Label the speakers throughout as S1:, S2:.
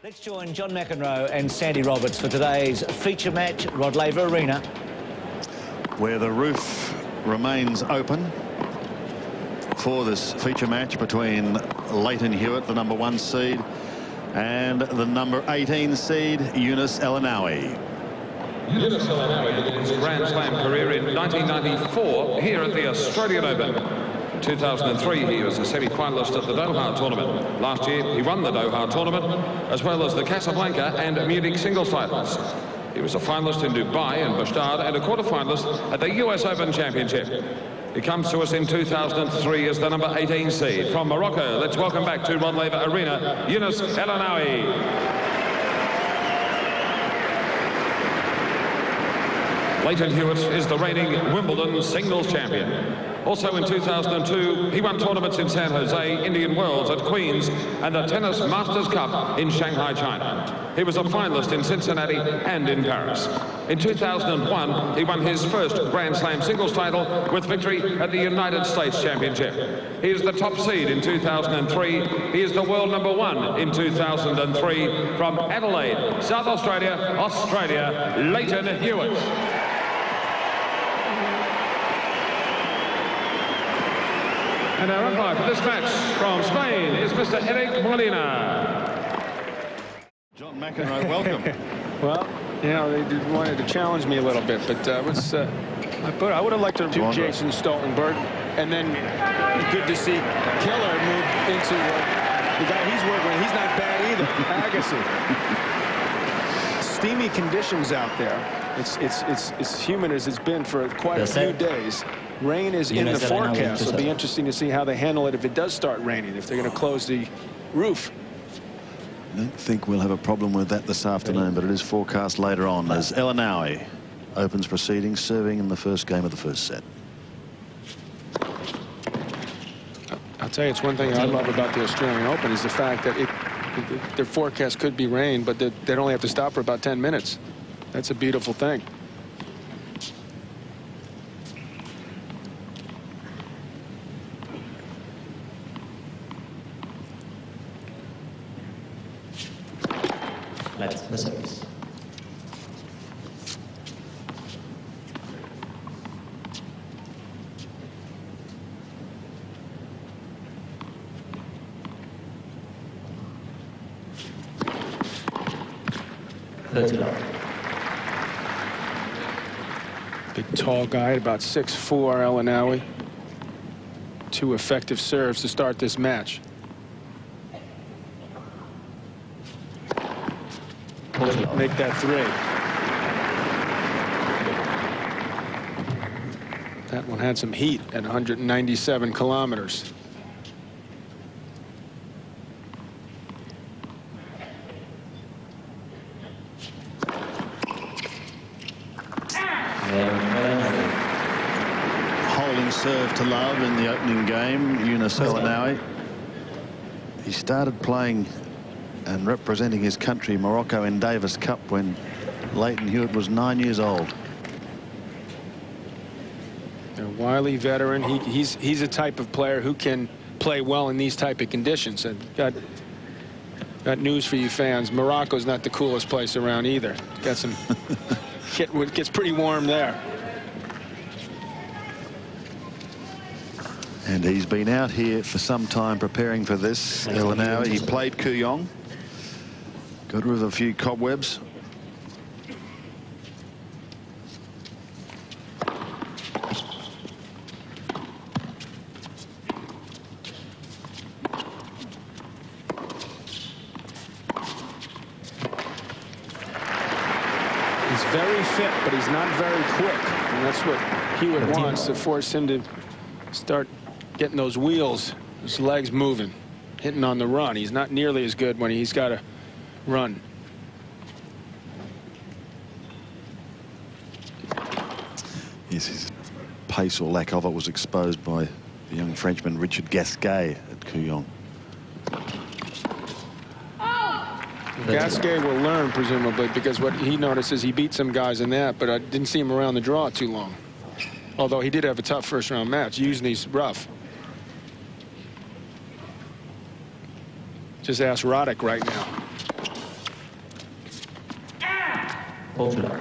S1: Let's join John McEnroe and Sandy Roberts for today's feature match, Rod Laver Arena,
S2: where the roof remains open for this feature match between Lleyton Hewitt, the #1 seed, and the #18 seed, Younes Aynaoui.
S3: Younes Aynaoui began his Grand Slam career in 1994 here at the Australian Open. In 2003, he was a semi-finalist at the Doha tournament. Last year, he won the Doha tournament, as well as the Casablanca and Munich singles titles. He was a finalist in Dubai and Bastad and a quarter-finalist at the US Open Championship. He comes to us in 2003 as the #18 seed. From Morocco, let's welcome back to Rod Laver Arena, Younes Aynaoui. Lleyton Hewitt is the reigning Wimbledon singles champion. Also in 2002, he won tournaments in San Jose, Indian Wells at Queens, and the Tennis Masters Cup in Shanghai, China. He was a finalist in Cincinnati and in Paris. In 2001, he won his first Grand Slam singles title with victory at the United States Championship. He is the top seed in 2003. He is the world #1 in 2003. From Adelaide, South Australia, Lleyton Hewitt. And our umpire for this match from Spain is Mr. Eric Molina.
S2: John McEnroe, welcome.
S4: Well, you know, they wanted to challenge me a little bit, but I would have liked to do Jason Stoltenberg, and then good to see Killer move into the guy he's working with. He's not bad either, Agassi. Steamy conditions out there. It's humid as it's been for quite a few days. Rain is in the forecast. It'll be interesting to see how they handle it if it does start raining, if they're going to close the roof.
S2: I don't think we'll have a problem with that this afternoon, but it is forecast later on as Aynaoui opens proceedings, serving in the first game of the first set.
S4: I'll tell you, it's one thing I love about the Australian Open is the fact that their forecast could be rain, but they'd only have to stop for about 10 minutes. That's a beautiful thing.
S1: Let's the service.
S4: Big tall guy, about 6'4", Aynaoui. 2 effective serves to start this match. Make that 3. That one had some heat at 197 kilometers.
S2: Holding serve to love in the opening game, Younes Aynaoui. He started playing and representing his country, Morocco, in Davis Cup when Lleyton Hewitt was 9 years old.
S4: A wily veteran. He's a type of player who can play well in these type of conditions. And got news for you fans. Morocco's not the coolest place around either. Got some gets pretty warm there.
S2: And he's been out here for some time preparing for this. Aynaoui, he played Kooyong. Got rid of a few cobwebs.
S4: He's very fit, but he's not very quick. And that's what Hewitt wants, to force him to start getting those wheels, his legs moving, hitting on the run. He's not nearly as good when he's got to run.
S2: Yes, his pace or lack of it was exposed by the young Frenchman Richard Gasquet at Kooyong.
S4: Gasquet will learn, presumably, because what he notices, he beat some guys in that, but I didn't see him around the draw too long. Although he did have a tough first-round match. Usually's rough. Just ask Roddick right now.
S5: Both love.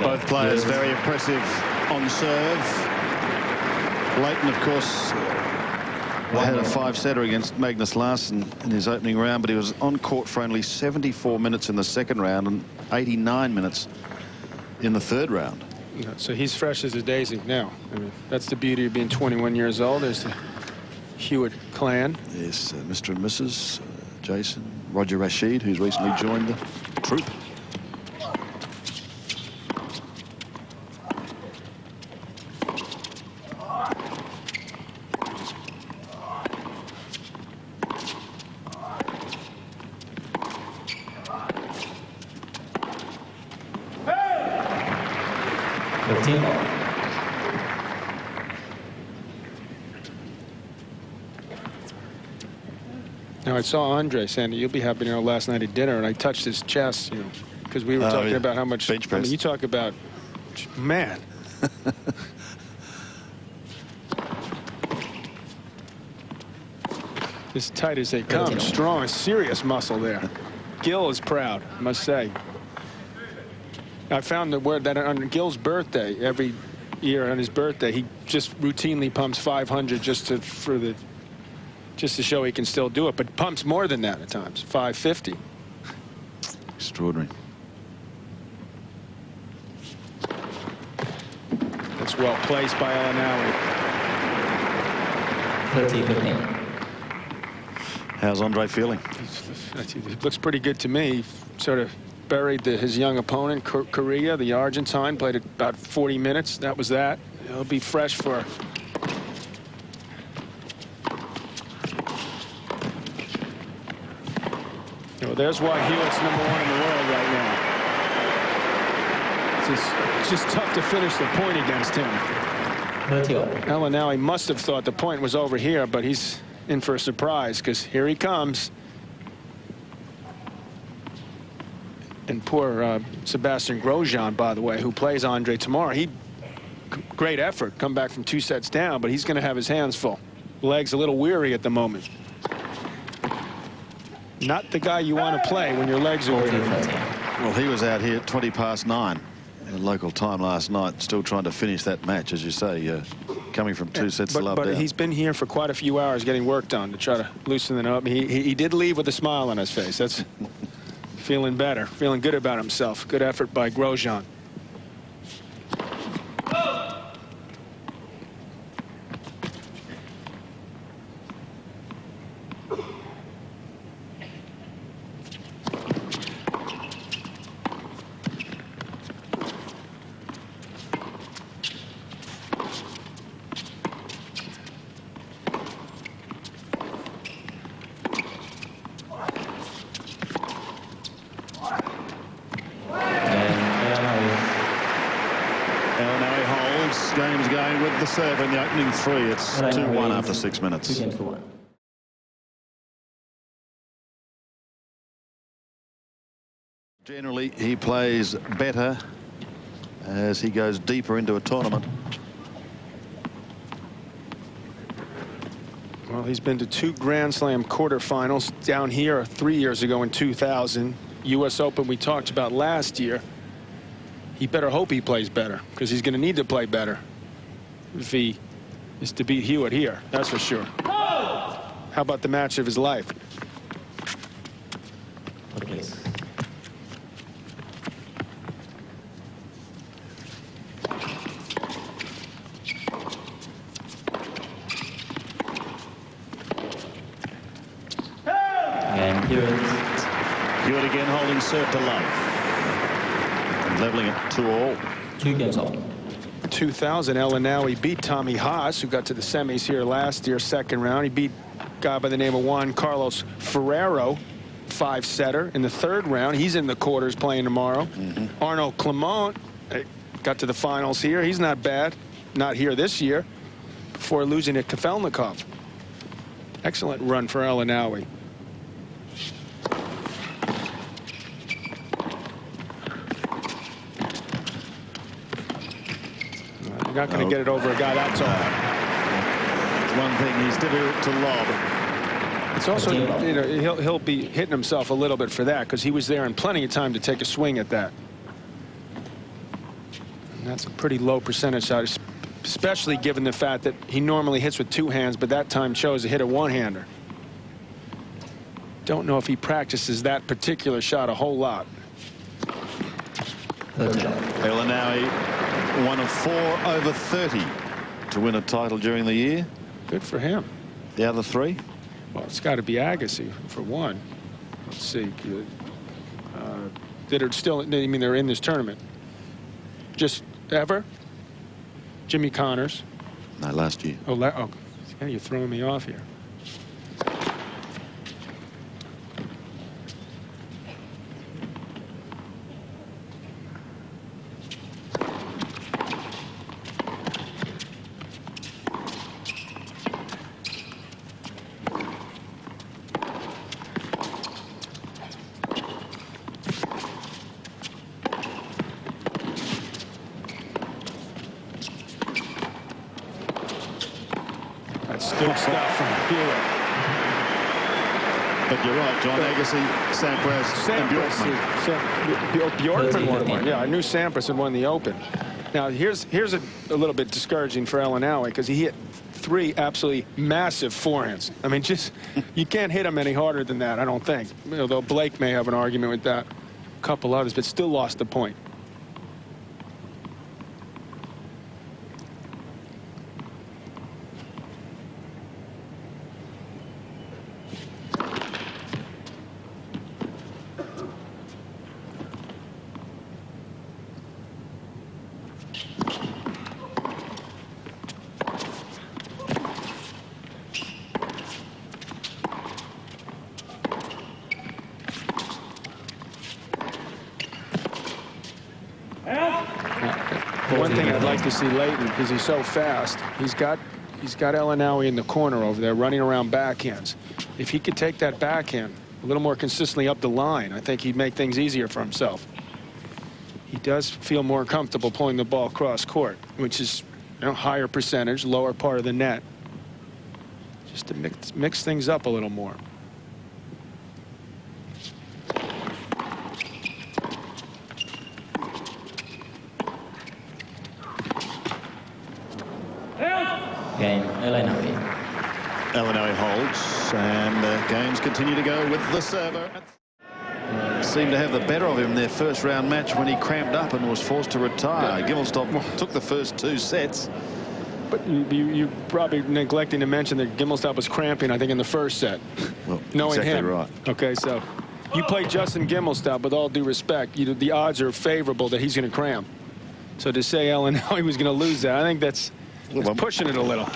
S2: Both players very impressive on serve. Leighton, of course, had a 5-setter against Magnus Larsson in his opening round, but he was on court for only 74 minutes in the second round and 89 minutes in the third round.
S4: Yeah, so he's fresh as a daisy now. I mean, that's the beauty of being 21 years old. There's the Hewitt clan.
S2: Yes, Mr. and Mrs. Jason, Roger Rashid, who's recently joined the troop.
S4: Now, I saw Andre, Sandy, you'll be happy to know, last night at dinner, and I touched his chest, you know, because we were talking about how much
S2: bench press.
S4: I mean, you talk about, man. As tight as they come, strong, serious muscle there. Gil is proud, I must say. I found the word that on Gil's birthday, every year on his birthday, he just routinely pumps 500 just to show he can still do it, but pumps more than that at times, 550.
S2: Extraordinary.
S4: That's well placed by Aynaoui.
S5: 30-15.
S2: How's Andre feeling?
S4: It looks pretty good to me. He sort of buried his young opponent, Korea, the Argentine, played about 40 minutes. That was that. He'll be fresh for... There's why Hewitt's #1 in the world right now. It's just tough to finish the point against him. Aynaoui must have thought the point was over here, but he's in for a surprise because here he comes. And poor Sebastian Grosjean, by the way, who plays Andre tomorrow. Great effort, come back from 2 sets down, but he's going to have his hands full. Legs a little weary at the moment. Not the guy you want to play when your legs are weary.
S2: Well, he was out here at 9:20 in local time last night, still trying to finish that match, as you say, coming from 2 sets to love down.
S4: But he's been here for quite a few hours getting work done to try to loosen it up. He did leave with a smile on his face. That's feeling better, feeling good about himself. Good effort by Grosjean.
S2: Game's going with the serve in the opening 3. It's 2-1 after 6 minutes.
S5: 2 games to 1.
S2: Generally, he plays better as he goes deeper into a tournament.
S4: Well, he's been to 2 Grand Slam quarterfinals down here 3 years ago in 2000. U.S. Open we talked about last year. He better hope he plays better because he's going to need to play better if he is to beat Hewitt here. That's for sure. How about the match of his life?
S5: Please. And
S2: Hewitt again holding serve to love. Leveling it 2-all.
S5: 2 games all.
S4: 2000, Aynaoui beat Tommy Haas, who got to the semis here last year, second round. He beat a guy by the name of Juan Carlos Ferrero, 5-setter in the third round. He's in the quarters playing tomorrow. Arnaud Clement got to the finals here. He's not bad. Not here this year. Before losing to Kafelnikov. Excellent run for Aynaoui. not going to get it over a guy that tall.
S2: One thing, he's difficult to lob.
S4: It's also, you know, he'll be hitting himself a little bit for that because he was there in plenty of time to take a swing at that. And that's a pretty low percentage shot, especially given the fact that he normally hits with 2 hands, but that time chose to hit a one-hander. Don't know if he practices that particular shot a whole lot.
S2: Aynaoui, one of 4 over 30 to win a title during the year.
S4: Good for him.
S2: The other 3?
S4: Well, it's got to be Agassi for one. Let's see. That are still, I mean, they're in this tournament. Just ever? Jimmy Connors.
S2: No, last year.
S4: Oh, yeah, you're throwing me off here. Good stuff from Hewitt.
S2: But you're right, John. Agassi, Sampras, and Bjorkman.
S4: Bjorkman won. Yeah, I knew Sampras had won the Open. Now, here's a little bit discouraging for Aynaoui because he hit 3 absolutely massive forehands. I mean, just you can't hit him any harder than that, I don't think. Although Blake may have an argument with that. A couple others, but still lost the point. One thing I'd like to see Leighton, because he's so fast, he's got Aynaoui in the corner over there running around backhands. If he could take that backhand a little more consistently up the line, I think he'd make things easier for himself. He does feel more comfortable pulling the ball cross court, which is, you know, higher percentage, lower part of the net. Just to mix things up a little more.
S5: Game, Aynaoui.
S2: Aynaoui holds, and games continue to go with the server. Seemed to have the better of him in their first round match when he cramped up and was forced to retire. Gimelstob took the first 2 sets.
S4: But you're probably neglecting to mention that Gimelstob was cramping, I think, in the first set.
S2: Well,
S4: knowing
S2: exactly
S4: him.
S2: Right.
S4: Okay, so you play Justin Gimelstob, with all due respect, the odds are favorable that he's going to cramp. So to say Aynaoui was going to lose that, I think that's pushing it a little.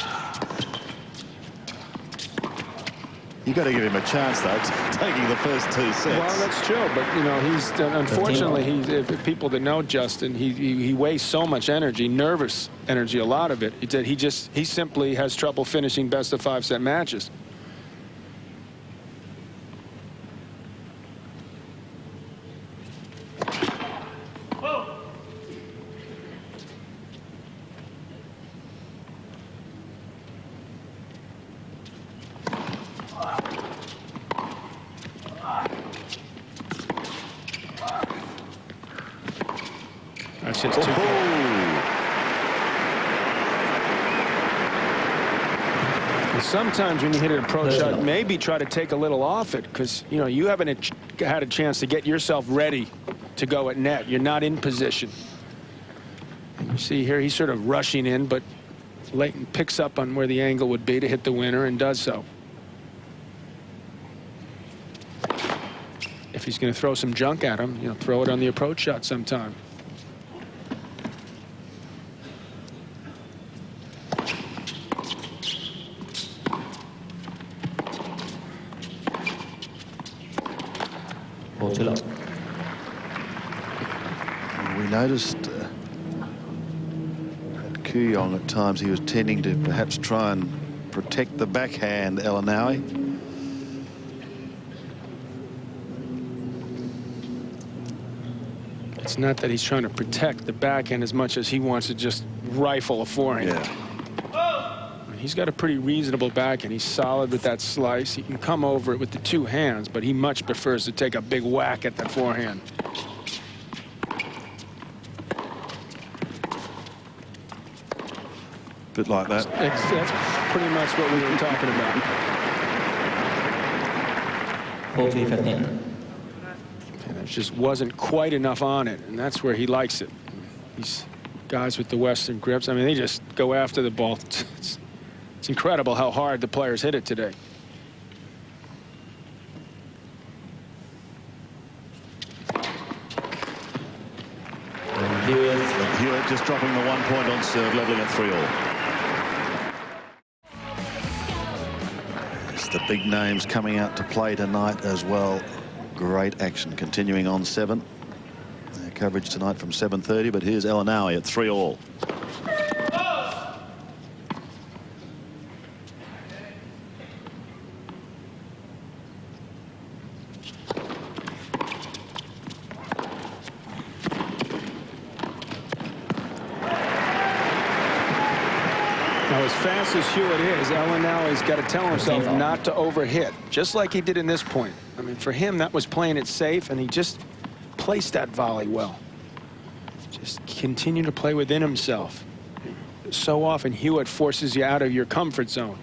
S2: You got to give him a chance, though, taking the first 2 sets.
S4: Well, that's true, but you know, he's unfortunately, people that know Justin, he wastes so much energy, nervous energy, a lot of it. He simply has trouble finishing best of 5-set matches. That's just too cool. Sometimes when you hit an approach shot, maybe try to take a little off it, because you know you haven't had a chance to get yourself ready to go at net. You're not in position. And you see here he's sort of rushing in, but Leighton picks up on where the angle would be to hit the winner and does so. If he's going to throw some junk at him, you know, throw it on the approach shot sometime.
S2: We noticed at Kooyong at times he was tending to perhaps try and protect the backhand, Aynaoui.
S4: It's not that he's trying to protect the backhand as much as he wants to just rifle a forehand.
S2: Yeah.
S4: He's got a pretty reasonable back, and he's solid with that slice. He can come over it with the two hands, but he much prefers to take a big whack at that forehand.
S2: Bit like that.
S4: That's pretty much what we were talking about.
S5: 40-15.
S4: And there just wasn't quite enough on it, and that's where he likes it. These guys with the Western grips, I mean, they just go after the ball. It's incredible how hard the players hit it today.
S2: Hewitt just dropping the 1 point on serve, leveling at 3-all. It's the big names coming out to play tonight as well. Great action continuing on 7. Coverage tonight from 7:30, but here's Aynaoui at 3-all.
S4: Now, as fast as Hewitt is, Aynaoui's got to tell himself not to overhit, just like he did in this point. I mean, for him, that was playing it safe, and he just placed that volley well. Just continue to play within himself. So often, Hewitt forces you out of your comfort zone.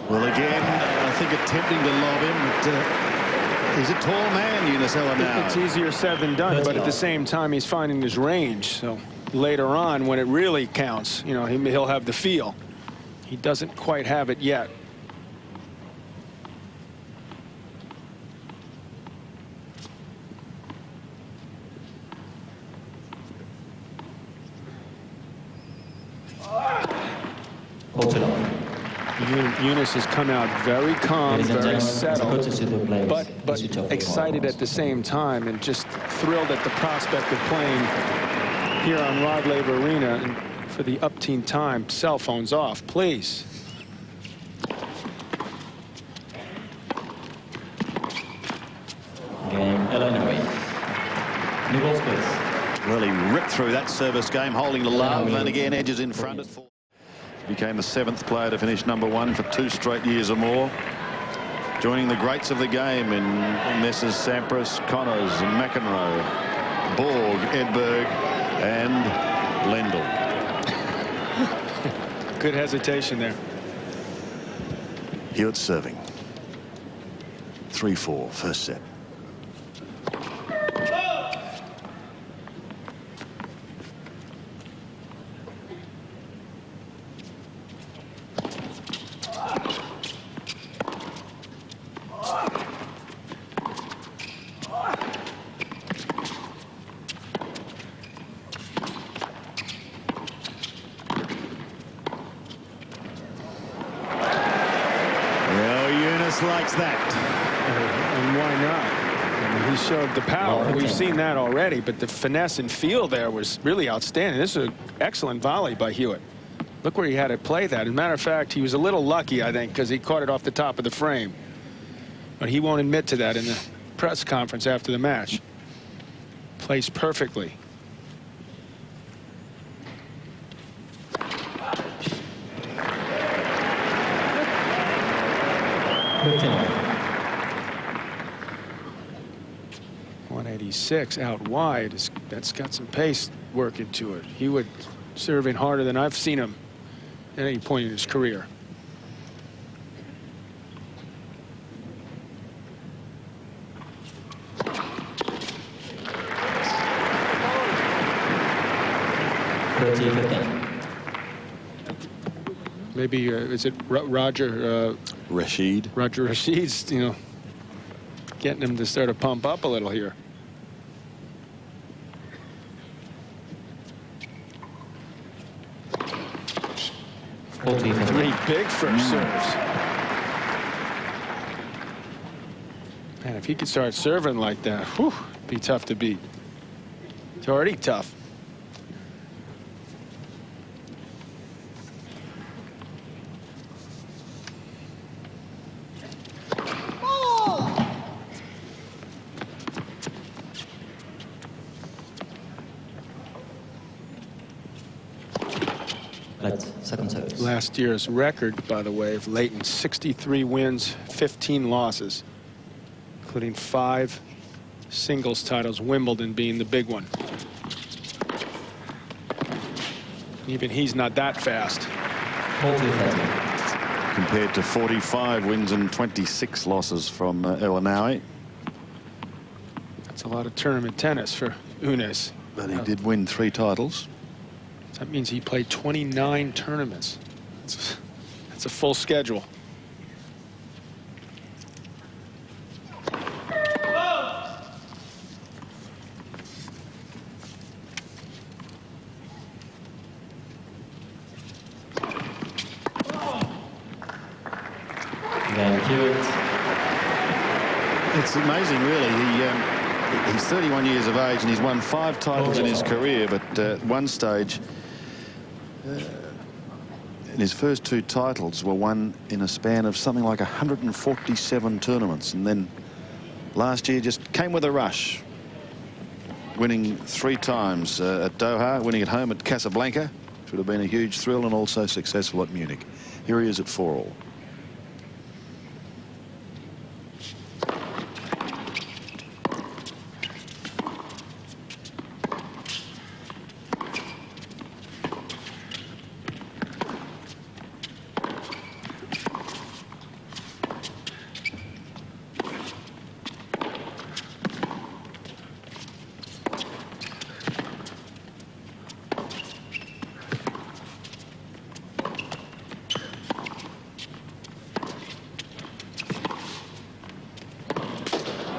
S2: Well, again, I think attempting to lob him, but he's a tall man, Yunus Aynaoui.
S4: It's easier said than done, but at the same time, he's finding his range. So later on, when it really counts, you know, he'll have the feel. He doesn't quite have it yet. Yunus has come out very calm, very settled, but excited at the same time, and just thrilled at the prospect of playing here on Rod Laver Arena. And for the up-teen time, cell phones off, please.
S5: Game Aynaoui. New ball space.
S2: Well, he ripped through that service game, holding the love, and again edges in front at 4. Became the 7th player to finish #1 for 2 straight years or more. Joining the greats of the game in Messrs. Sampras, Connors, and McEnroe, Borg, Edberg, and Lendl.
S4: Good hesitation there.
S2: Hewitt serving. 3-4, first set. Likes that.
S4: And why not? I mean, he showed the power. We've seen that already, but the finesse and feel there was really outstanding. This is an excellent volley by Hewitt. Look where he had it play that. As a matter of fact, he was a little lucky, I think, because he caught it off the top of the frame. But he won't admit to that in the press conference after the match. Placed perfectly.
S5: Good
S4: 186 out wide. That's got some pace working to it. He would serving harder than I've seen him at any point in his career. Maybe is it Roger
S2: Rashid?
S4: Roger Rashid's, you know, getting him to start to pump up a little here. Three big first serves. Man, if he could start serving like that, whew, it'd be tough to beat. It's already tough.
S5: Red, second service.
S4: Last year's record, by the way, of Leighton, 63 wins, 15 losses, including 5 singles titles, Wimbledon being the big one. Even he's not that fast.
S5: 40-30.
S2: Compared to 45 wins and 26 losses from Aynaoui.
S4: That's a lot of tournament tennis for Unes.
S2: But he did win 3 titles.
S4: That means he played 29 tournaments. That's a full schedule.
S5: Then Hewitt.
S2: It's amazing, really. He's 31 years of age and he's won 5 titles in his career, but at one stage in his first 2 titles were won in a span of something like 147 tournaments, and then last year just came with a rush, winning 3 times at Doha, winning at home at Casablanca, which would have been a huge thrill, and also successful at Munich. Here he is at 4-all.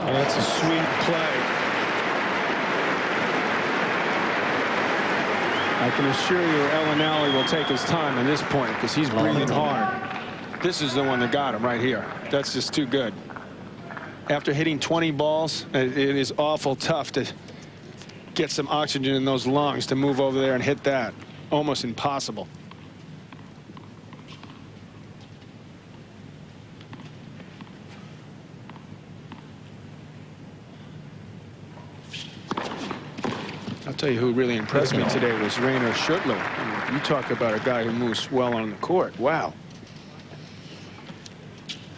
S4: That's a sweet play. I can assure you Aynaoui will take his time on this point because he's breathing hard. This is the one that got him right here. That's just too good. After hitting 20 balls, it is awful tough to get some oxygen in those lungs to move over there and hit that. Almost impossible. I'll tell you who really impressed me today was Rainer Schuttler. I mean, you talk about a guy who moves well on the court. Wow.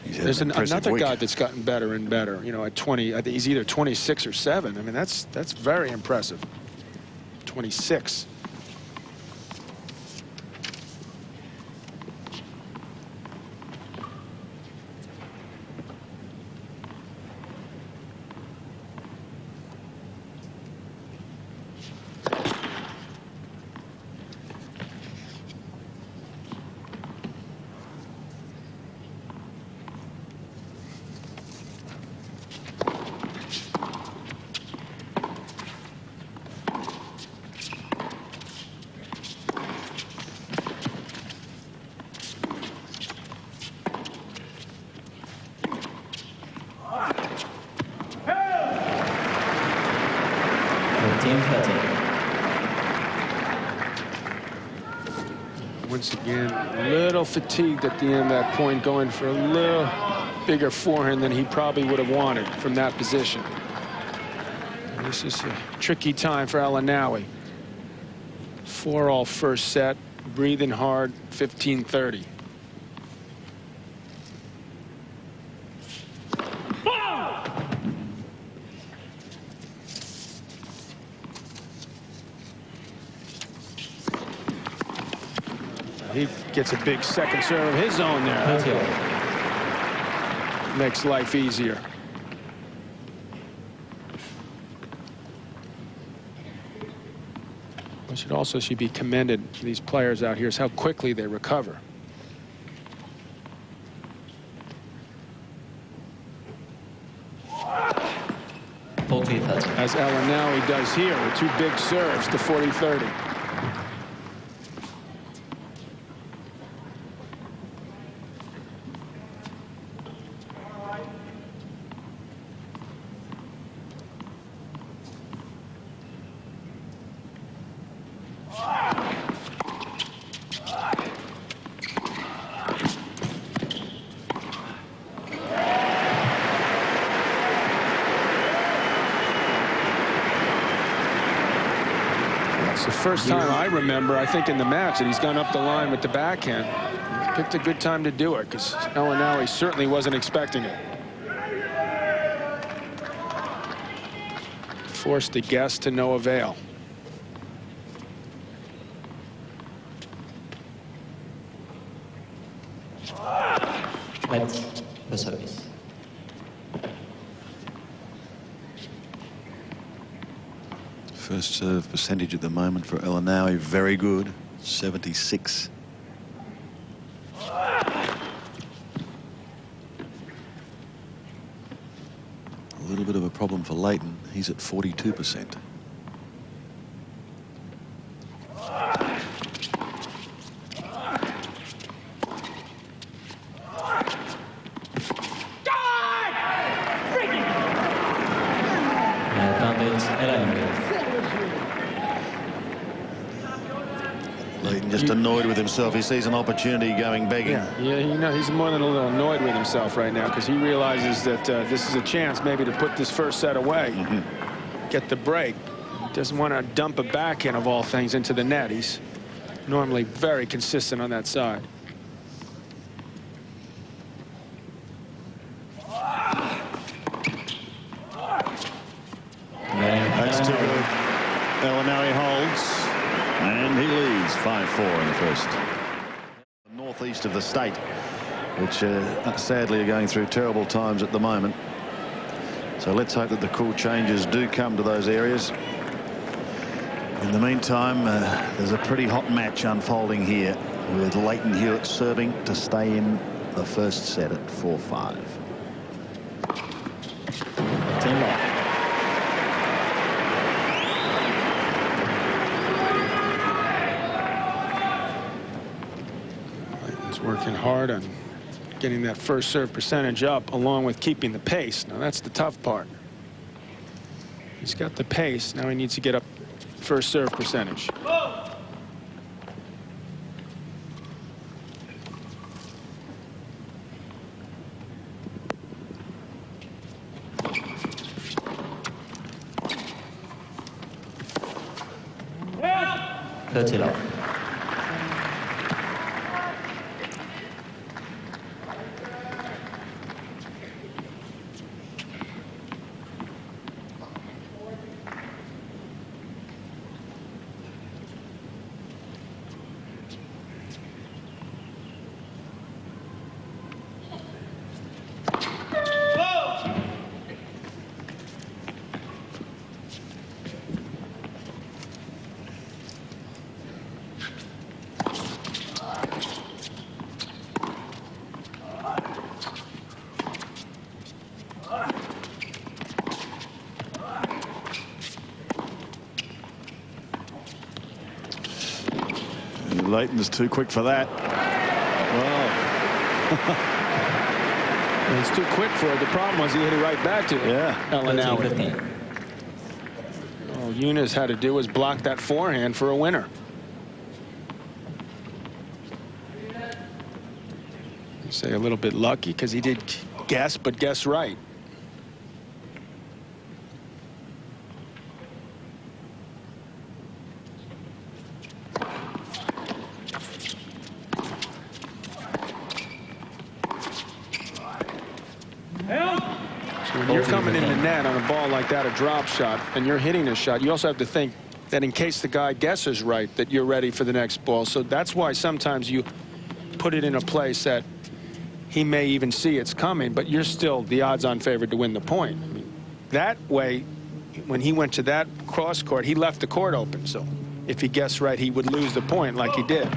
S4: There's another guy that's gotten better and better. You know, at 20, I think he's either 26 or 7. I mean, that's very impressive. 26. Once again, a little fatigued at the end of that point, going for a little bigger forehand than he probably would have wanted from that position. And this is a tricky time for Aynaoui. 4-all first set, breathing hard, 15-30. He gets a big second serve of his own there. Makes life easier. What should be commended to these players out here is how quickly they recover. As Aynaoui does here with 2 big serves to 40-30. first time I remember, I think, in the match that he's gone up the line with the backhand. He picked a good time to do it because Aynaoui certainly wasn't expecting it. Forced the guess to no avail.
S5: Hewitt, the service.
S2: First serve percentage at the moment for Aynaoui, very good, 76. A little bit of a problem for Leighton. He's at 42%. Leighton just annoyed with himself. He sees an opportunity going begging.
S4: Yeah, you know, he's more than a little annoyed with himself right now because he realizes that this is a chance maybe to put this first set away, get the break. He doesn't want to dump a backhand of all things into the net. He's normally very consistent on that side.
S2: That's too good. Aynaoui holds. And he leads 5-4 in the first. Northeast of the state, which sadly are going through terrible times at the moment. So let's hope that the cool changes do come to those areas. In the meantime, there's a pretty hot match unfolding here with Lleyton Hewitt serving to stay in the first set at 4-5.
S4: Working hard on getting that first serve percentage up along with keeping the pace. Now that's the tough part. He's got the pace. Now he needs to get up first serve percentage.
S5: Love.
S2: Leighton's too quick for that.
S4: Well, it's too quick for it. The problem was he hit it right back to Aynaoui. All Yunus had to do was block that forehand for a winner. You say a little bit lucky because he did guess, but guess right. When you're coming in the net on a ball like that, a drop shot, and you're hitting a shot, you also have to think that in case the guy guesses right, that you're ready for the next ball. So that's why sometimes you put it in a place that he may even see it's coming, but you're still the odds-on favorite to win the point. I mean, that way, when he went to that cross court, he left the court open. So if he guessed right, he would lose the point like he did.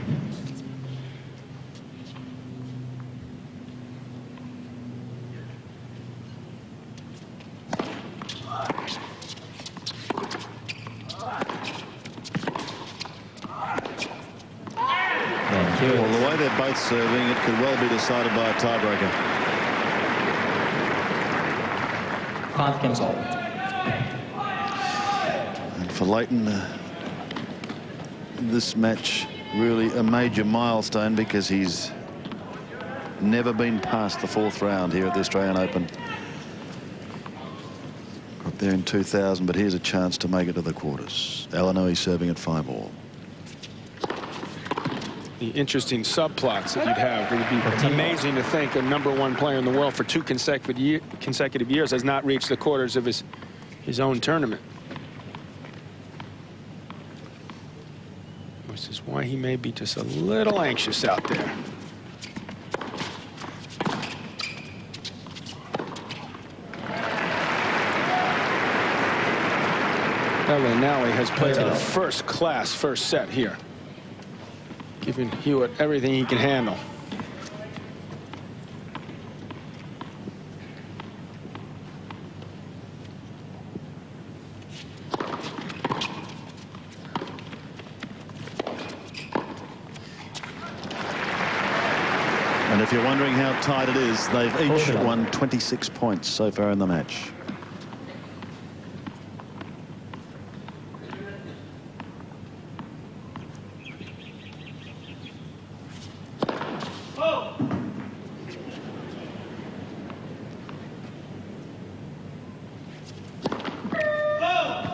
S2: Well, the way they're both serving, it could well be decided by a tiebreaker.
S5: 5 games all.
S2: And for Leighton, this match really a major milestone because he's never been past the 4th round here at the Australian Open. there in 2000, but here's a chance to make it to the quarters. Aynaoui serving at 5-all.
S4: The interesting subplots that you'd have. It would be amazing to think a #1 player in the world for 2 consecutive years has not reached the quarters of his own tournament. Which is why he may be just a little anxious out there. Aynaoui has played a first-class first set here, giving Hewitt everything he can handle.
S2: And if you're wondering how tight it is, they've each won 26 points so far in the match.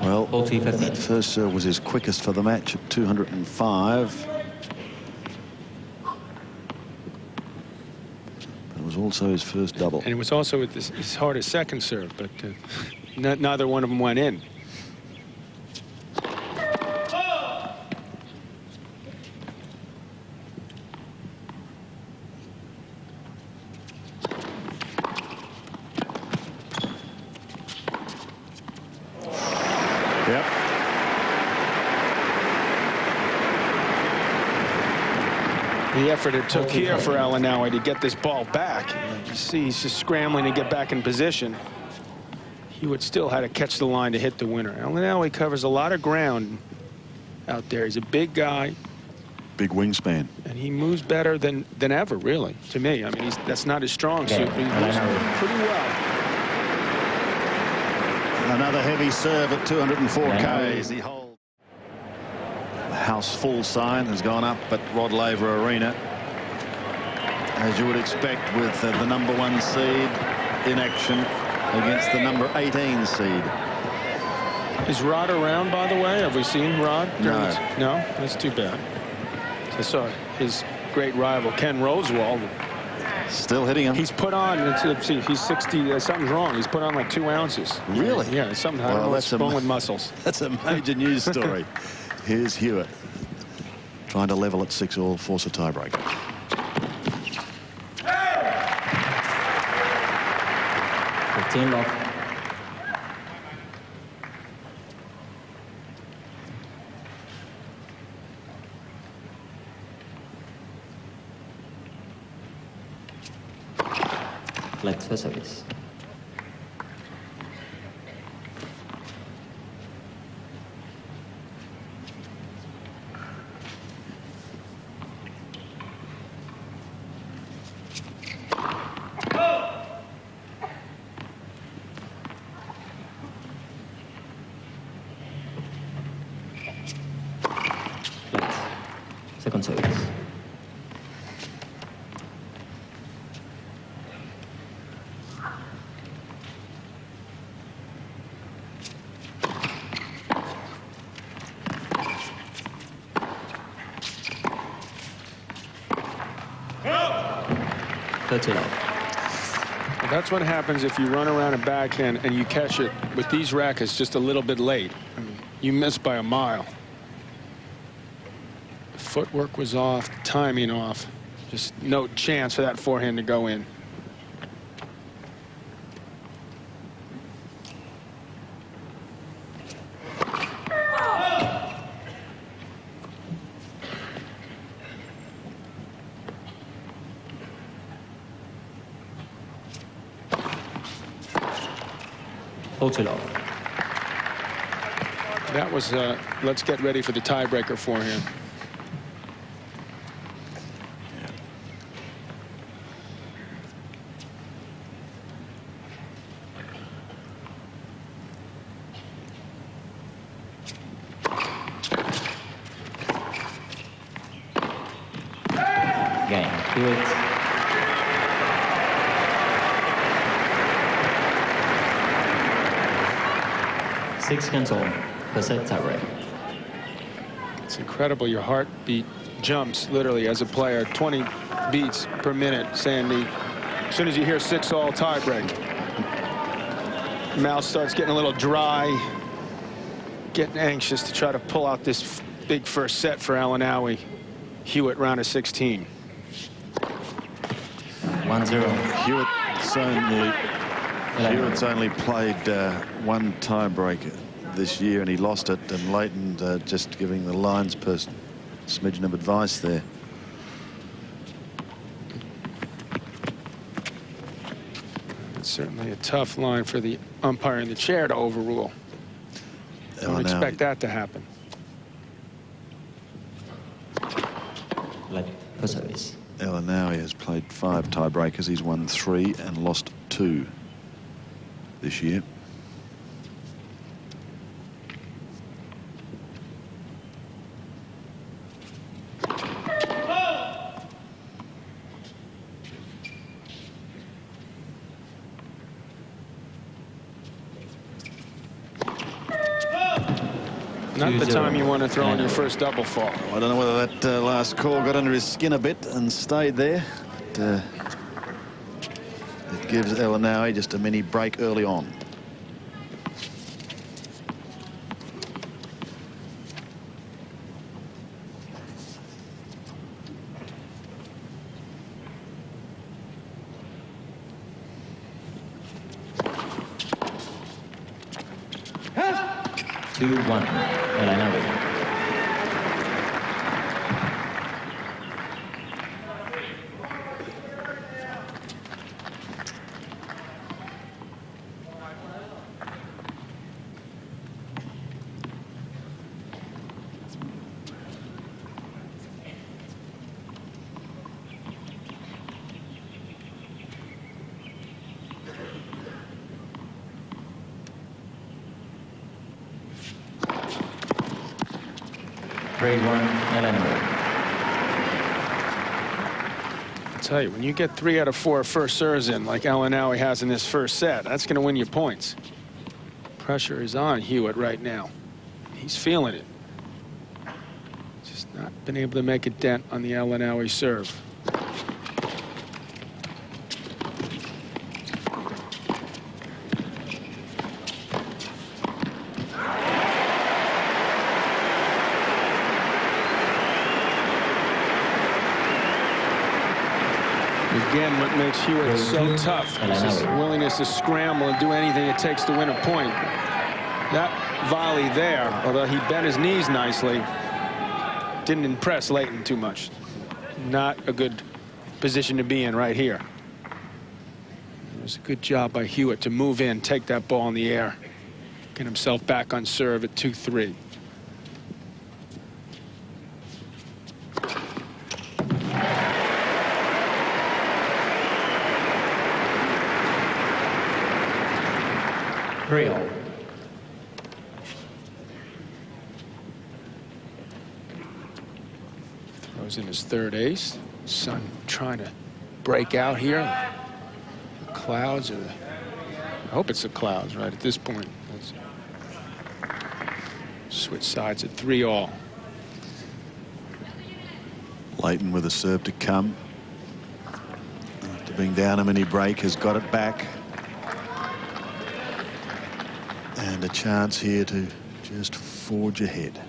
S2: Well, that first serve was his quickest for the match at 205. But it was also his first double.
S4: And it was also his hardest second serve, but neither one of them went in.
S2: Yep.
S4: The effort it took here for Aynaoui to get this ball back. You see he's just scrambling to get back in position. Hewitt still had to catch the line to hit the winner. Aynaoui covers a lot of ground out there. He's a big guy.
S2: Big wingspan.
S4: And he moves better than ever, really, to me. I mean, that's not his strong suit, but he moves pretty well.
S2: Another heavy serve at 204 Ks. The whole house full sign has gone up at Rod Laver Arena, as you would expect, with the #1 seed in action against the #18 seed.
S4: Is Rod around, by the way? Have we seen Rod?
S2: No.
S4: No? That's too bad. I saw his great rival, Ken Rosewall.
S2: Still hitting him.
S4: He's put on, let's see, he's 60, something's wrong. He's put on like 2 ounces.
S2: Really?
S4: Yeah, something, I
S2: Well,
S4: don't know what's
S2: that's
S4: wrong with muscles.
S2: That's a major news story. Here's Hewitt trying to level at 6-all, force a tiebreaker.
S5: Love. Let's first service. Second service.
S4: Well, that's what happens if you run around a backhand and you catch it with these rackets just a little bit late. I mean, you miss by a mile. The footwork was off, the timing off. Just no chance for that forehand to go in. That was let's get ready for the tiebreaker for him.
S5: Game. Hewitt. 6 seconds all. First set tiebreak.
S4: It's incredible. Your heartbeat jumps literally as a player. 20 beats per minute, Sandy. As soon as you hear 6-all tiebreak, mouth starts getting a little dry, getting anxious to try to pull out this big first set for Aynaoui. Hewitt, round of 16.
S5: 1-0.
S2: Hewitt's only played one tiebreaker this year, and he lost it. And Leighton just giving the lines person smidgen of advice there.
S4: It's certainly a tough line for the umpire in the chair to overrule. Don't expect that to happen.
S5: First service.
S2: Aynaoui has played 5 tiebreakers. He's won 3 and lost 2 this year.
S4: Not the time you want to throw in your first double fall.
S2: I don't know whether that last call got under his skin a bit and stayed there. But, it gives Aynaoui just a mini break early on.
S5: Two, 1. Aynaoui. Grade 1, Aynaoui.
S4: I tell you, when you get 3 out of 4 first serves in, like Aynaoui has in this first set, that's going to win you points. Pressure is on Hewitt right now. He's feeling it. Just not been able to make a dent on the Aynaoui serve. Again, what makes Hewitt so tough is his willingness to scramble and do anything it takes to win a point. That volley there, although he bent his knees nicely, didn't impress Leighton too much. Not a good position to be in right here. It was a good job by Hewitt to move in, take that ball in the air, get himself back on serve at 2-3.
S5: Real.
S4: Throws in his third ace. Sun trying to break out here. The clouds are. I hope it's the clouds right at this point. Let's switch sides at 3-all.
S2: Leighton with a serve to come. After being down a mini break, has got it back. And a chance here to just forge ahead.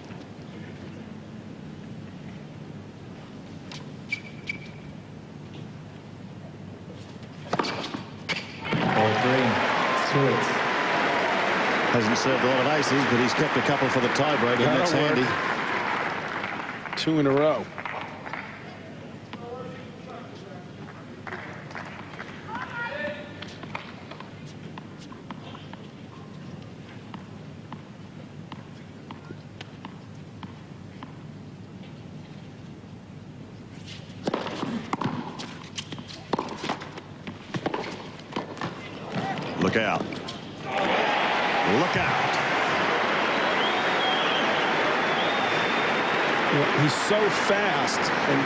S2: Hasn't served a lot of aces, but he's kept a couple for the tiebreak, and that's handy.
S4: 2 in a row.
S2: Look out. Look out.
S4: He's so fast, and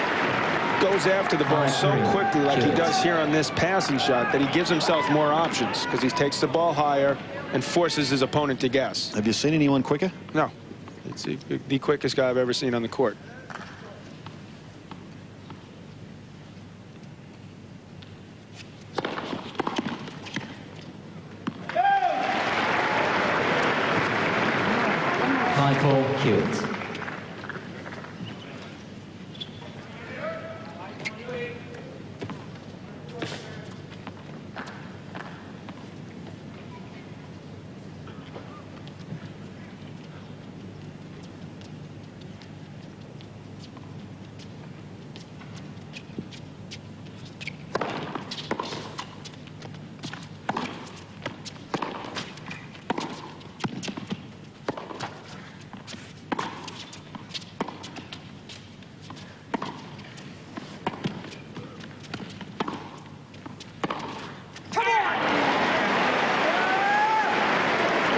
S4: goes after the ball so quickly like he does here on this passing shot that he gives himself more options because he takes the ball higher and forces his opponent to guess.
S2: Have you seen anyone quicker?
S4: No. It's the quickest guy I've ever seen on the court.
S5: Hewitt.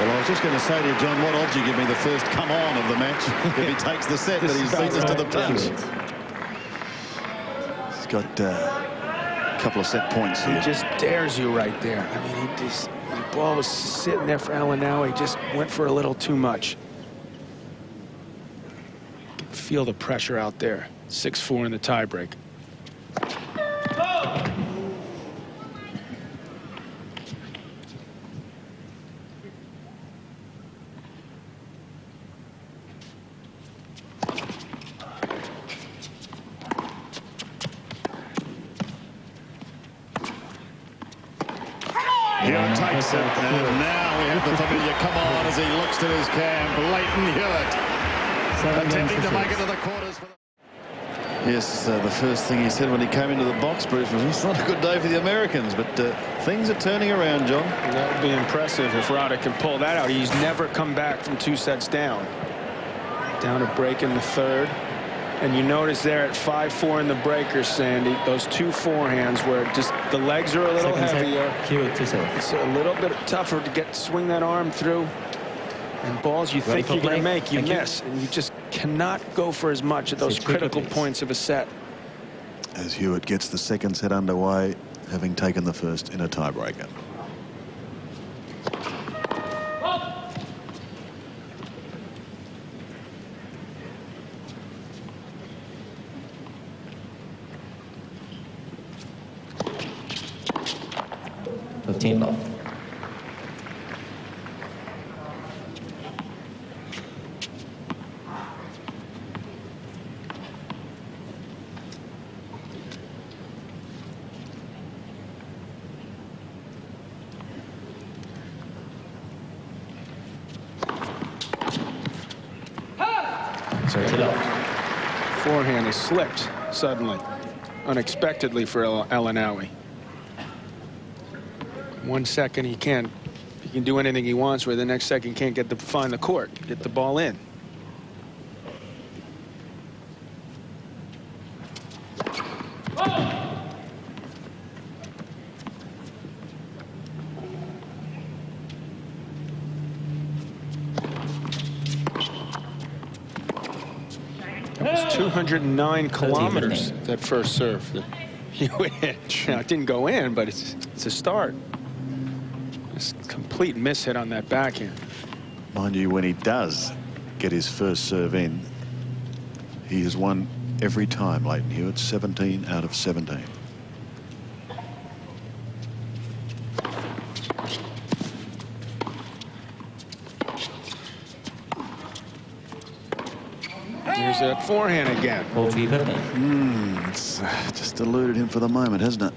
S2: Well, I was just going to say to you, John, what odds you give me the first come on of the match if he takes the set that he beats us to the punch. He's got a couple of set points here.
S4: He just dares you right there. I mean, the ball was sitting there for Aynaoui. He just went for a little too much. Feel the pressure out there. 6-4 in the tiebreak.
S2: Hewitt takes it, and now we have the familiar come on as he looks to his camp. Leighton Hewitt attempting to make it to the quarters. Yes, the first thing he said when he came into the box, Bruce, was it's not a good day for the Americans, but things are turning around, John.
S4: That would be impressive if Roddick can pull that out. He's never come back from 2 sets down. Down a break in the third. And you notice there at 5-4 in the breakers, Sandy, those 2 forehands where just the legs are a little heavier. It's a little bit tougher to swing that arm through. And balls you think you're going to make, you miss. And you just cannot go for as much at those critical points of a set.
S2: As Hewitt gets the second set underway, having taken the first in a tiebreaker.
S5: Love.
S4: Forehand has slipped suddenly, unexpectedly for Aynaoui. 1 second he can do anything he wants, where the next second can't find the court, get the ball in. That was 209 kilometers, that first serve. Hewitt hit. Now, it didn't go in, but it's a start. Just complete mishit on that backhand.
S2: Mind you, when he does get his first serve in, he has won every time, Leighton Hewitt, 17 out of 17.
S4: Here's that forehand again.
S2: It's just eluded him for the moment, hasn't it?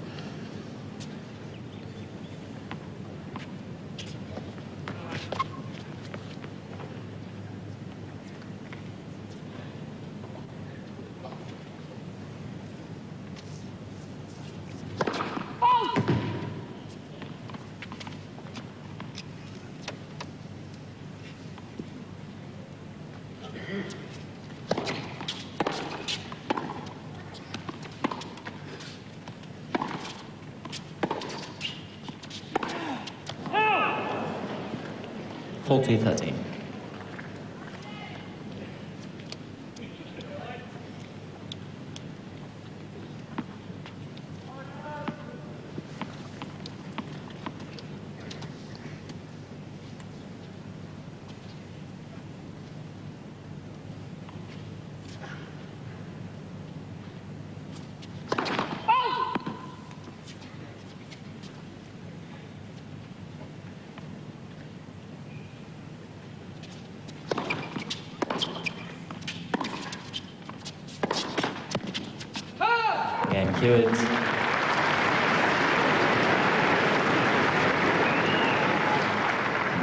S5: Game Hewitt.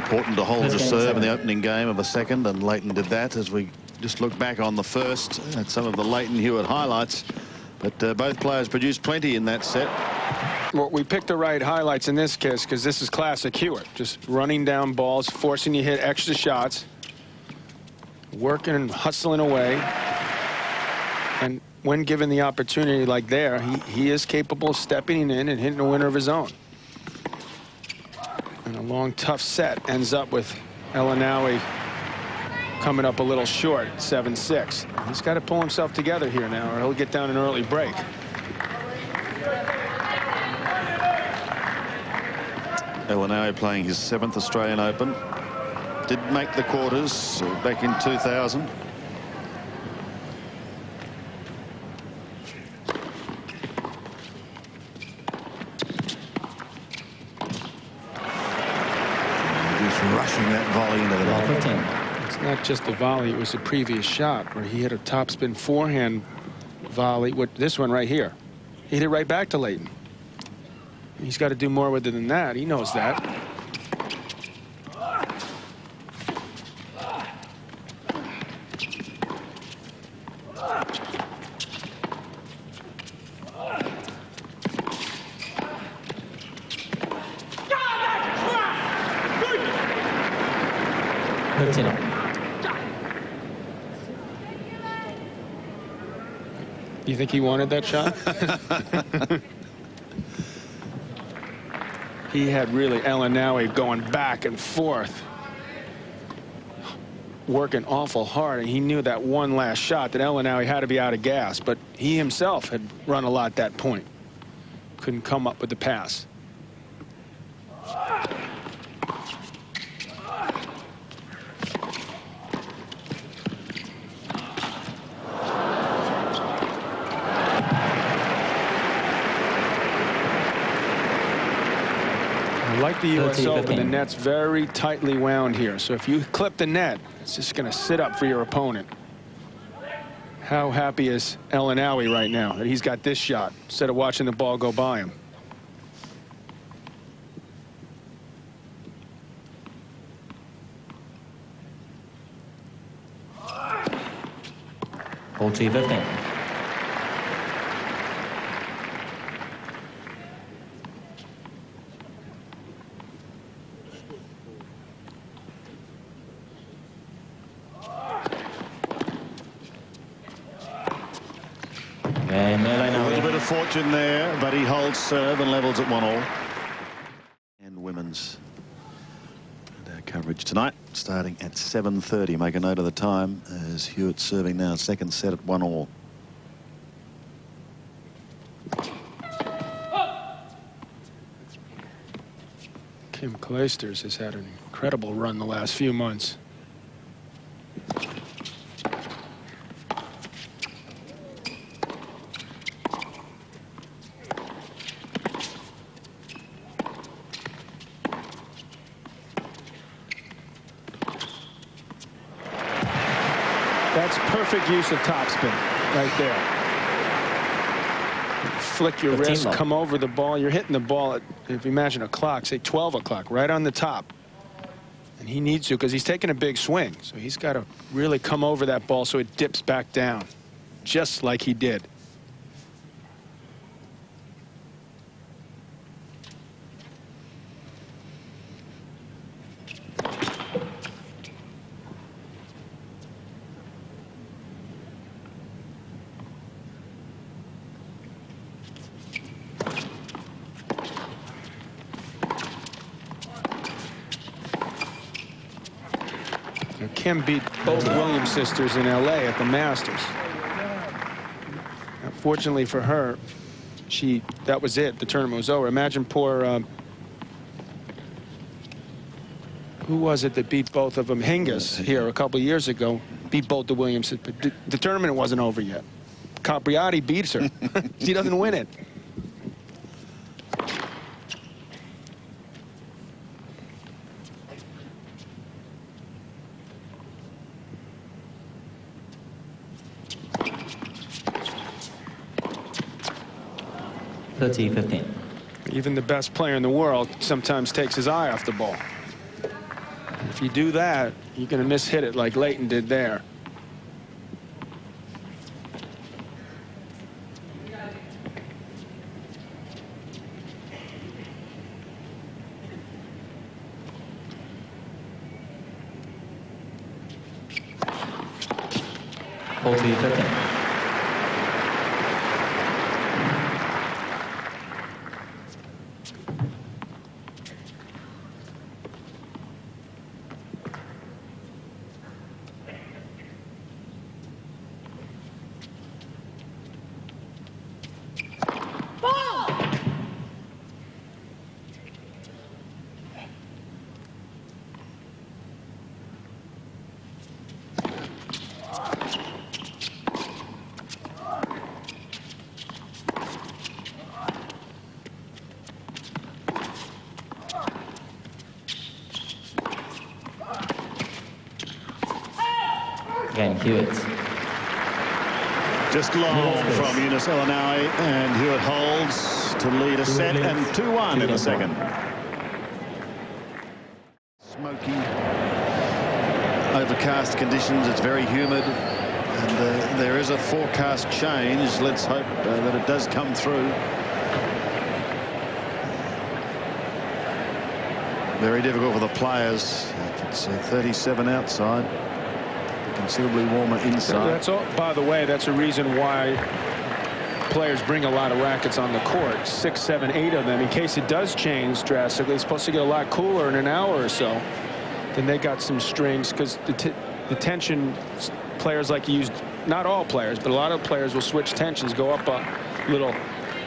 S2: Important to hold
S5: First
S2: the
S5: game,
S2: serve in the
S5: second.
S2: opening game of the second, and Leighton did that. As we just look back on the first at some of the Leighton Hewitt highlights, but both players produced plenty in that set.
S4: Well, we picked the right highlights in this case because this is classic Hewitt. Just running down balls, forcing you to hit extra shots, working and hustling away. And when given the opportunity like there, he is capable of stepping in and hitting a winner of his own. And a long, tough set ends up with Aynaoui coming up a little short, 7-6. He's got to pull himself together here now, or he'll get down an early break.
S2: Aynaoui playing his 7th Australian Open. Did make the quarters back in 2000. Rushing that volley into the
S5: Ball
S2: net.
S5: 15.
S4: It's not just the volley, it was the previous shot where he hit a topspin forehand volley with this one right here. He hit it right back to Leighton. He's got to do more with it than that. He knows that. You think he wanted that shot? He had really Aynaoui going back and forth, working awful hard, and he knew that one last shot that Aynaoui had to be out of gas, but he himself had run a lot at that point. Couldn't come up with the pass. Like the U.S. Open, the net's very tightly wound here. So if you clip the net, it's just going to sit up for your opponent. How happy is Aynaoui right now that he's got this shot instead of watching the ball go by him?
S5: Hole 3-15.
S2: A little bit of fortune there, but he holds serve and levels at 1-all. And women's and our coverage tonight starting at 7:30. Make a note of the time as Hewitt serving now, second set at 1-all.
S4: Kim Clijsters has had an incredible run the last few months. That's perfect use of topspin right there. Flick your wrist, come over the ball. You're hitting the ball at, if you imagine a clock, say 12 o'clock, right on the top. And he needs to because he's taking a big swing. So he's got to really come over that ball so it dips back down, just like he did. Kim beat both Williams sisters in L.A. at the Masters. Fortunately for her, that was it. The tournament was over. Imagine poor, who was it that beat both of them? Hingis here a couple of years ago. Beat both the Williams. But the tournament wasn't over yet. Capriati beats her. She doesn't win it.
S5: 30-15.
S4: Even the best player in the world sometimes takes his eye off the ball. If you do that, you're going to mishit it like Leighton did there.
S5: Again, Hewitt.
S2: Just long from Yunus Aynaoui, and Hewitt holds to lead a set, and 2-1 in the second. Smoky, overcast conditions. It's very humid, and there is a forecast change. Let's hope that it does come through. Very difficult for the players. It's 37 outside. Considerably warmer inside.
S4: That's all, by the way, that's a reason why players bring a lot of rackets on the court. 6, 7, 8 of them, in case it does change drastically. It's supposed to get a lot cooler in an hour or so. Then they got some strings, because the tension, players like to use, not all players, but a lot of players will switch tensions, go up a little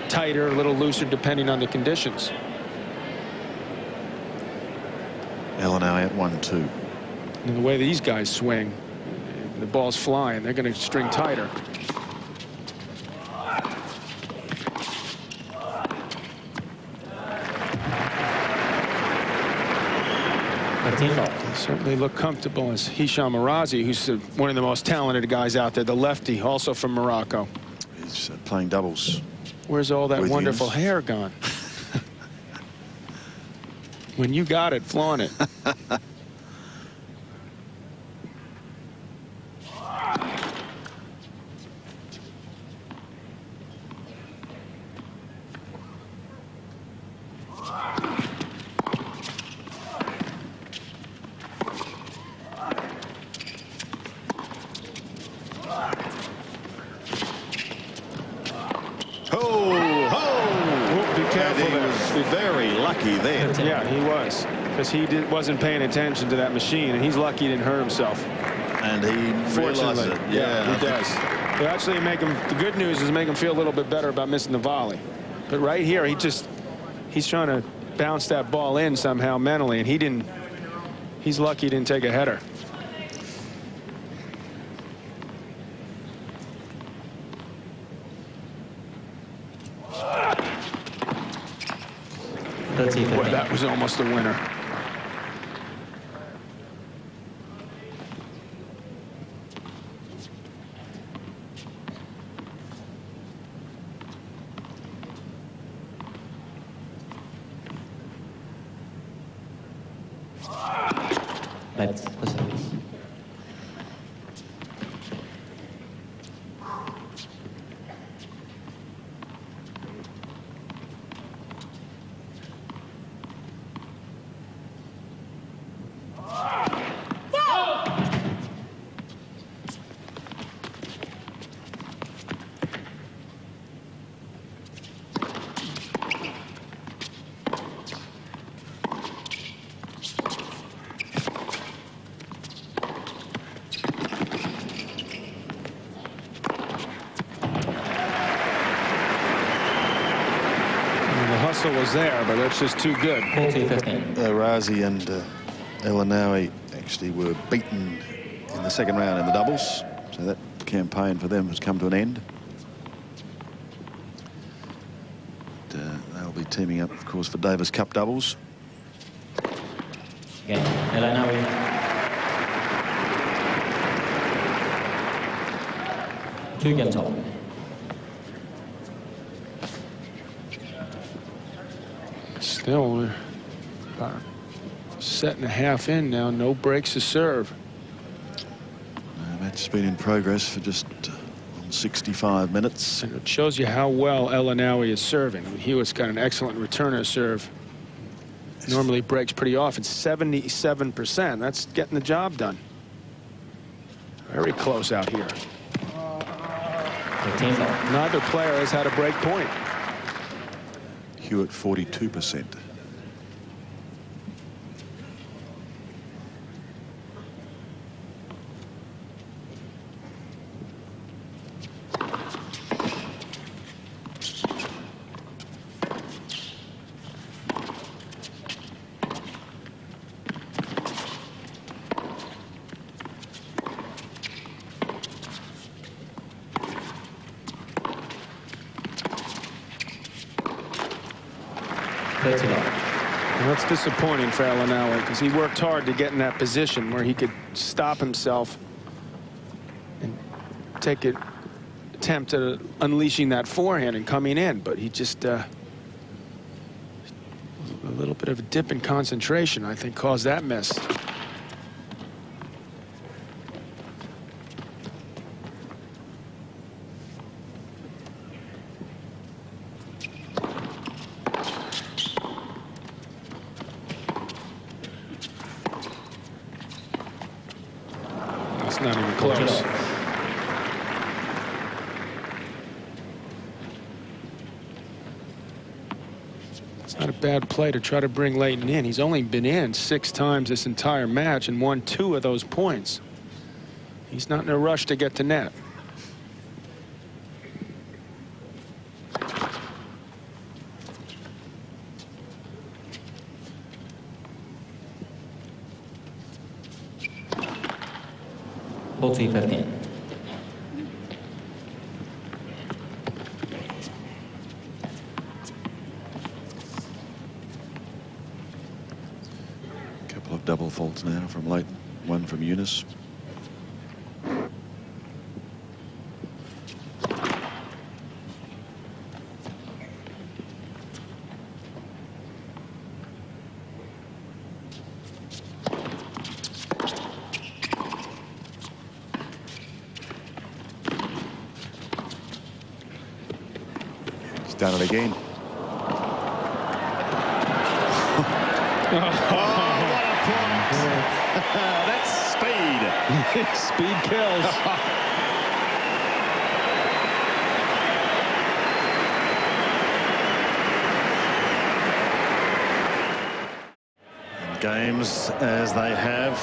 S4: tighter, a little looser, depending on the conditions.
S2: Aynaoui at 1-2.
S4: And the way these guys swing, the ball's flying, they're going to string tighter. Certainly look comfortable as Hisham Arazi, who's one of the most talented guys out there, the lefty, also from Morocco.
S2: He's playing doubles.
S4: Where's all that wonderful
S2: Yunus.
S4: hair gone? When you got it, flaunt it.
S2: Very lucky there.
S4: Yeah, he was, because he wasn't paying attention to that machine, and he's lucky he didn't hurt himself.
S2: And he realizes it.
S4: Yeah, he does. But actually, the good news is make him feel a little bit better about missing the volley. But right here, he's trying to bounce that ball in somehow mentally, and he's lucky he didn't take a header. Boy, that was almost a winner.
S5: Let's listen.
S4: Was there, but that's just too good.
S5: 40-15.
S2: Arazi and Aynaoui actually were beaten in the second round in the doubles, so that campaign for them has come to an end. They'll be teaming up, of course, for Davis Cup doubles.
S5: Again, Aynaoui. Two game top.
S4: Still, we're about a set and a half in now. No breaks to serve.
S2: The match has been in progress for just 65 minutes.
S4: And it shows you how well Aynaoui is serving. Hewitt's got an excellent returner serve. Normally breaks pretty often. 77%. That's getting the job done. Very close out here. Neither player has had a break point.
S2: Hewitt 42%.
S4: Well, that's disappointing for Aynaoui because he worked hard to get in that position where he could stop himself and take an attempt at unleashing that forehand and coming in, but he just a little bit of a dip in concentration, I think, caused that miss. Not even close. It's not a bad play to try to bring Leighton in. He's only been in 6 times this entire match and won 2 of those points. He's not in a rush to get to net.
S5: Couple
S2: of double faults now from Leighton, one from Eunice. Done it again.
S1: What a point.
S2: That's speed.
S4: Speed kills.
S2: Games as they have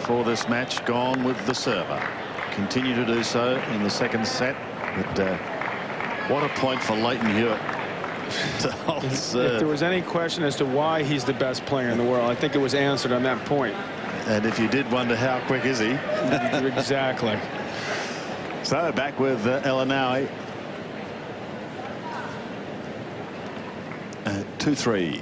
S2: for this match gone with the server. Continue to do so in the second set. But what a point for Leighton Hewitt to hold serve.
S4: If there was any question as to why he's the best player in the world, I think it was answered on that point.
S2: And if you did wonder how quick is he?
S4: Exactly.
S2: So back with Aynaoui. 2-3.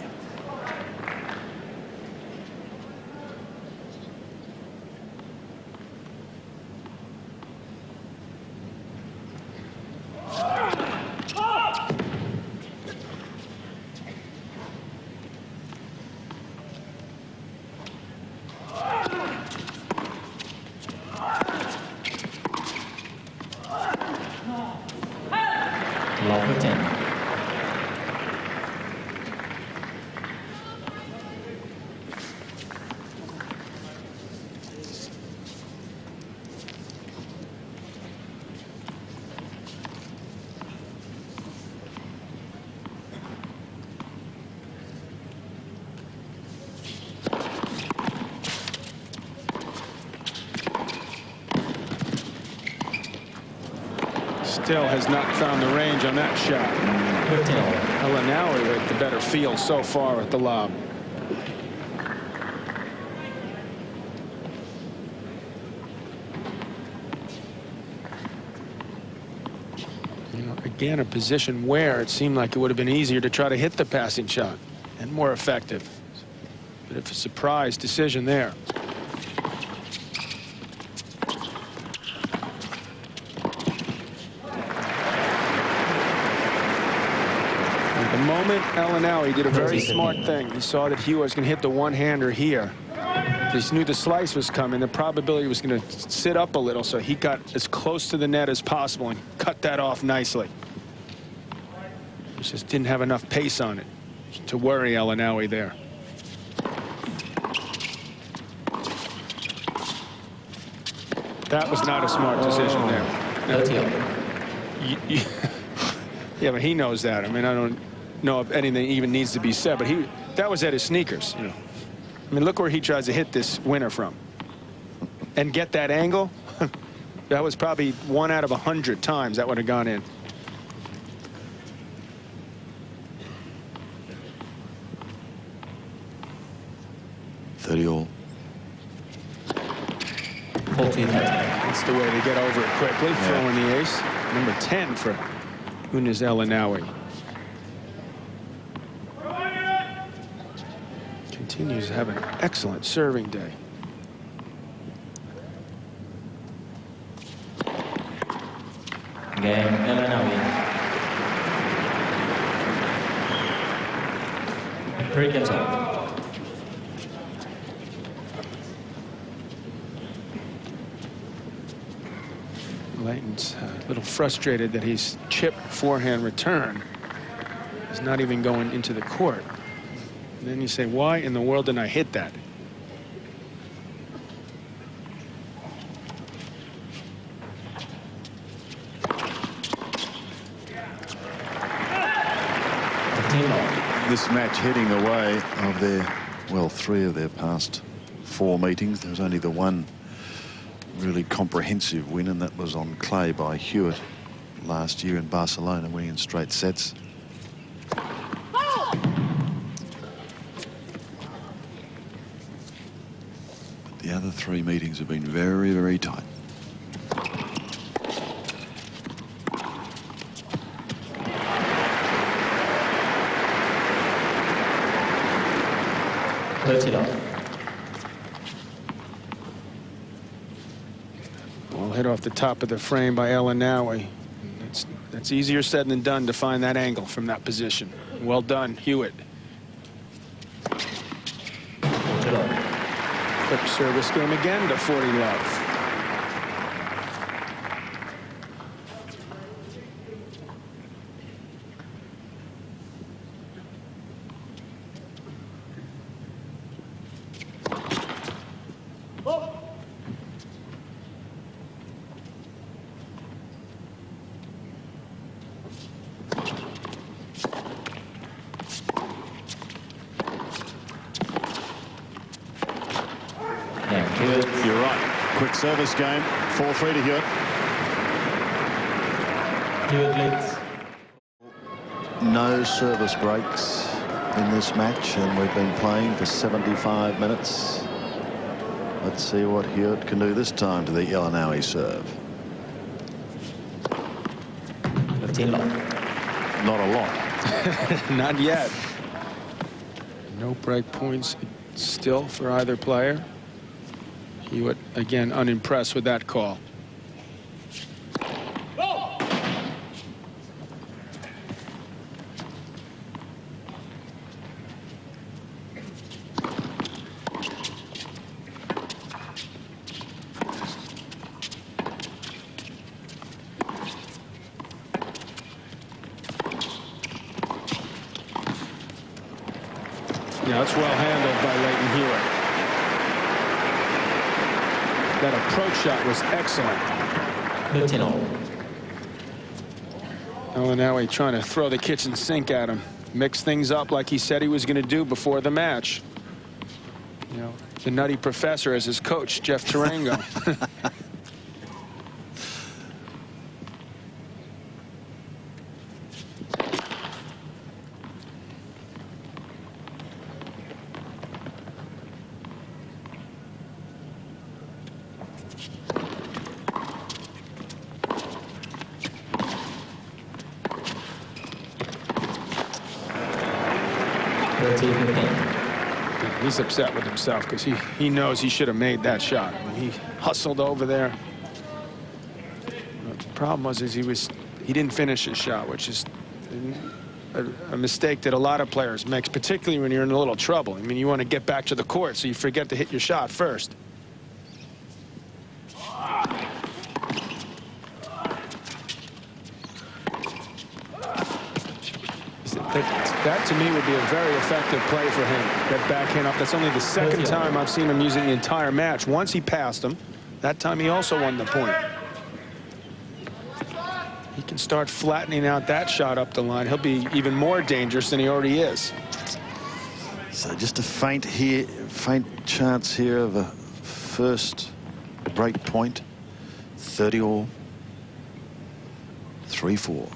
S4: Still has not found the range on that shot. Aynaoui with the better feel so far at the lob. You know, again, a position where it seemed like it would have been easier to try to hit the passing shot and more effective. Bit of a surprise decision there. The moment Aynaoui did a very smart thing. He saw that Hewitt was going to hit the one-hander here. He knew the slice was coming. The probability was going to sit up a little, so he got as close to the net as possible and cut that off nicely. He just didn't have enough pace on it to worry Aynaoui there. That was not a smart decision there. Yeah, but he knows that. I mean, I don't know if anything even needs to be said, but that was at his sneakers. You know, I mean, look where he tries to hit this winner from, and get that angle. That was probably 1 out of 100 times that would have gone in.
S2: All.
S4: That's the way to get over it quickly, throwing the ace. Number 10 for Aynaoui. Continues to have an excellent serving day.
S5: Game, Aynaoui. 3 games old.
S4: Leighton's a little frustrated that his chip forehand return is not even going into the court. And then you say, why in the world didn't I hit that?
S2: This match heading away of their, well, 3 of their past 4 meetings. There was only the one really comprehensive win, and that was on clay by Hewitt last year in Barcelona, winning in straight sets. But the other 3 meetings have been very, very tight.
S4: Hit off the top of the frame by Aynaoui. That's easier said than done to find that angle from that position. Well done, Hewitt. Quick service game again to 40 love.
S2: You're right. Quick service game. 4-3 to Hewitt. No service breaks in this match, and we've been playing for 75 minutes. Let's see what Hewitt can do this time to the Aynaoui serve. Not a lot.
S4: Not yet. No break points still for either player. Hewitt, again, unimpressed with that call. Yeah, that's well handled by Leighton Hewitt. That approach shot was excellent. Aynaoui trying to throw the kitchen sink at him. Mix things up like he said he was going to do before the match. You know, the nutty professor as his coach, Jeff Tarango. He's upset with himself because he knows he should have made that shot. I mean, he hustled over there. The problem was he didn't finish his shot, which is a mistake that a lot of players make, particularly when you're in a little trouble. I mean, you want to get back to the court, so you forget to hit your shot first. That to me would be a very effective play for him. That backhand up. That's only the second time I've seen him using the entire match. Once he passed him. That time he also won the point. He can start flattening out that shot up the line. He'll be even more dangerous than he already is.
S2: So just a faint chance here of a first break point. 30 all. 3-4.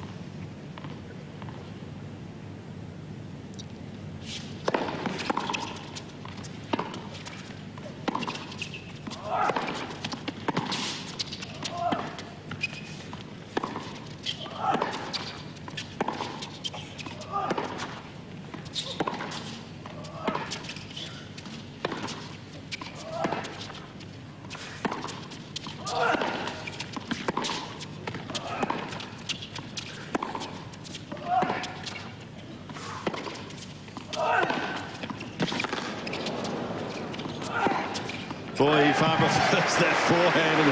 S2: Boy, he far prefers that forehand, and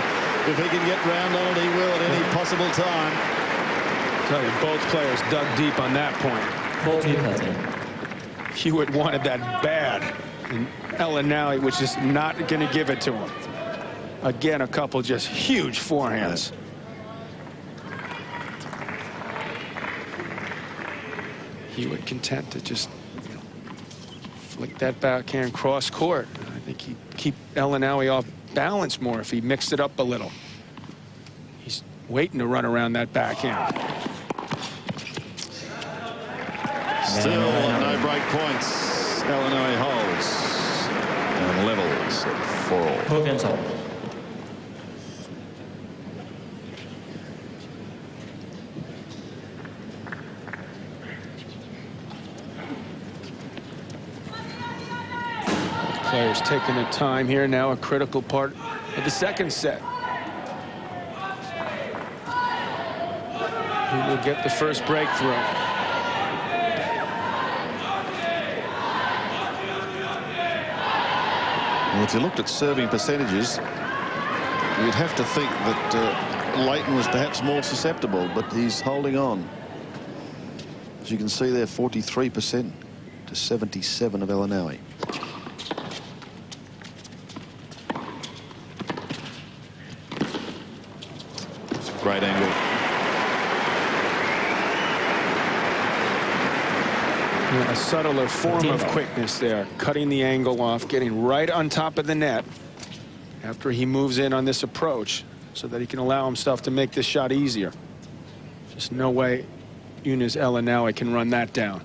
S2: if he can get round on it, he will at any possible time.
S4: I tell you, both players dug deep on that point.
S5: 40-30.
S4: Hewitt wanted that bad, and Aynaoui was just not going to give it to him. Again, a couple just huge forehands. Hewitt content to just flick that backhand cross court. I think he'd keep Aynaoui off balance more if he mixed it up a little. He's waiting to run around that backhand.
S2: Still no break points. Aynaoui holds and levels at 4-all.
S5: 4 games all.
S4: Players taking their time here. Now a critical part of the second set. Who will get the first breakthrough?
S2: Well, if you looked at serving percentages, you'd have to think that Leighton was perhaps more susceptible, but he's holding on. As you can see there, 43% to 77 of Aynaoui. Great angle.
S4: Yeah, a subtler form of quickness there, cutting the angle off, getting right on top of the net after he moves in on this approach so that he can allow himself to make this shot easier. Just no way Younes Aynaoui can run that down.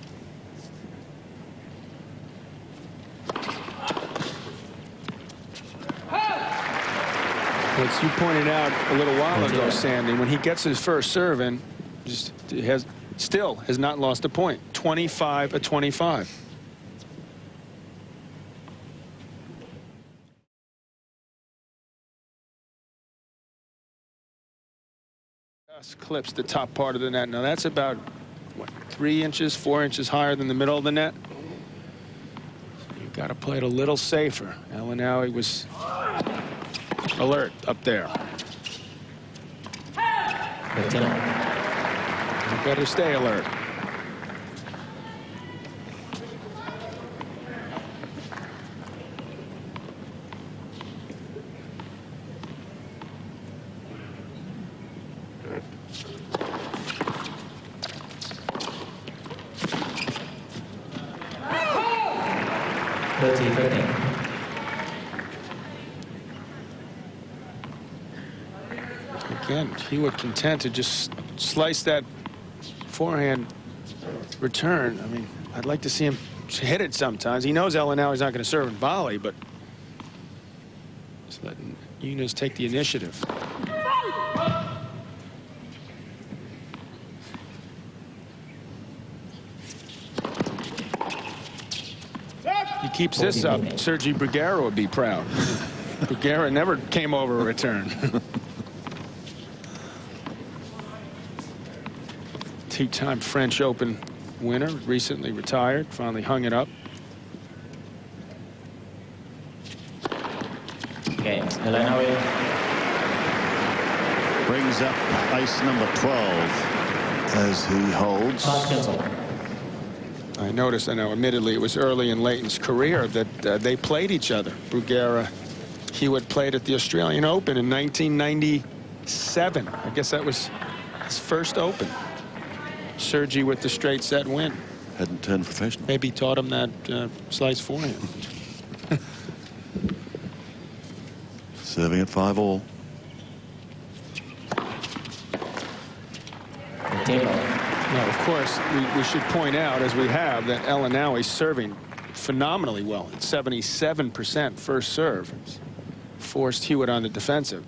S4: As you pointed out a little while ago, Sandy, when he gets his first serve in, still has not lost a point. 25-25. Just clips the top part of the net. Now that's about what, 3 inches, 4 inches higher than the middle of the net. So you've got to play it a little safer. Aynaoui was alert up there. You better stay alert. Again, Hewitt content to just slice that forehand return. I mean, I'd like to see him hit it sometimes. He knows Aynaoui's not going to serve and volley, but just letting Younes take the initiative. He keeps this up, Sergi Bruguera would be proud. Bruguera never came over a return. Two-time French Open winner, recently retired, finally hung it up.
S5: Game. Aynaoui.
S2: Brings up ace number 12 as he holds.
S5: Cancel.
S4: I noticed, I know, admittedly, it was early in Leighton's career that they played each other. Bruguera, Hewitt played at the Australian Open in 1997. I guess that was his first Open. Sergi with the straight set win.
S2: Hadn't turned professional.
S4: Maybe taught him that slice forehand.
S2: Serving at 5-all.
S4: Now, of course, we should point out, as we have, that Aynaoui is serving phenomenally well at 77% first serve. It's forced Hewitt on the defensive.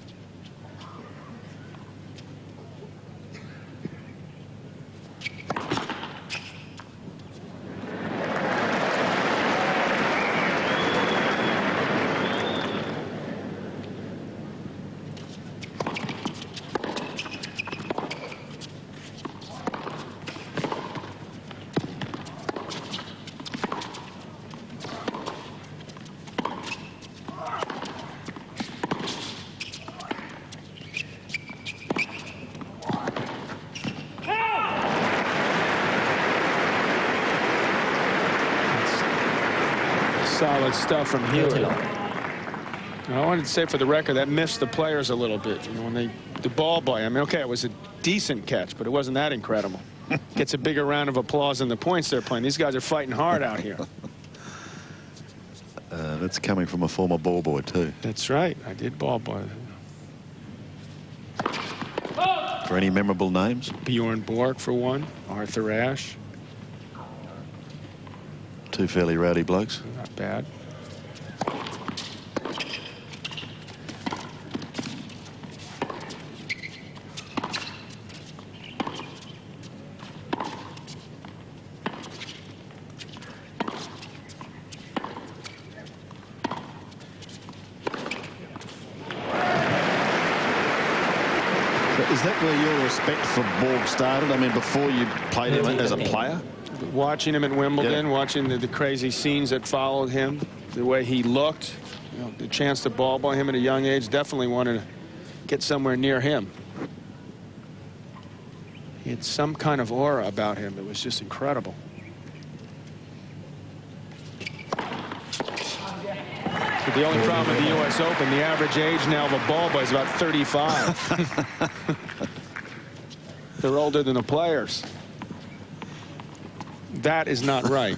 S4: Solid stuff from Hewitt. And I wanted to say for the record that missed the players a little bit. You know, when the ball boy, I mean, okay, it was a decent catch, but it wasn't that incredible. Gets a bigger round of applause than the points they're playing. These guys are fighting hard out here.
S2: That's coming from a former ball boy too.
S4: That's right. I did ball boy.
S2: For any memorable names?
S4: Bjorn Borg for one. Arthur Ashe.
S2: Two fairly rowdy blokes.
S4: Not bad.
S2: Is that where your respect for Borg started? I mean, before you played him as a player?
S4: Watching him at Wimbledon, watching the crazy scenes that followed him, the way he looked, you know, the chance to ball boy him at a young age, definitely wanted to get somewhere near him. He had some kind of aura about him that was just incredible. But the only problem with the U.S. Open, the average age now of a ball boy is about 35. They're older than the players. That is not right.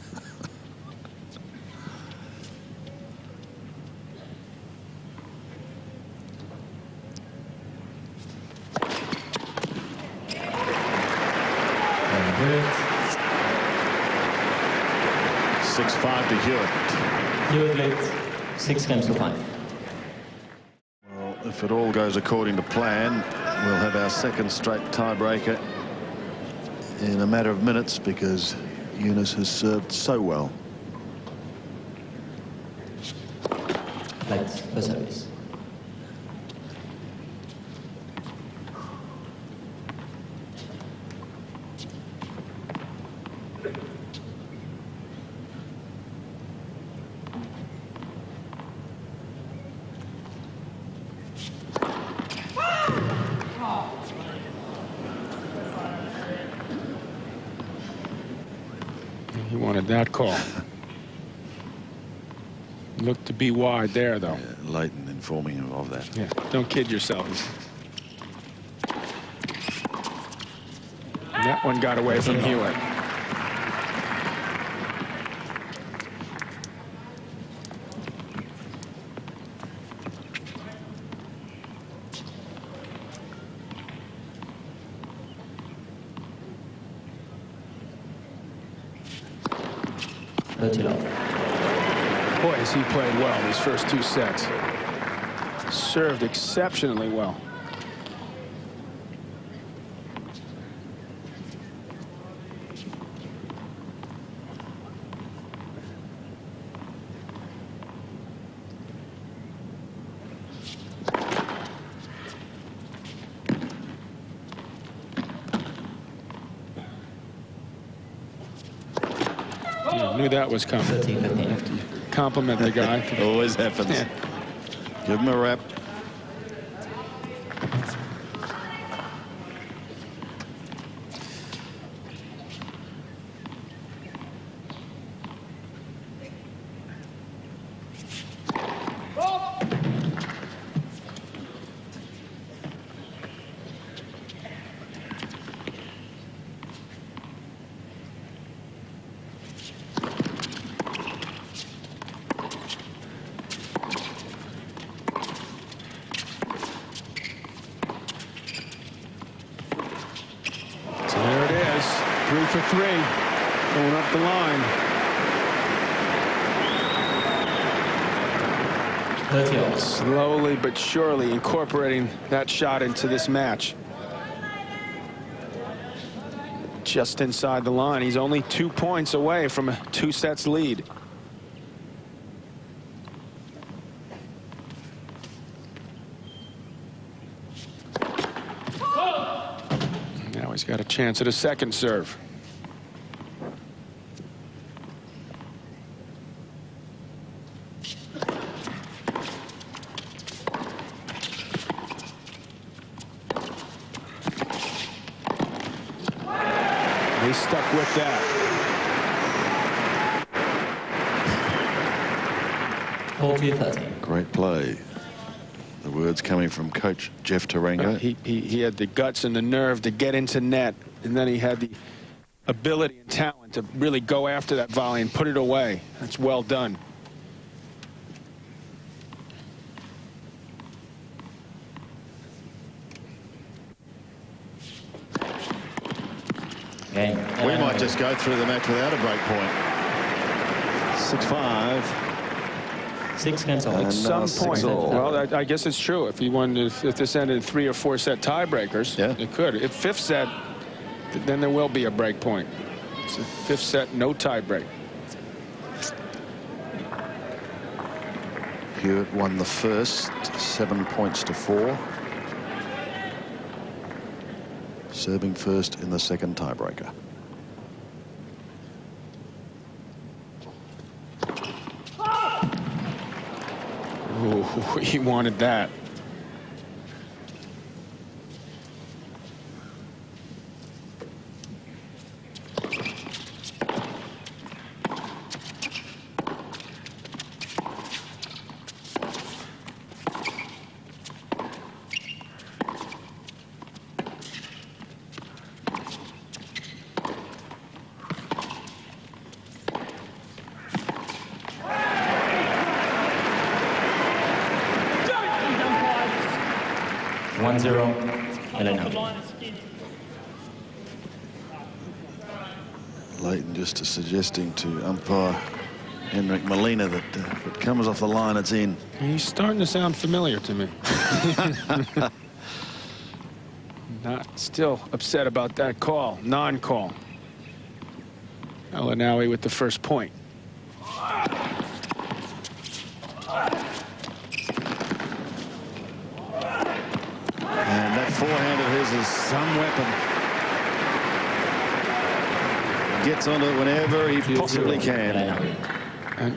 S2: Six 6-5 to Hewitt.
S5: Hewitt leads 6 games to 5.
S2: Well, if it all goes according to plan, we'll have our second straight tiebreaker in a matter of minutes because Yunus has served so well.
S5: Lights for service.
S4: He wanted that call. Looked to be wide there, though.
S2: Yeah, Leighton informing him of that.
S4: Yeah, don't kid yourself. And that one got away from Hewitt. Boy, has he played well these first 2 sets. Served exceptionally well. Yeah, knew that was coming.
S5: 30-15.
S4: Have to compliment the guy.
S2: Always happens.
S4: Yeah.
S2: Give him a wrap.
S4: There it is. 3 for 3. Going up the line.
S5: 30-all.
S4: Slowly but surely incorporating that shot into this match. Just inside the line. He's only 2 points away from a 2 sets lead. Now he's got a chance at a second serve. They stuck with that.
S5: 40-13.
S2: Great play. The words coming from Coach Jeff Tarango.
S4: He had the guts and the nerve to get into net, and then he had the ability and talent to really go after that volley and put it away. That's well done.
S5: Game.
S2: We might just go through the match without a break point. 6-5.
S5: 6 games all.
S2: And,
S4: At some
S2: 6
S4: point.
S2: all.
S4: Well, I guess it's true. If you wanted, if this ended in 3 or 4 set tiebreakers,
S2: Yeah.
S4: it could. If 5th set, then there will be a break point. It's a 5th set, no tiebreak.
S2: Hewitt won the first, 7 points to 4. Serving first in the second tiebreaker.
S4: Ooh, he wanted that.
S5: Aynaoui.
S2: Leighton just suggesting to umpire Henrik Molina that if it comes off the line, it's in.
S4: He's starting to sound familiar to me. Not still upset about that call, non-call. Aynaoui with the first point.
S2: And that forehand of his is some weapon. Gets onto it whenever he possibly can.
S4: And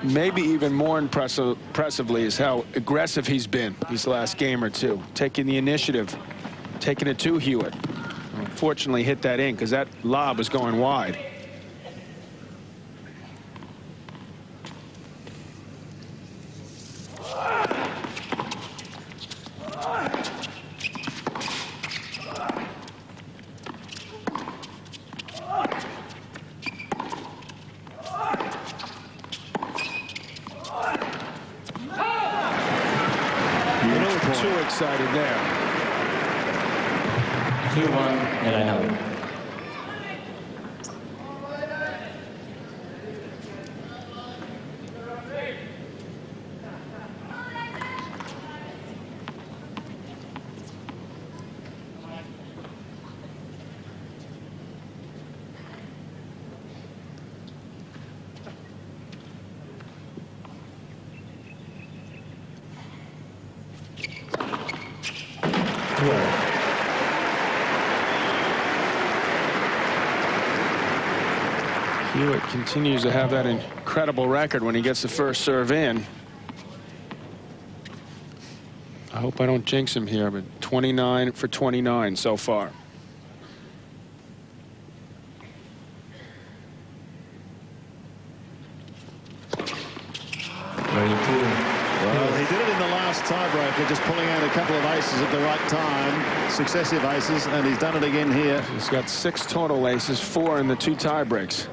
S4: maybe even more impressively is how aggressive he's been these last game or two, taking the initiative, taking it to Hewitt. Unfortunately hit that in because that lob was going wide. Too excited there.
S5: 2-1 Aynaoui.
S4: Hewitt continues to have that incredible record when he gets the first serve in. I hope I don't jinx him here, but 29 for 29 so far.
S5: Very cool.
S2: Well, he did it in the last tiebreaker, just pulling out a couple of aces at the right time, successive aces, and he's done it again here.
S4: He's got 6 total aces, 4 in the 2 tie breaks.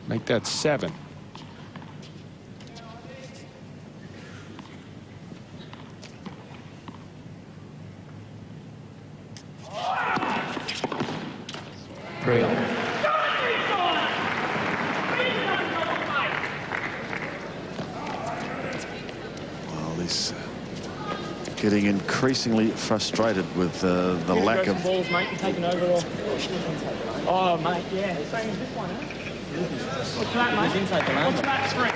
S4: Make that 7.
S5: Well,
S2: he's getting increasingly frustrated with the lack of...
S6: balls, mate. You're taking over or... Oh, mate, yeah. Same as this one, huh? What's that, mate? What's that, Spring?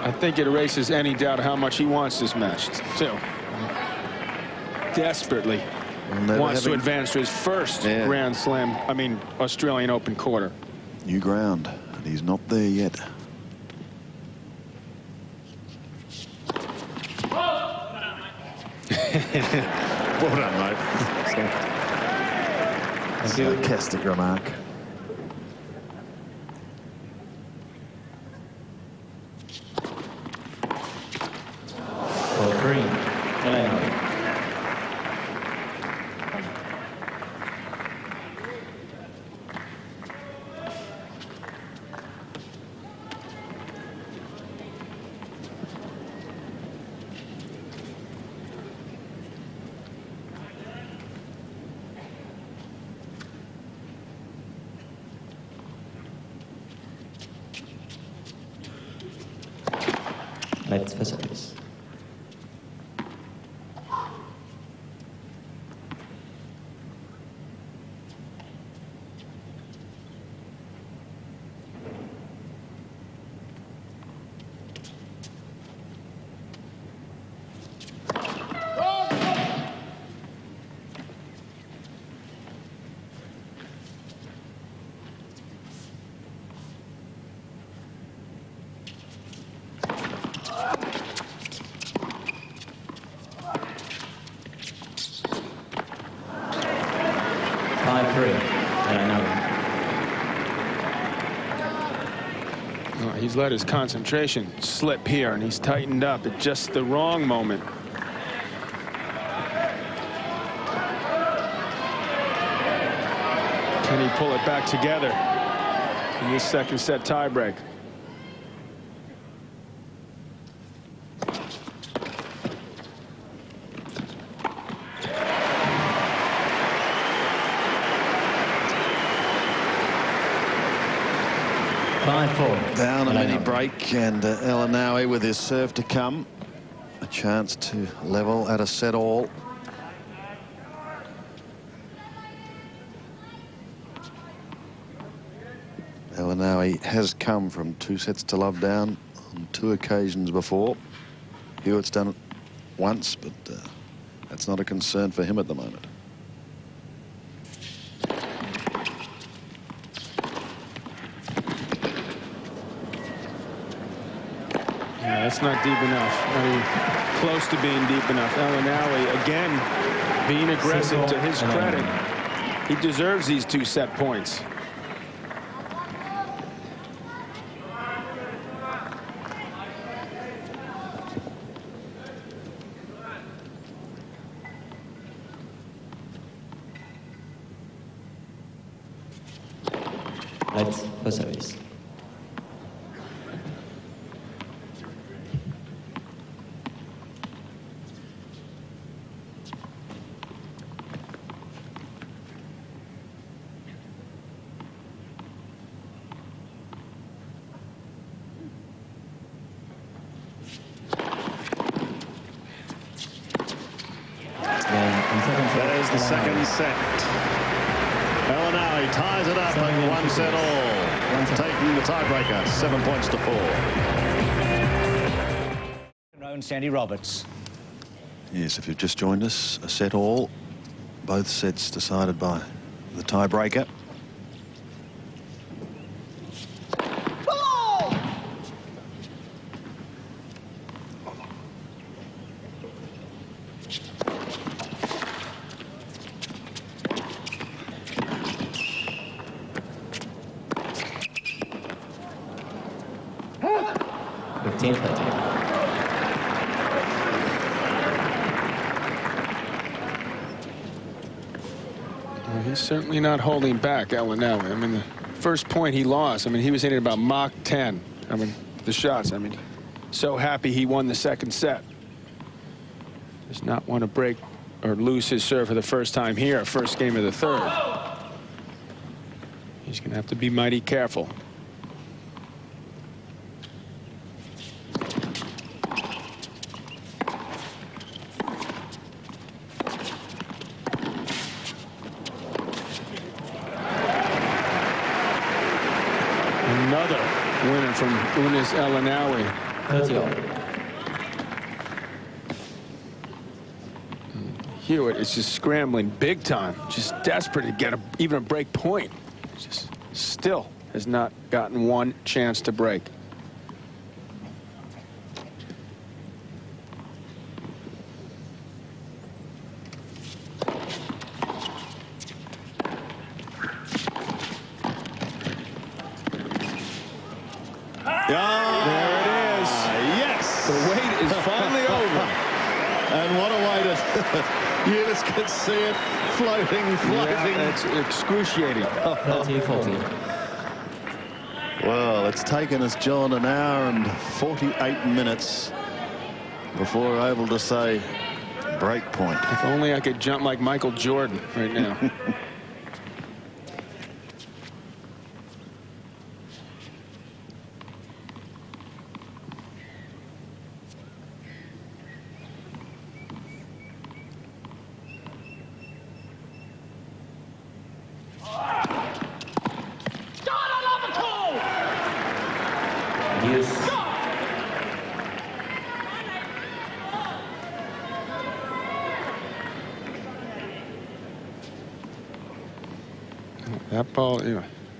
S4: I think it erases any doubt how much he wants this match, too. Desperately wants to advance to his first Grand Slam, Australian Open quarter.
S2: New ground, and he's not there yet. Well done, mate. Sarcastic remark.
S5: for green. Aynaoui. Let's facilities.
S4: He's let his concentration slip here, and he's tightened up at just the wrong moment. Can he pull it back together in this second set tiebreak?
S2: Down a mini break, and Aynaoui with his serve to come. A chance to level at a set all. Aynaoui has come from 2 sets to love down on 2 occasions before. Hewitt's done it once, but that's not a concern for him at the moment.
S4: That's not deep enough. Not even close to being deep enough. Aynaoui again being aggressive. To his credit, he deserves these 2 set points.
S5: Let's for service.
S2: That is the second set. Aynaoui ties it up at 1 set all, taking the tiebreaker, 7 points to 4.
S1: And Sandy Roberts.
S2: Yes, if you've just joined us, a set all, both sets decided by the tiebreaker.
S4: He's certainly not holding back, Aynaoui. I mean, the first point he lost, I mean, he was hitting about Mach 10. I mean, the shots. I mean, so happy he won the second set. Does not want to break or lose his serve for the first time here, first game of the third. He's going to have to be mighty careful. Another winner from Aynaoui.
S5: 30.
S4: Hewitt is just scrambling big time, just desperate to get even a break point. Just still has not gotten one chance to break. There it is.
S2: Yes.
S4: The wait is finally over.
S2: And what a way to... You just could see it floating.
S4: Yeah, it's excruciating.
S5: 30-40.
S2: Well, it's taken us, John, an hour and 48 minutes before we're able to say break point.
S4: If only I could jump like Michael Jordan right now.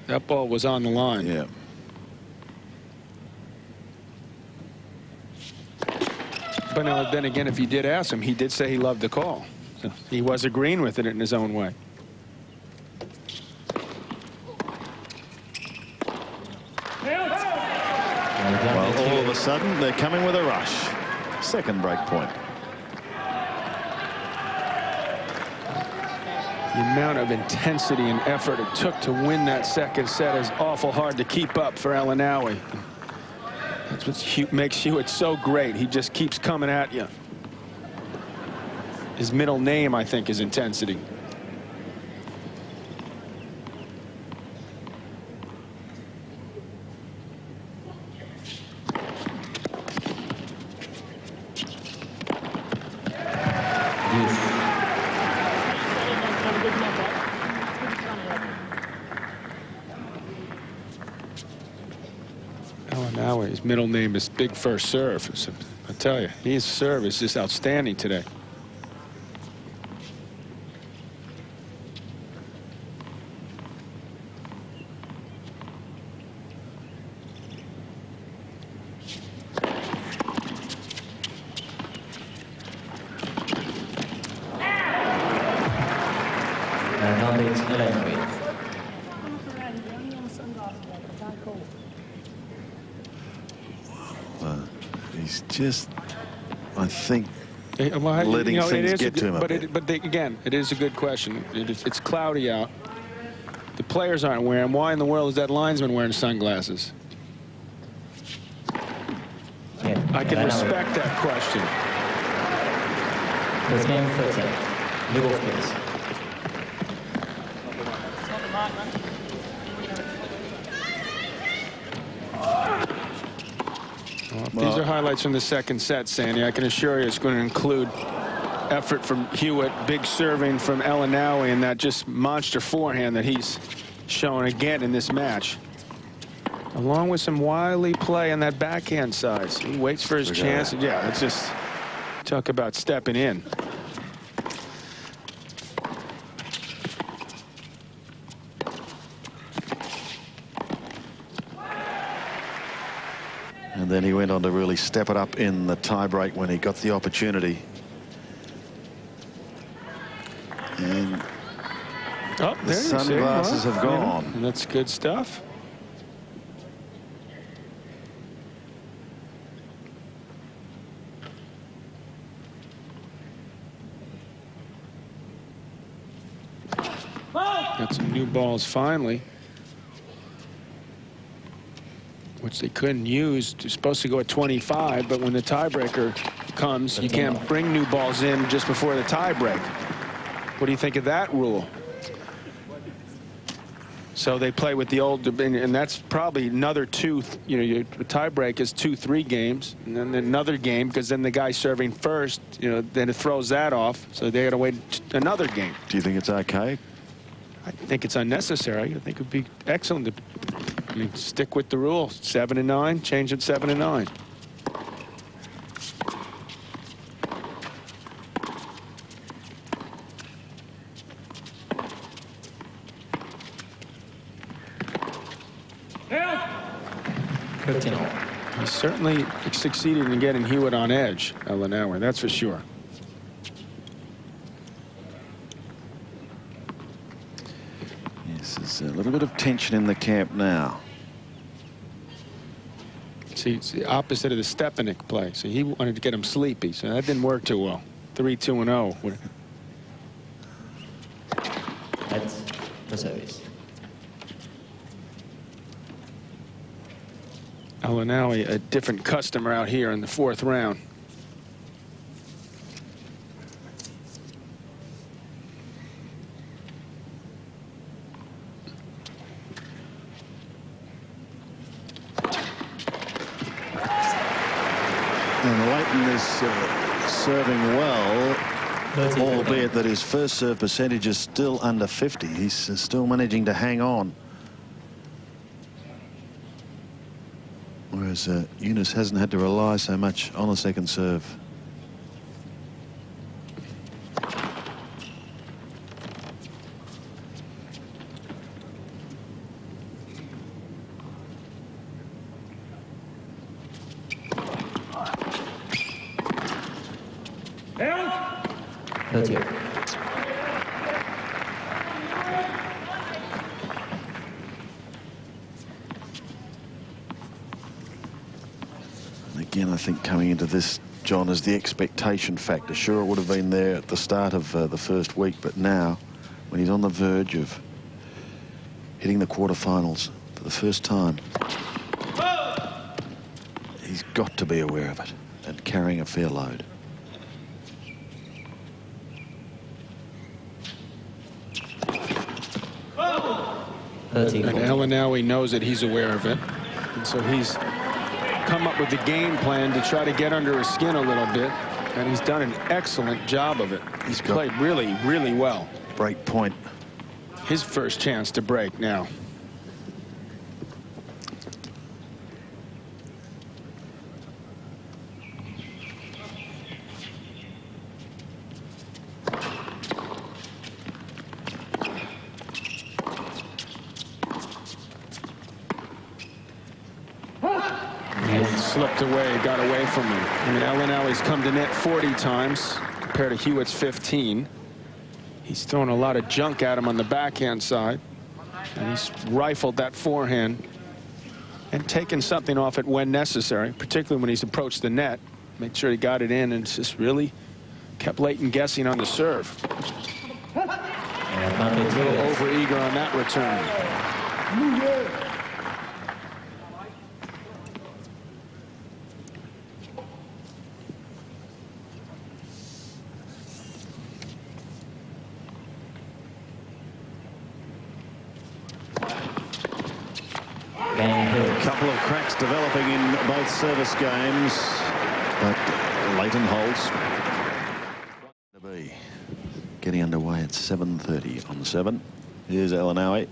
S4: That ball was on the line.
S2: Yeah.
S4: But now, then again, if you did ask him, he did say he loved the call. So he was agreeing with it in his own way.
S2: Well, all of a sudden, they're coming with a rush. Second break point.
S4: The amount of intensity and effort it took to win that second set is awful hard to keep up for Aynaoui. That's what makes Hewitt so great. He just keeps coming at you. His middle name, I think, is intensity. His middle name is Big First Serve. So I tell you, his serve is just outstanding today.
S2: He's just, I think,
S4: well,
S2: letting things get to him.
S4: But again, it is a good question. It's cloudy out. The players aren't wearing them. Why in the world is that linesman wearing sunglasses?
S5: Yeah,
S4: I can respect that question.
S5: This game 30. Legal space.
S4: Well, these are highlights from the second set, Sandy. I can assure you it's going to include effort from Hewitt, big serving from Aynaoui, and that just monster forehand that he's showing again in this match. Along with some wily play on that backhand side. So he waits for his chance. Yeah, it's just talk about stepping in.
S2: And then he went on to really step it up in the tiebreak when he got the opportunity. And the sunglasses have gone.
S4: And that's good stuff. Got some new balls finally, which they couldn't use. They're supposed to go at 25, but when the tiebreaker comes, you can't bring new balls in just before the tiebreak. What do you think of that rule? So they play with the old, and that's probably another two. You know, your tiebreak is 2-3 games, and then another game, because then the guy serving first, you know, then it throws that off. So they got to wait another game.
S2: Do you think it's okay?
S4: I think it's unnecessary. I think it would be excellent to stick with the rule. 7-9, change it 7-9. He certainly succeeded in getting Hewitt on edge, Aynaoui, that's for sure.
S2: Yes, there's a little bit of tension in the camp now.
S4: See, it's the opposite of the Stepanek play. So he wanted to get him sleepy, so that didn't work too well. 3-2-0.
S5: That's the service.
S4: Aynaoui, a different customer out here in the 4th round.
S2: And Leighton is serving well, albeit that his first serve percentage is still under 50. He's still managing to hang on. Whereas Younes hasn't had to rely so much on a second serve. Again, I think coming into this, John, is the expectation factor. Sure, it would have been there at the start of the first week, but now, when he's on the verge of hitting the quarterfinals for the first time, he's got to be aware of it and carrying a fair load.
S4: And Aynaoui knows that he's aware of it, and so he's come up with the game plan to try to get under his skin a little bit, and he's done an excellent job of it. He's played really, really well.
S2: Break point.
S4: His first chance to break now. Slipped away, got away from him. I mean, Aynaoui's come to net 40 times compared to Hewitt's 15. He's thrown a lot of junk at him on the backhand side, and he's rifled that forehand and taken something off it when necessary, particularly when he's approached the net. Made sure he got it in, and just really kept Leighton guessing on the serve. A little over-eager on that return.
S2: A couple of cracks developing in both service games, but Leighton holds. getting underway at 7:30 on the 7. Here's Aynaoui.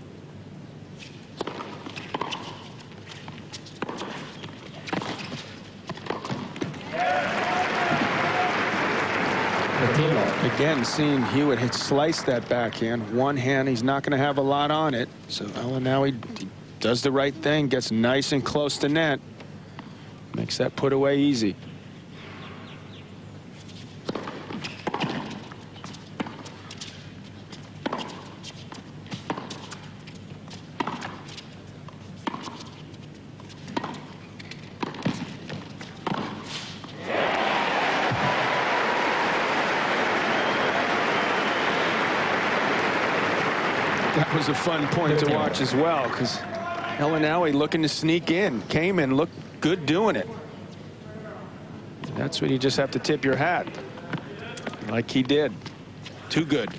S4: Again, seeing Hewitt hit slice that backhand. One hand, he's not going to have a lot on it. So Aynaoui does the right thing, gets nice and close to net. Makes that put away easy. That was a fun point to watch as well, because Aynaoui looking to sneak in, came and looked good doing it. That's when you just have to tip your hat, like he did. Too good.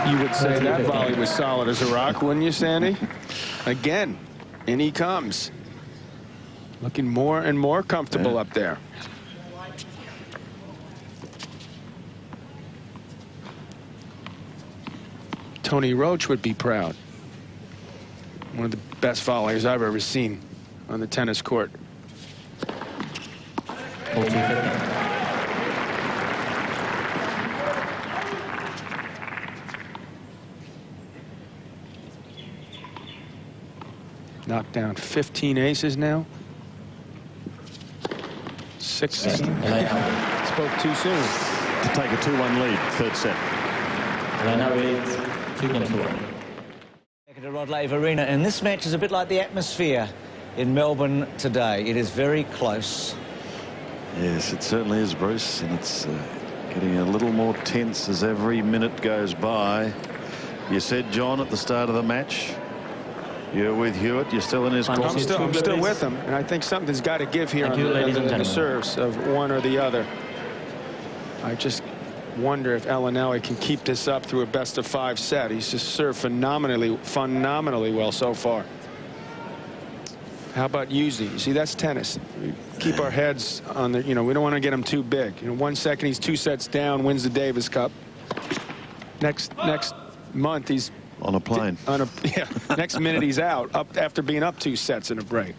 S4: You would say that volley was solid as a rock, wouldn't you, Sandy? Again, in he comes. Looking more and more comfortable up there. Tony Roach would be proud. One of the best volleys I've ever seen on the tennis court. Knocked down 15 aces now. 16. Spoke too soon.
S2: To take a 2-1 lead, third set.
S1: Back at Rod Laver Arena, and this match is a bit like the atmosphere in Melbourne today. It is very close.
S2: Yes, it certainly is, Bruce, and it's getting a little more tense as every minute goes by. You said, John, at the start of the match, you're with Hewitt. You're still in his corner.
S4: I'm still with him, and I think something's got to give here on the serves of one or the other. I just wonder if Aynaoui can keep this up through a best-of-5 set. He's just served phenomenally well so far. How about using? You see, that's tennis. We keep our heads on the, we don't want to get him too big. 1 second he's 2 sets down, wins the Davis Cup. Next month he's
S2: on a plane.
S4: Next minute he's out after being up 2 sets in a break.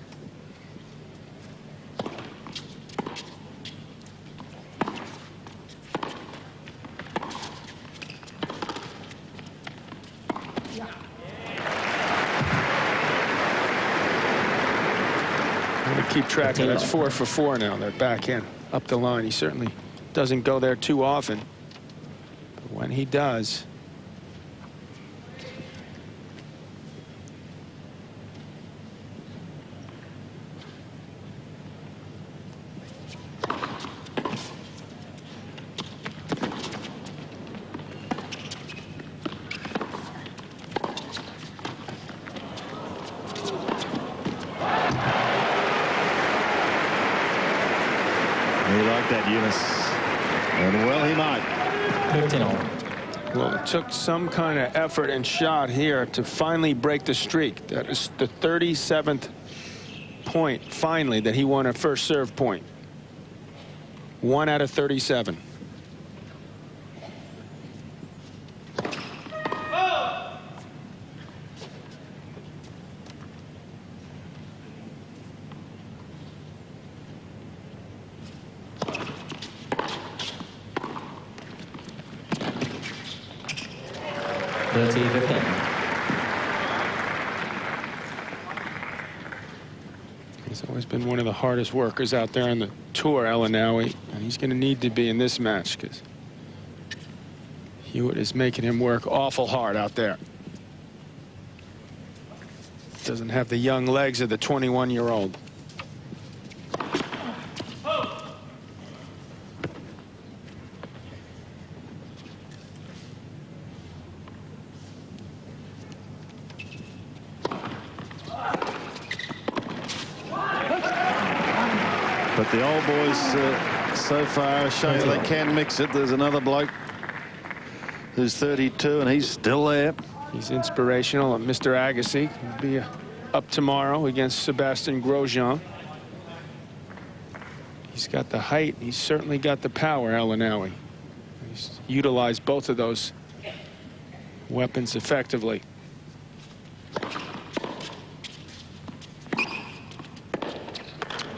S4: I'm going to keep track of that's 4 for 4 now. That backhand up the line. He certainly doesn't go there too often, but when he does.
S2: He liked that, Eunice. And well, he might.
S4: Well, it took some kind of effort and shot here to finally break the streak. That is the 37th point, finally, that he won a first serve point. 1 out of 37. He's always been one of the hardest workers out there on the tour, Aynaoui, and he's going to need to be in this match because Hewitt is making him work awful hard out there. Doesn't have the young legs of the 21-year-old.
S2: But the old boys so far show they can mix it. There's another bloke who's 32 and he's still there.
S4: He's inspirational. And Mr. Agassi will be up tomorrow against Sebastian Grosjean. He's got the height. He's certainly got the power, Aynaoui. He's utilized both of those weapons effectively.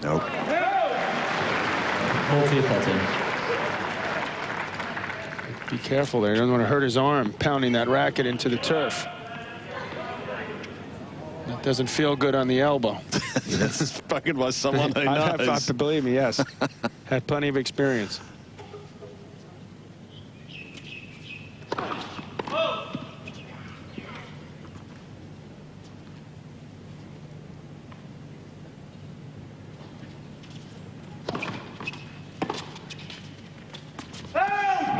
S2: Nope.
S4: Be careful there. He doesn't want to hurt his arm pounding that racket into the turf. That doesn't feel good on the elbow.
S2: That's spoken by someone who knows.
S4: I've got to believe me, yes. Had plenty of experience.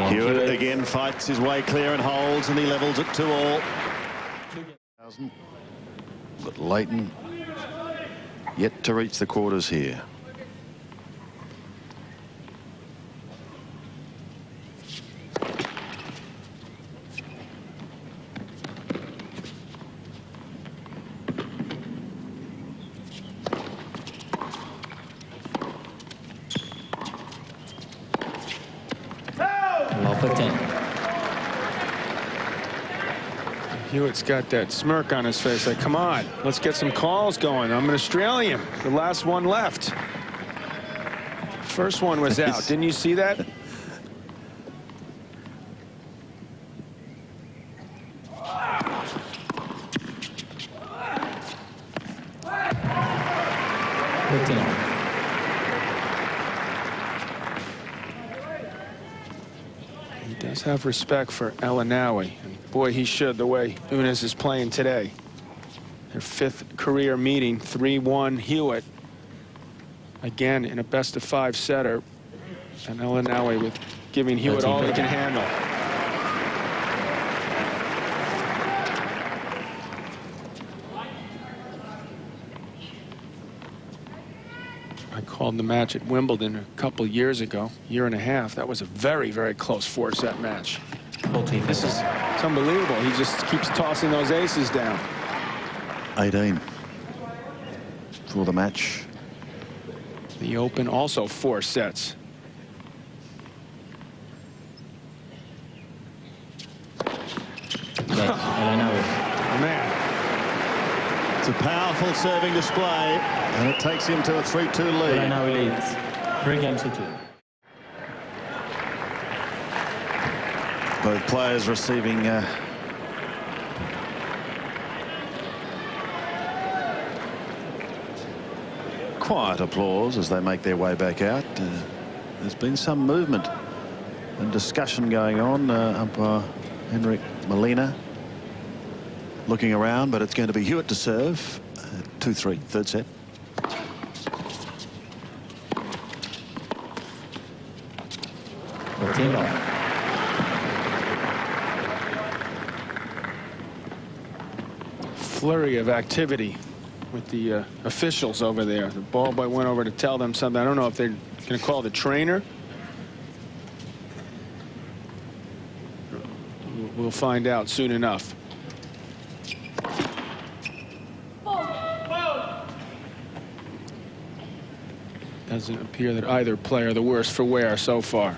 S2: Hewitt again fights his way clear and holds, and he levels it 2-all. But Leighton yet to reach the quarters here.
S4: Hewitt's got that smirk on his face like, come on, let's get some calls going. I'm an Australian. The last one left. First one was out. Didn't you see that? He does have respect for Aynaoui. Boy, he should, the way Unis is playing today. Their 5th career meeting, 3-1 Hewitt. Again, in a best-of-5 setter. And Aynaoui with giving Hewitt all he can handle. I called the match at Wimbledon a couple years ago, year and a half. That was a very, very close 4-set match. This is, it's unbelievable. He just keeps tossing those aces down.
S2: 18 for the match.
S4: The Open also 4 sets. Man.
S2: It's a powerful serving display, and it takes him to a 3-2 lead.
S5: Aynaoui leads 3 games to 2.
S2: Both players receiving quiet applause as they make their way back out. There's been some movement and discussion going on. Umpire Henrik Molina looking around, but it's going to be Hewitt to serve. 2-3, 3rd set.
S4: Flurry of activity with the officials over there. The ball boy went over to tell them something. I don't know if they're going to call the trainer. We'll find out soon enough. Doesn't appear that either player the worse for wear so far.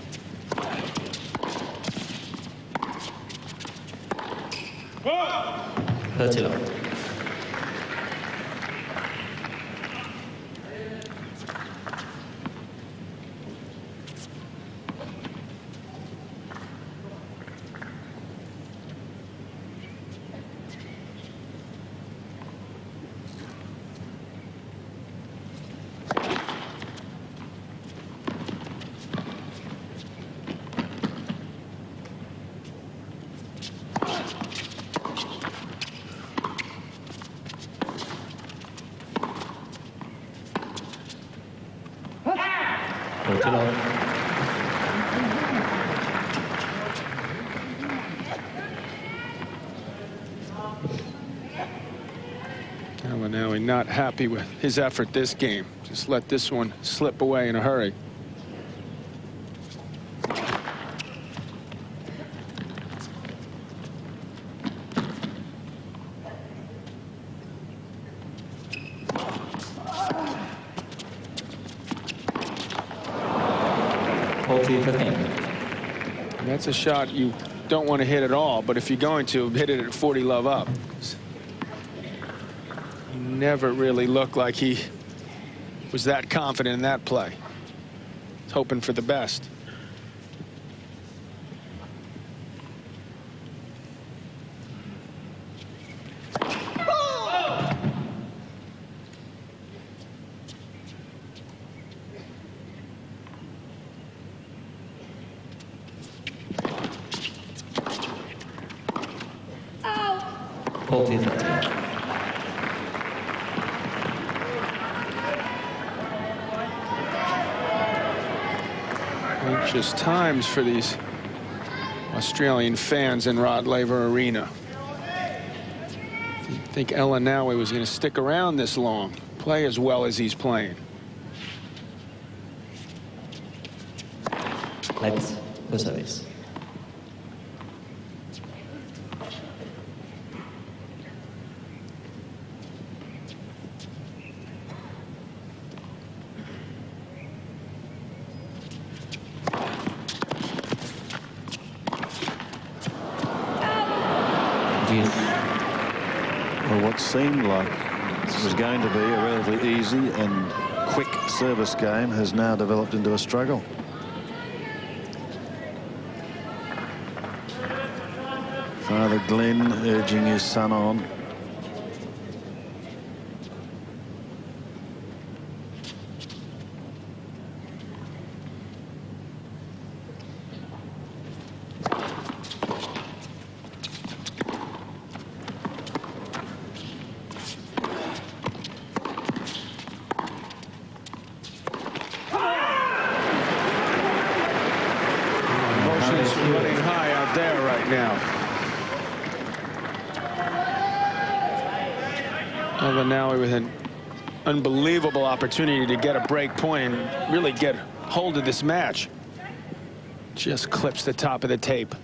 S4: Aynaoui not happy with his effort this game. Just let this one slip away in a hurry. That's a shot you don't want to hit at all, but if you're going to, hit it at 40 love up. He never really looked like he was that confident in that play. He's hoping for the best. Anxious times for these Australian fans in Rod Laver Arena. Didn't think Aynaoui was going to stick around this long, play as well as he's playing.
S5: Let's go service.
S2: Well, what seemed like it was going to be a relatively easy and quick service game has now developed into a struggle. Father Glenn urging his son on.
S4: Running high out there right now. Aynaoui with an unbelievable opportunity to get a break point and really get hold of this match. Just clips the top of the tape.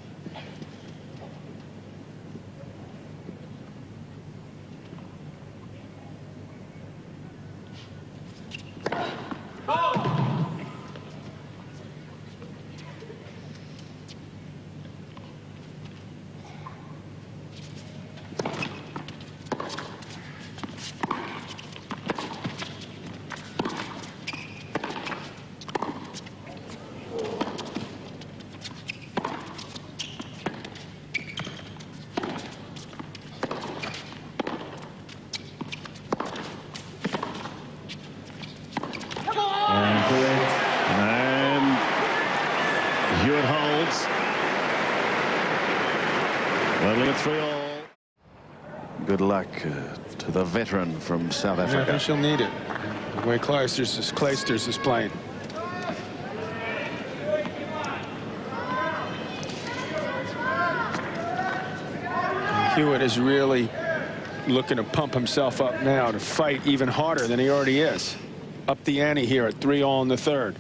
S2: And Hewitt holds. Leveling at 3-all. Good luck to the veteran from South Africa.
S4: I think she'll need it. The way Clijsters is playing. And Hewitt is really looking to pump himself up now to fight even harder than he already is. Up the ante here at 3-all in the third.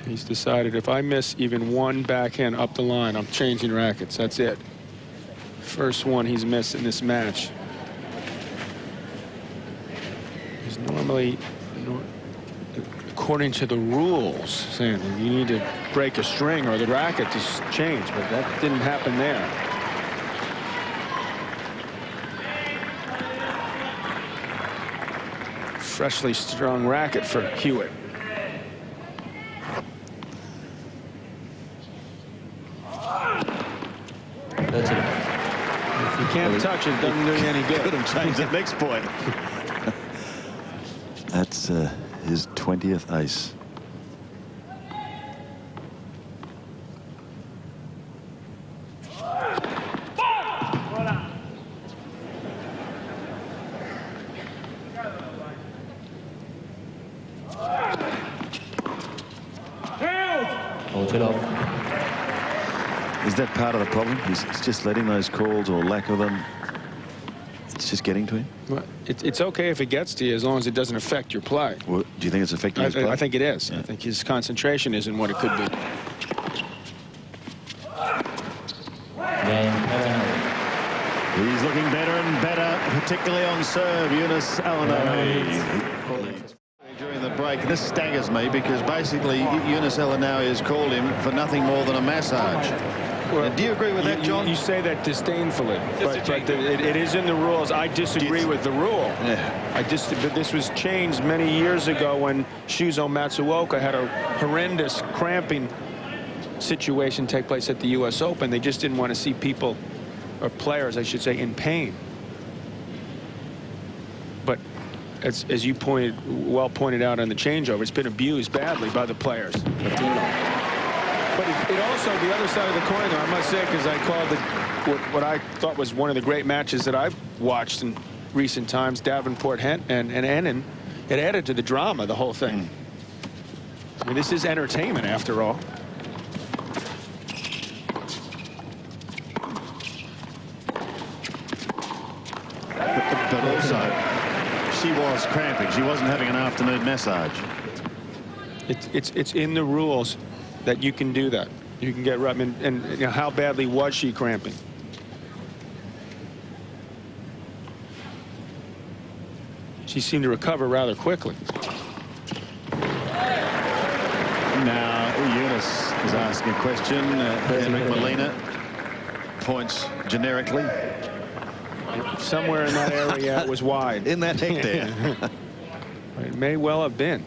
S4: He's decided if I miss even one backhand up the line, I'm changing rackets. That's it. First one he's missed in this match. He's normally, according to the rules, saying you need to break a string or the racket to change, but that didn't happen there. Freshly strung racket for Hewitt. touch it, doesn't do you any good.
S2: Could have changed that next point. That's his 20th ace. Is that part of the problem? He's just letting those calls, or lack of them, it's just getting to him?
S4: Well, it's okay if it gets to you as long as it doesn't affect your play.
S2: Well, do you think it's affecting his play?
S4: I think it is.
S2: Yeah.
S4: I think his concentration isn't what it could be.
S2: He's looking better and better, particularly on serve. Aynaoui. During the break, this staggers me because basically Aynaoui has called him for nothing more than a massage.
S4: Well,
S2: do you agree with that, John?
S4: You say that disdainfully, but it is in the rules. I disagree with the rule.
S2: Yeah.
S4: But this was changed many years ago when Shuzo Matsuoka had a horrendous cramping situation take place at the U.S. Open. They just didn't want to see people, or players, I should say, in pain. But as you well pointed out on the changeover, it's been abused badly by the players. But it also, the other side of the coin, though, I must say, because I called it what I thought was one of the great matches that I've watched in recent times, Davenport and Ennin, it added to the drama, the whole thing. I mean, this is entertainment, after all.
S2: But also, she was cramping. She wasn't having an afternoon massage.
S4: It's in the rules that you can do that. You can get right. And you know, how badly was she cramping? She seemed to recover rather quickly.
S2: Now, Eunice is asking a question. Henrik Molina points generically.
S4: Somewhere in that area it was wide.
S2: In that hectare.
S4: It may well have been.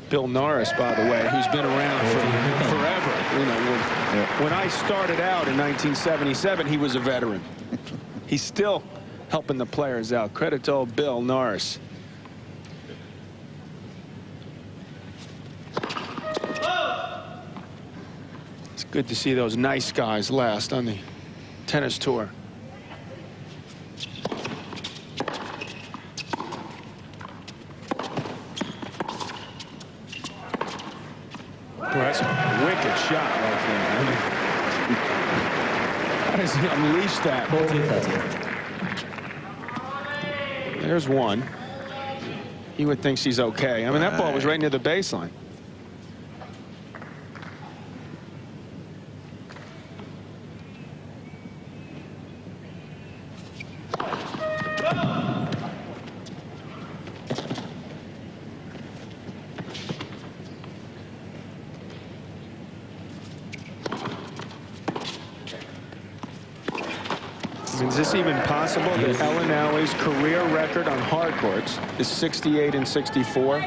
S4: Bill Norris, by the way, who's been around for forever. You know, when I started out in 1977, he was a veteran. He's still helping the players out. Credit to old Bill Norris. It's good to see those nice guys last on the tennis tour. Well, that's a wicked shot right there. How does he unleash that?
S5: 40-30.
S4: There's one. Hewitt thinks he's okay. I mean, that ball was right near the baseline. Is this even possible that Aynaoui's career record on hard courts is 68 and 64?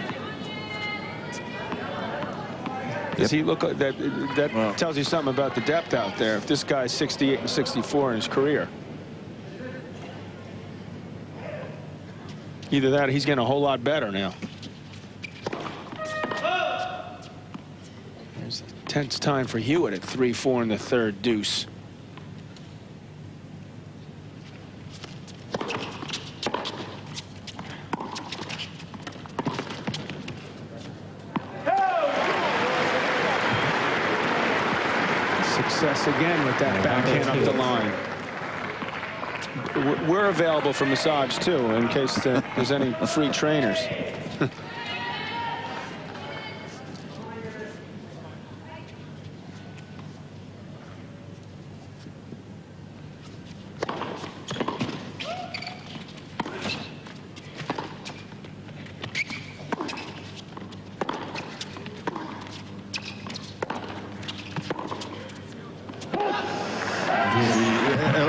S4: Does he look like that? That tells you something about the depth out there. If this guy's 68 and 64 in his career, either that or he's getting a whole lot better now. There's a tense time for Hewitt at 3-4 in the third deuce. Success again with that backhand up the line. We're available for massage too, in case there's any free trainers.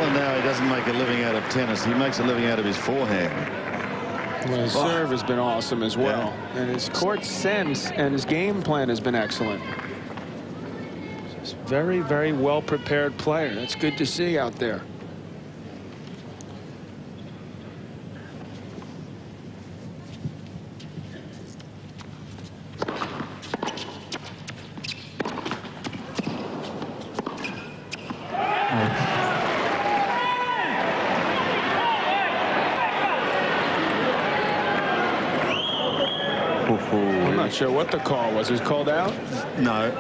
S2: Aynaoui doesn't make a living out of tennis. He makes a living out of his forehand.
S4: Well, his serve has been awesome as well. And his court sense and his game plan has been excellent. Very, very well-prepared player. That's good to see out there.
S2: I'm
S4: not sure what the call was. Was it called out?
S2: No.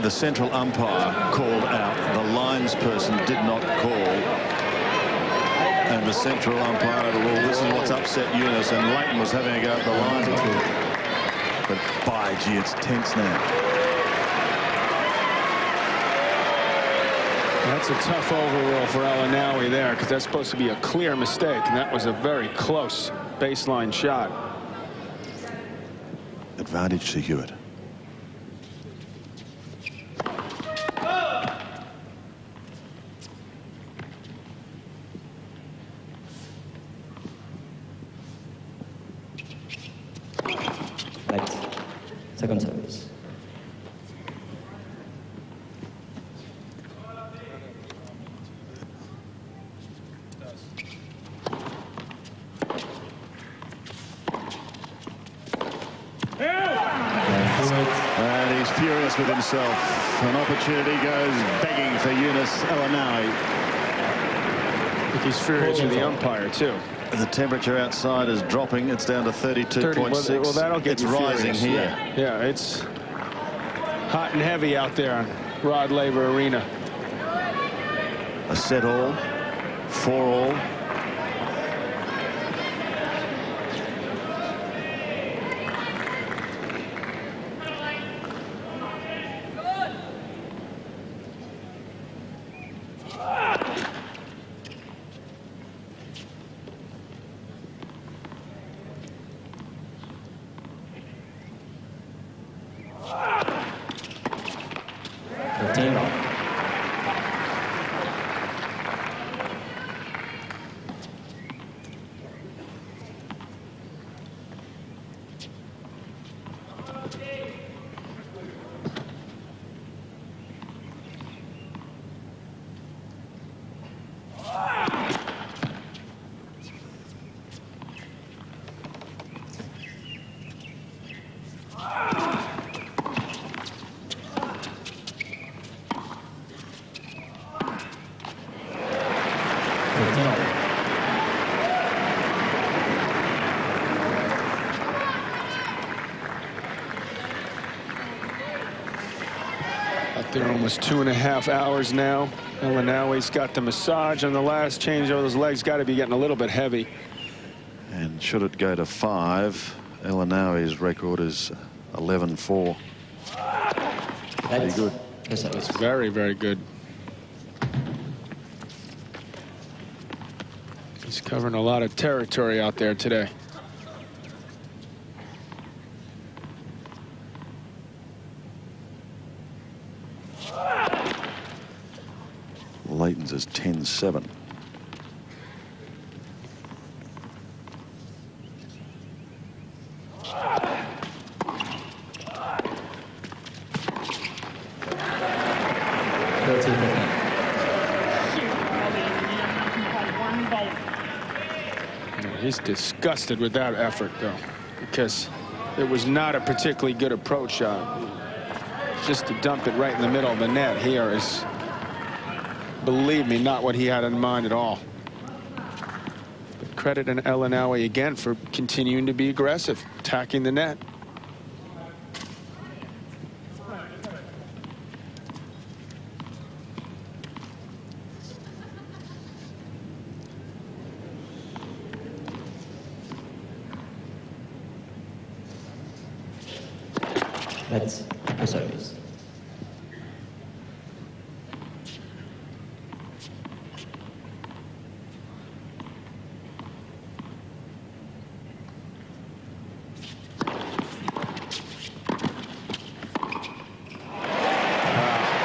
S2: The central umpire called out. The linesperson did not call. And the central umpire, well, this is what's upset Eunice, and Leighton was having a go at the line. But by gee, it's tense now.
S4: That's a tough overrule for Aynaoui there, because that's supposed to be a clear mistake, and that was a very close baseline shot.
S2: Advantage to Hewitt.
S5: Right. Second service.
S2: And he's furious with himself. An opportunity goes begging for Yunus Aynaoui.
S4: I think he's furious with the umpire, too.
S2: The temperature outside is dropping. It's down to 32.6.
S4: Well, that'll get
S2: it's
S4: you
S2: rising
S4: furious.
S2: here.
S4: Yeah, it's hot and heavy out there on Rod Laver Arena.
S2: A set all, 4-all.
S4: They're almost 2.5 hours now. Aynaoui's got the massage on the last change. Those legs got to be getting a little bit heavy.
S2: And should it go to 5, Aynaoui's record is 11-4. Pretty good.
S4: That's very, very good. He's covering a lot of territory out there today.
S2: Leighton's is 10-7.
S4: He's disgusted with that effort, though, because it was not a particularly good approach shot. Just to dump it right in the middle of the net here is, believe me, not what he had in mind at all. But credit an Aynaoui again for continuing to be aggressive, attacking the net.
S5: That's the service.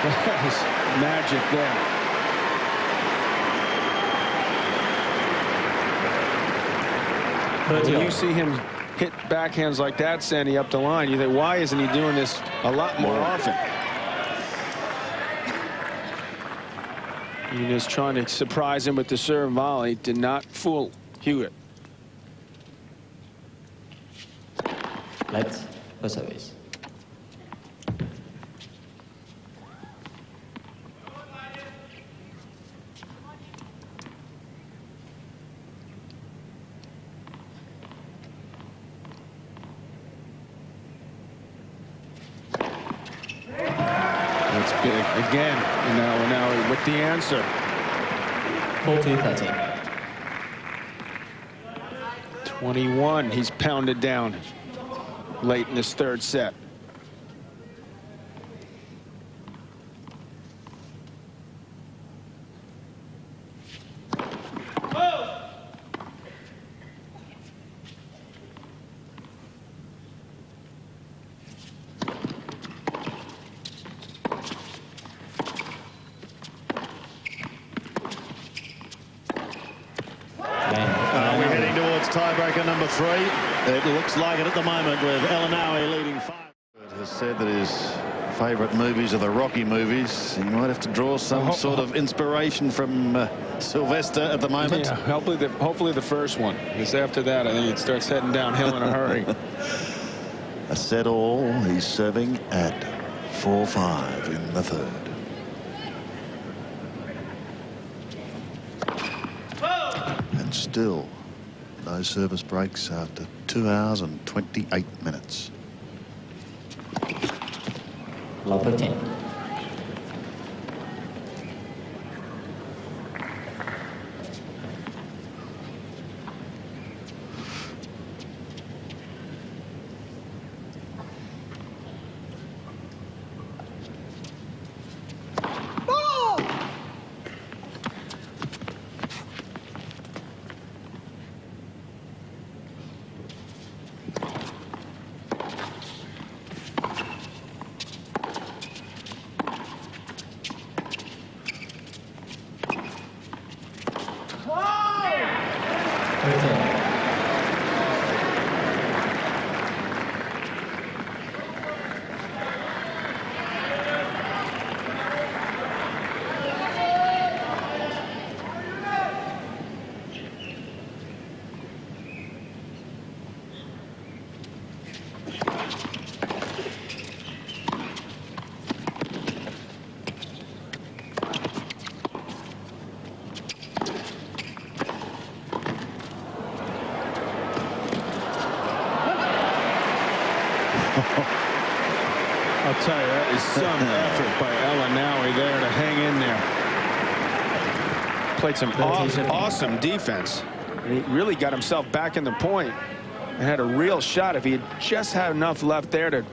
S4: That was magic there. When you see him hit backhands like that, Sandy, up the line, you think, why isn't he doing this a lot more often? He was trying to surprise him with the serve volley. Did not fool Hewitt.
S5: Light for service.
S4: That's big again. Now with the answer.
S5: 40-13.
S4: 21. He's pounded down late in this third set.
S2: We're heading towards tiebreaker number 3. It looks like it at the moment with Aynaoui leading 5. Has said that his favourite movies are the Rocky movies. He might have to draw some sort of inspiration from Sylvester at the moment.
S4: Yeah, hopefully the first one. Because after that, I think it starts heading downhill in a hurry.
S2: A set all. He's serving at 4-5 in the third. And still no service breaks after 2 hours and 28 minutes.
S5: Love 15.
S4: I'll tell you, that is some effort by Aynaoui there to hang in there. Played some awesome defense. He really got himself back in the point and had a real shot. If he had just had enough left there to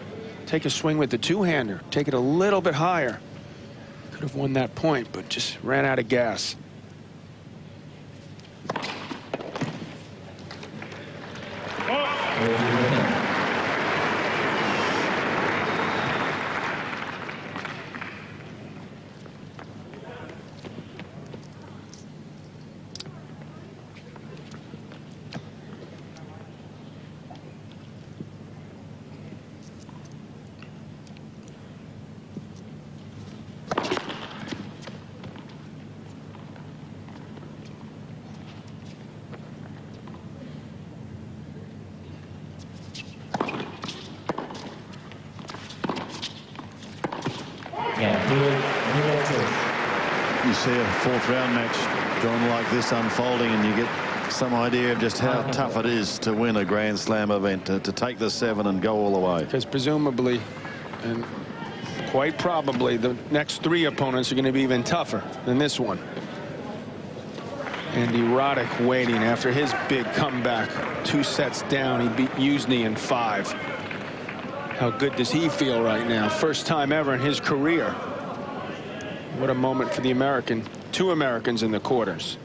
S4: take a swing with the two-hander, take it a little bit higher, could have won that point, but just ran out of gas.
S2: You see a fourth round match going like this unfolding and you get some idea of just how tough it is to win a Grand Slam event, to take the 7 and go all the way.
S4: Because presumably and quite probably the next 3 opponents are going to be even tougher than this one. Andy Roddick waiting after his big comeback. 2 sets down. He beat Usney in 5. How good does he feel right now? First time ever in his career. What a moment for the American. 2 Americans in the quarters.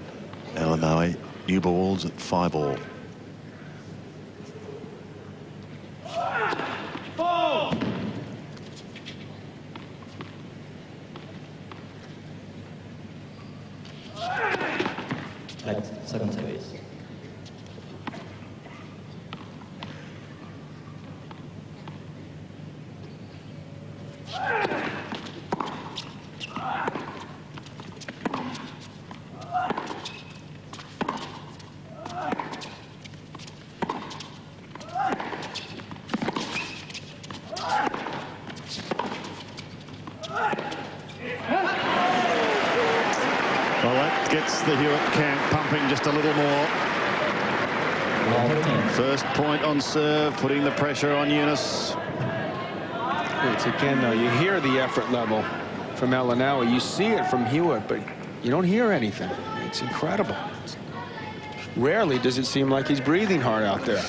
S2: Aynaoui, new balls at 5-all.
S5: Right, second service.
S2: tank pumping just a little more. First point on serve, putting the pressure on Yunus.
S4: It's again, though, you hear the effort level from Aynaoui. You see it from Hewitt, but you don't hear anything. It's incredible. Rarely does it seem like he's breathing hard out there.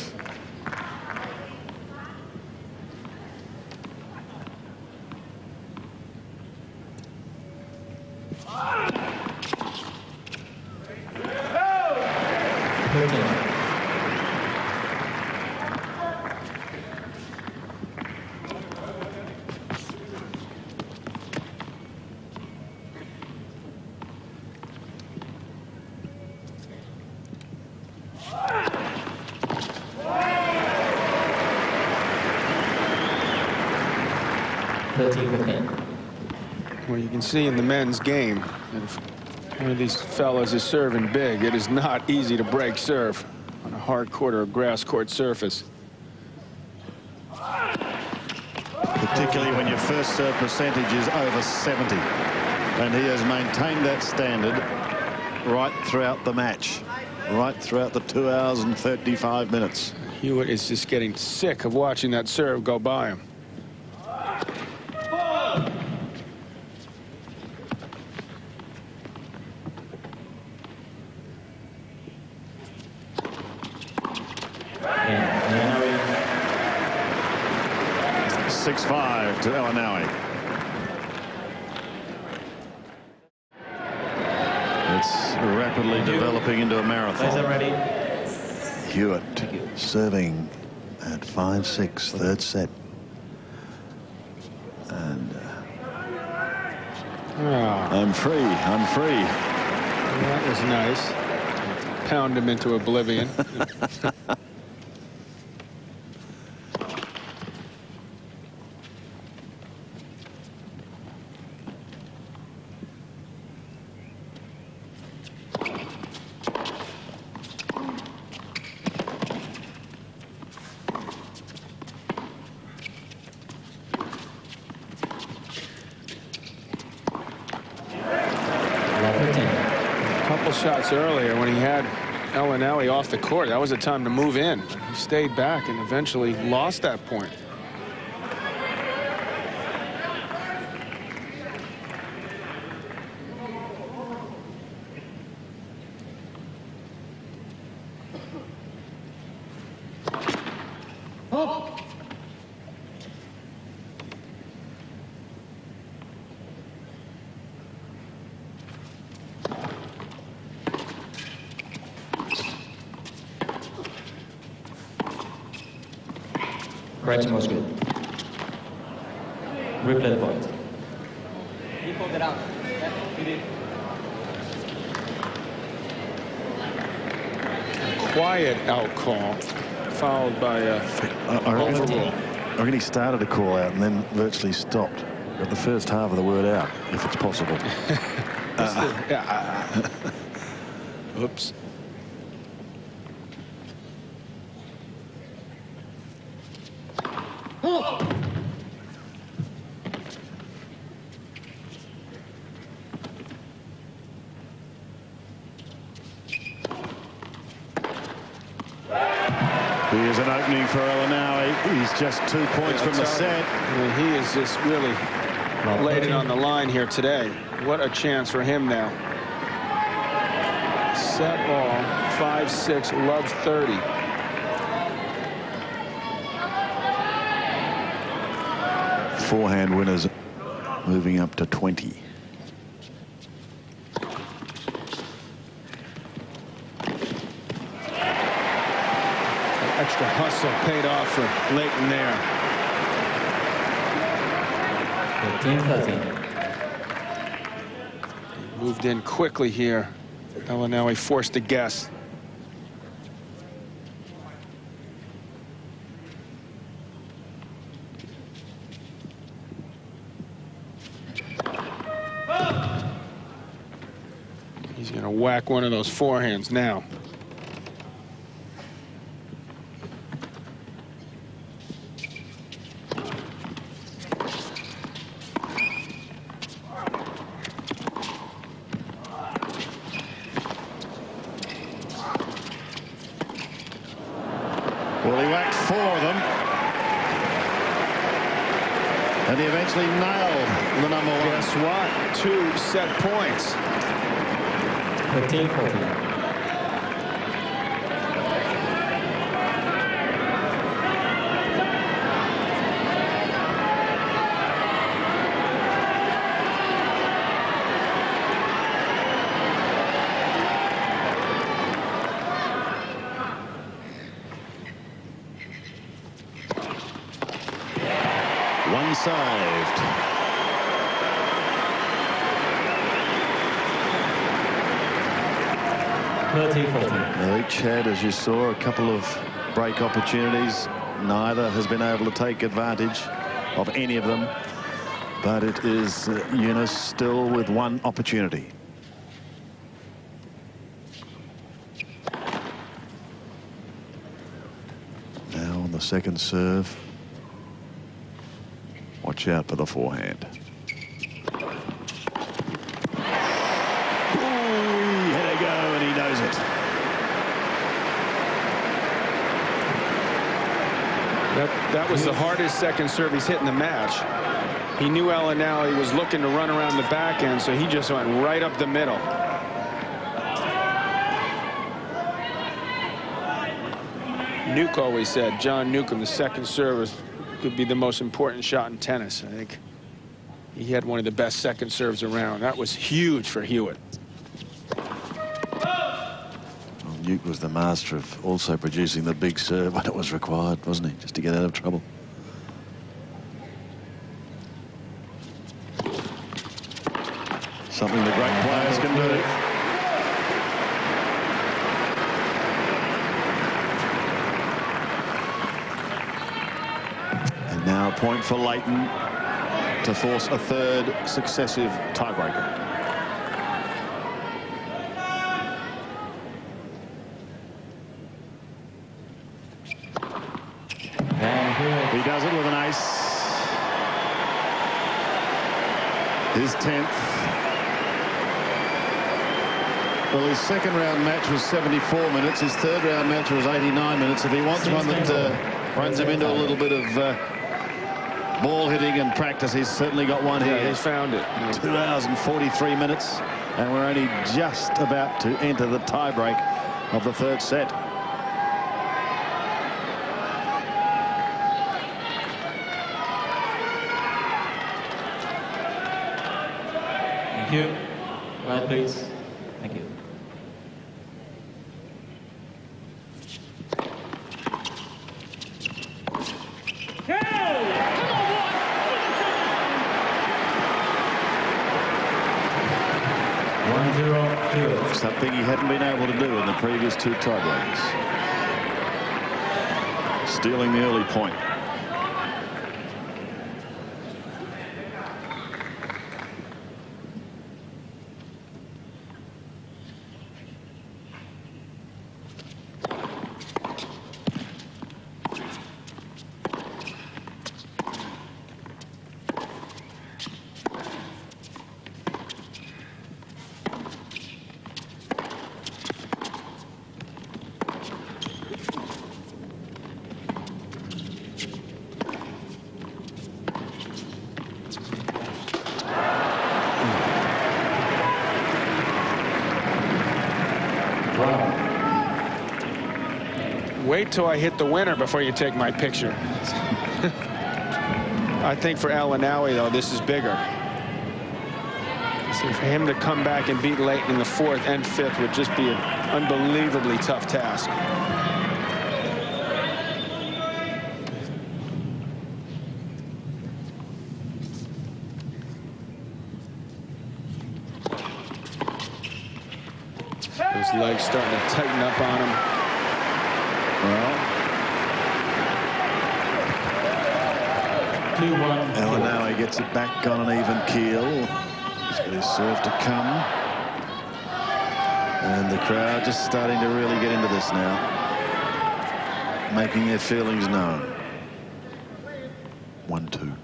S4: Well, you can see in the men's game, if one of these fellas is serving big, it is not easy to break serve on a hard court or a grass court surface.
S2: Particularly when your first serve percentage is over 70. And he has maintained that standard right throughout the match, right throughout the 2 hours and 35 minutes.
S4: Hewitt is just getting sick of watching that serve go by him.
S5: Aynaoui.
S2: 6-5 to Aynaoui. It's rapidly developing into a
S5: Guys are
S2: marathon.
S5: ready.
S2: Hewitt serving at 5-6, third set. And I'm free. I'm free.
S4: That was nice. Pound him into oblivion. A couple shots earlier when he had Aynaoui off the court, that was a time to move in. He stayed back and eventually lost that point.
S5: Right most good. Replay the point.
S6: You pulled it out. Yeah, you did.
S4: Quiet out call, followed by a overrule.
S2: I really started a call out and then virtually stopped. Got the first half of the word out, if it's possible.
S4: Oops.
S2: Here's an opening for Aynaoui. He's just 2 points from the set.
S4: I mean, he has just really laid it on the line here today. What a chance for him now. Set all, 5-6, love 30.
S2: Forehand winners moving up to 20.
S4: Extra hustle paid off for Leighton there.
S5: 15-13.
S4: Moved in quickly here. Aynaoui forced a guess. He's going to whack one of those forehands now.
S2: Well, he whacked 4 of them. And he eventually nailed the number 1.
S4: Guess what? 2 set points.
S5: 13-14.
S2: One saved. They each had, as you saw, a couple of break opportunities. Neither has been able to take advantage of any of them. But it is Eunice still with 1 opportunity. Now on the second serve. Watch out for the forehand. Ooh, here they go, and he knows it.
S4: That was the hardest second serve he's hit in the match. He knew Aynaoui was looking to run around the back end, so he just went right up the middle. Nuke always said, John Newcomb, the second serve could be the most important shot in tennis. I think he had one of the best second serves around. That was huge for Hewitt.
S2: Well, Nuke was the master of also producing the big serve when it was required, wasn't he? Just to get out of trouble. Something the great players can do. And now a point for Leighton to force a 3rd successive tiebreaker. He does it with an ace. His 10th. Well, his second round match was 74 minutes. His third round match was 89 minutes. If he wants one that runs him into a little bit of ball hitting and practice, he's certainly got one here.
S4: Yeah, he's found it.
S2: 2 hours and 43 minutes. And we're only just about to enter the tiebreak of the 3rd set.
S5: Thank you. Right, please. Thank you.
S2: Something he hadn't been able to do in the previous 2 tiebreaks. Stealing the early point.
S4: Wait till I hit the winner before you take my picture. I think for Aynaoui, though, this is bigger. See, for him to come back and beat Leighton in the 4th and 5th would just be an unbelievably tough task. Those legs starting to tighten up on him.
S2: Well,
S5: 2-1.
S2: Aynaoui gets it back on an even keel. He's got his serve to come. And the crowd just starting to really get into this now, making their feelings known. 1-2.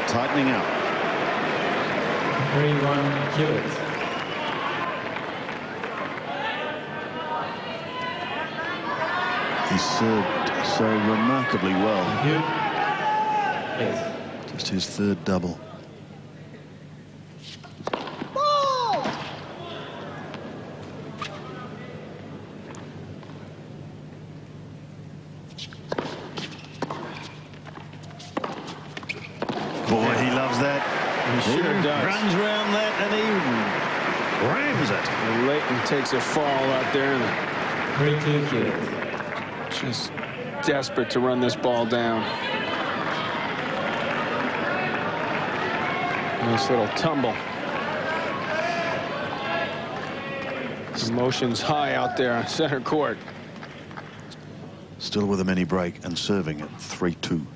S2: tightening up.
S5: 3-1 Hewitt.
S2: He served so remarkably well.
S5: Please.
S2: Just his third double. Boy, he loves that.
S4: He sure does.
S2: Runs around that and he rams it.
S4: And Leighton takes a fall out there and
S5: 3-2 Hewitt.
S4: just desperate to run this ball down. Nice little tumble. Emotions high out there on center court.
S2: Still with a mini break and serving at 3-2.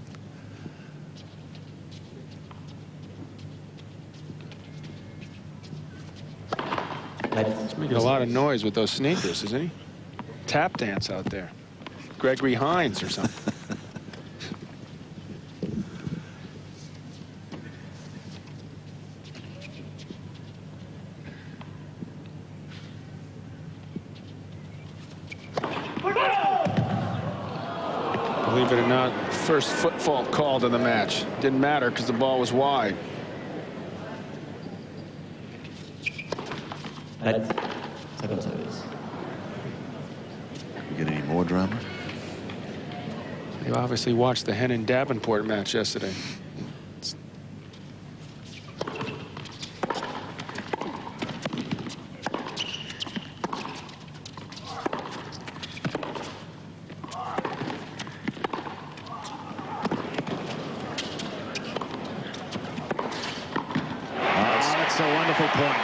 S4: He's making a lot of noise with those sneakers, isn't he? Tap dance out there. Gregory Hines or something. Believe it or not, first foot fault called in the match. Didn't matter because the ball was wide.
S5: Second service.
S2: You get any more drama?
S4: You obviously watched the Hennon Davenport match yesterday.
S2: That's a wonderful point.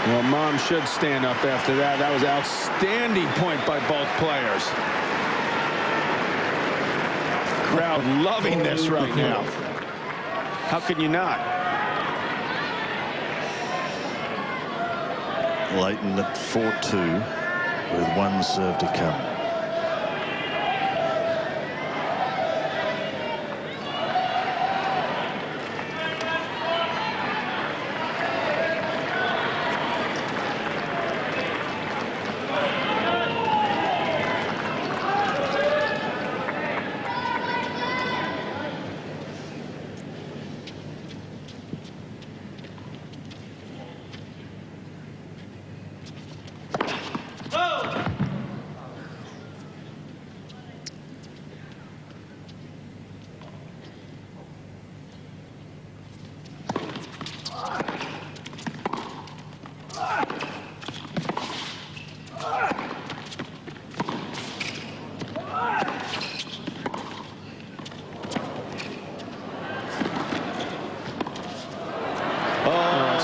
S4: Well, Mom should stand up after that. That was an outstanding point by both players. Crowd loving this right now. How can you not?
S2: Leighton at 4-2 with one serve to come.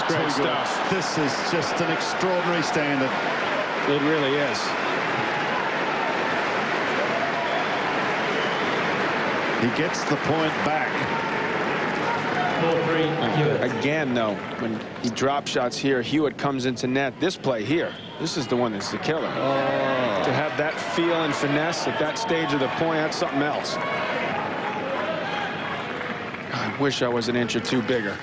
S4: Great stuff.
S2: This is just an extraordinary standard.
S4: It really is.
S2: He gets the point back.
S5: 4-3 Hewitt.
S4: Again, though, when he drop shots here, Hewitt comes into net. This play here, this is the one that's the killer.
S2: Oh.
S4: To have that feel and finesse at that stage of the point, that's something else. I wish I was an inch or two bigger.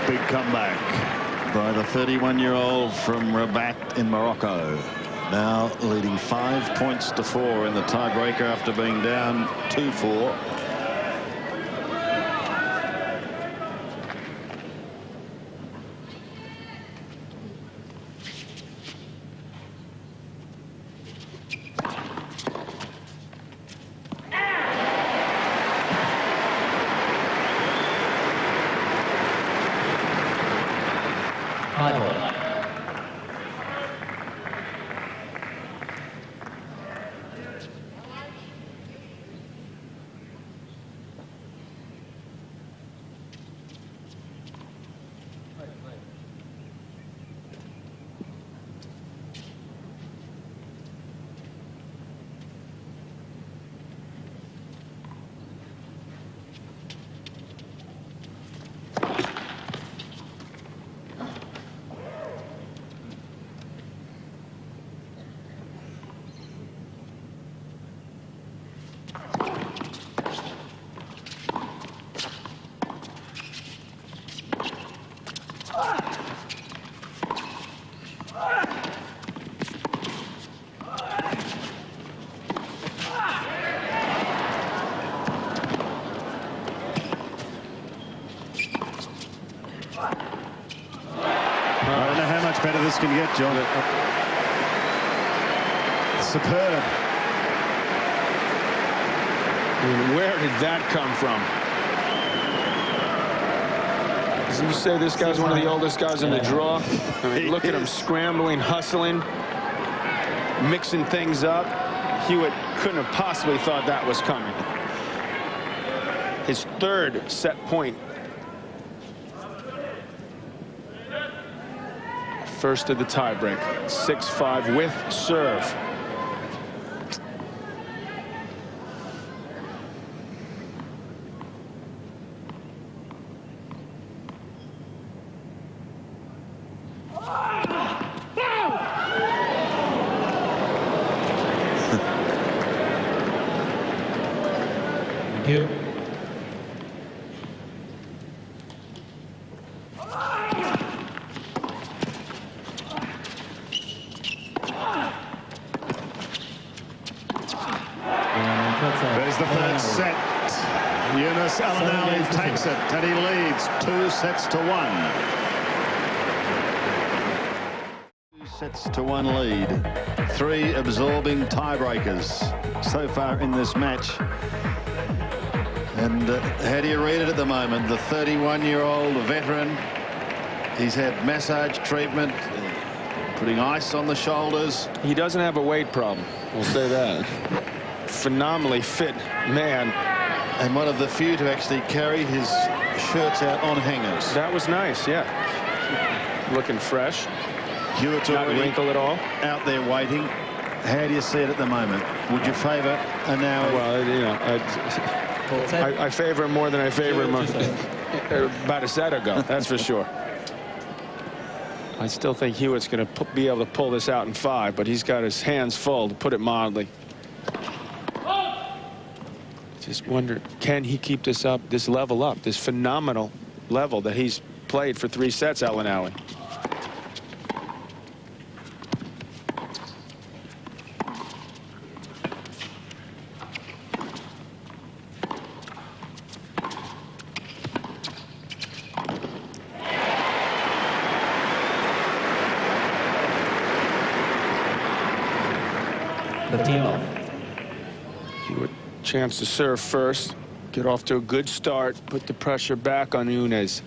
S2: Big comeback by the 31-year-old from Rabat in Morocco. Now leading 5 points to 4 in the tiebreaker after being down 2-4. can get, John. Superb.
S4: I mean, where did that come from? Didn't you say this guy's one of the oldest guys in the draw? I mean, look at him scrambling, hustling, mixing things up. Hewitt couldn't have possibly thought that was coming. His third set point. First of the tiebreak. 6-5 with serve.
S5: Thank you.
S2: There's the third set. Yunus Aynaoui takes it, and he leads 2-1. 2-1 lead. 3 absorbing tiebreakers so far in this match. And how do you read it at the moment? The 31-year-old veteran, he's had massage treatment, putting ice on the shoulders.
S4: He doesn't have a weight problem, we'll say that. Phenomenally fit man.
S2: And one of the few to actually carry his shirts out on hangers.
S4: That was nice, yeah. Looking fresh.
S2: Hewitt's
S4: Not
S2: already
S4: wrinkle at all.
S2: out there waiting. How do you see it at the moment? Would you favour Aynaoui?
S4: Well, you know, I favor him more than I favored him about a set ago, that's for sure. I still think Hewitt's going to be able to pull this out in 5, but he's got his hands full, to put it mildly. Just wonder, can he keep this up, this level up, this phenomenal level that he's played for 3 sets, Aynaoui? Hewitt, chance to serve first, get off to a good start, put the pressure back on Yunus.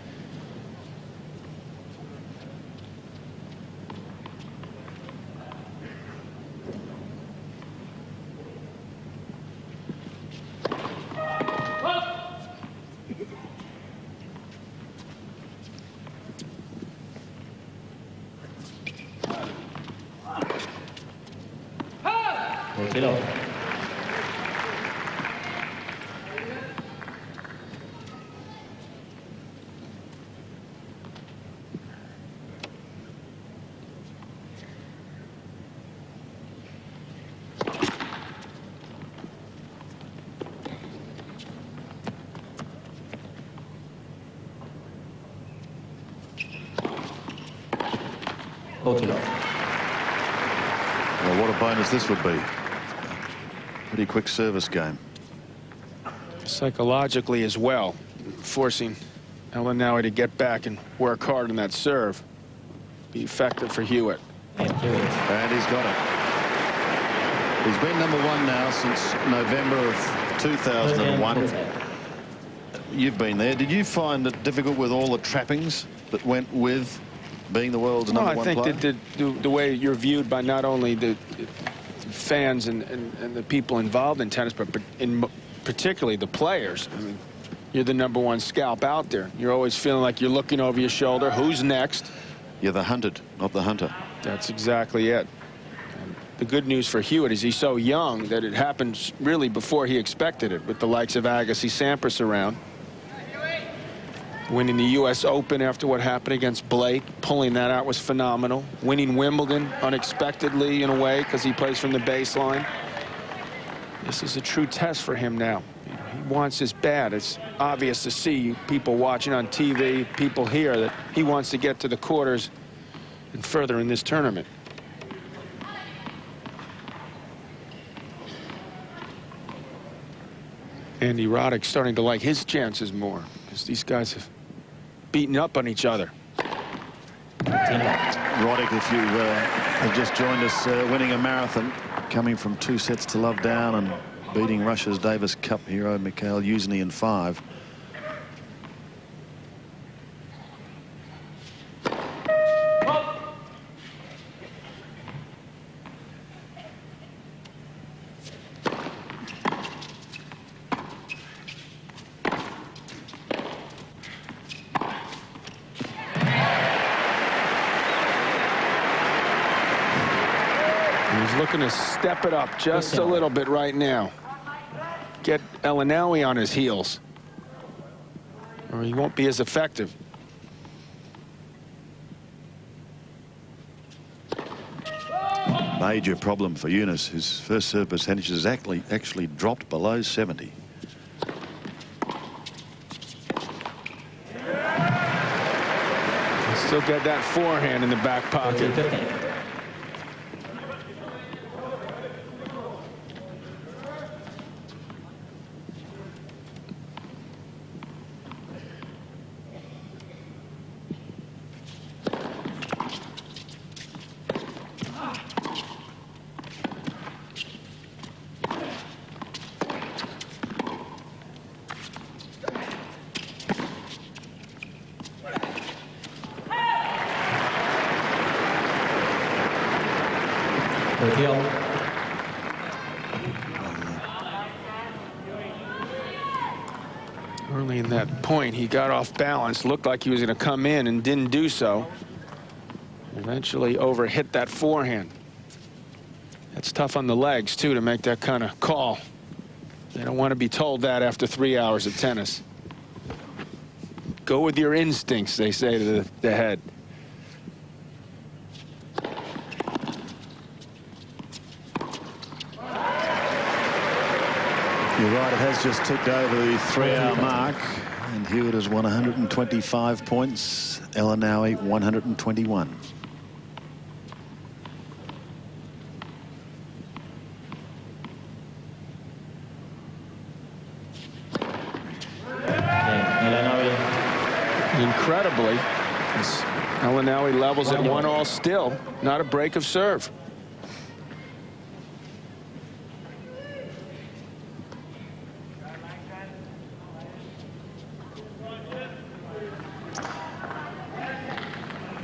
S2: Well, what a bonus this would be. Pretty quick service game.
S4: Psychologically as well, forcing Aynaoui to get back and work hard on that serve. Be effective for Hewitt.
S2: And he's got it. He's been #1 now since November of 2001. You've been there. Did you find it difficult with all the trappings that went with being the world's #1 player?
S4: I think that the way you're viewed by not only the fans and the people involved in tennis, but particularly the players. I mean, you're the #1 scalp out there. You're always feeling like you're looking over your shoulder. Who's next?
S2: You're the hunted, not the hunter.
S4: That's exactly it. And the good news for Hewitt is he's so young that it happens really before he expected it, with the likes of Agassi, Sampras around. Winning the U.S. Open after what happened against Blake, pulling that out was phenomenal. Winning Wimbledon unexpectedly in a way because he plays from the baseline. This is a true test for him now. He wants this bad. It's obvious to see people watching on TV, people here, that he wants to get to the quarters and further in this tournament. Andy Roddick's starting to like his chances more because these guys have beaten up on each other.
S2: Roddick, if you have just joined us, winning a marathon, coming from 2 sets to love down and beating Russia's Davis Cup hero Mikhail Yuzny in 5.
S4: He's looking to step it up just a little bit right now. Get Aynaoui on his heels, or he won't be as effective.
S2: Major problem for Yunus. His first serve percentage has actually dropped below 70.
S4: Still get that forehand in the back pocket. Early in that point, he got off balance, looked like he was going to come in and didn't do so. Eventually overhit that forehand. That's tough on the legs, too, to make that kind of call. They don't want to be told that after 3 hours of tennis. Go with your instincts, they say to the head.
S2: You're right, it has just ticked over the 3-hour mark, and Hewitt has won 125 points, Aynaoui 121.
S4: Incredibly, Aynaoui levels at 1-all still, not a break of serve.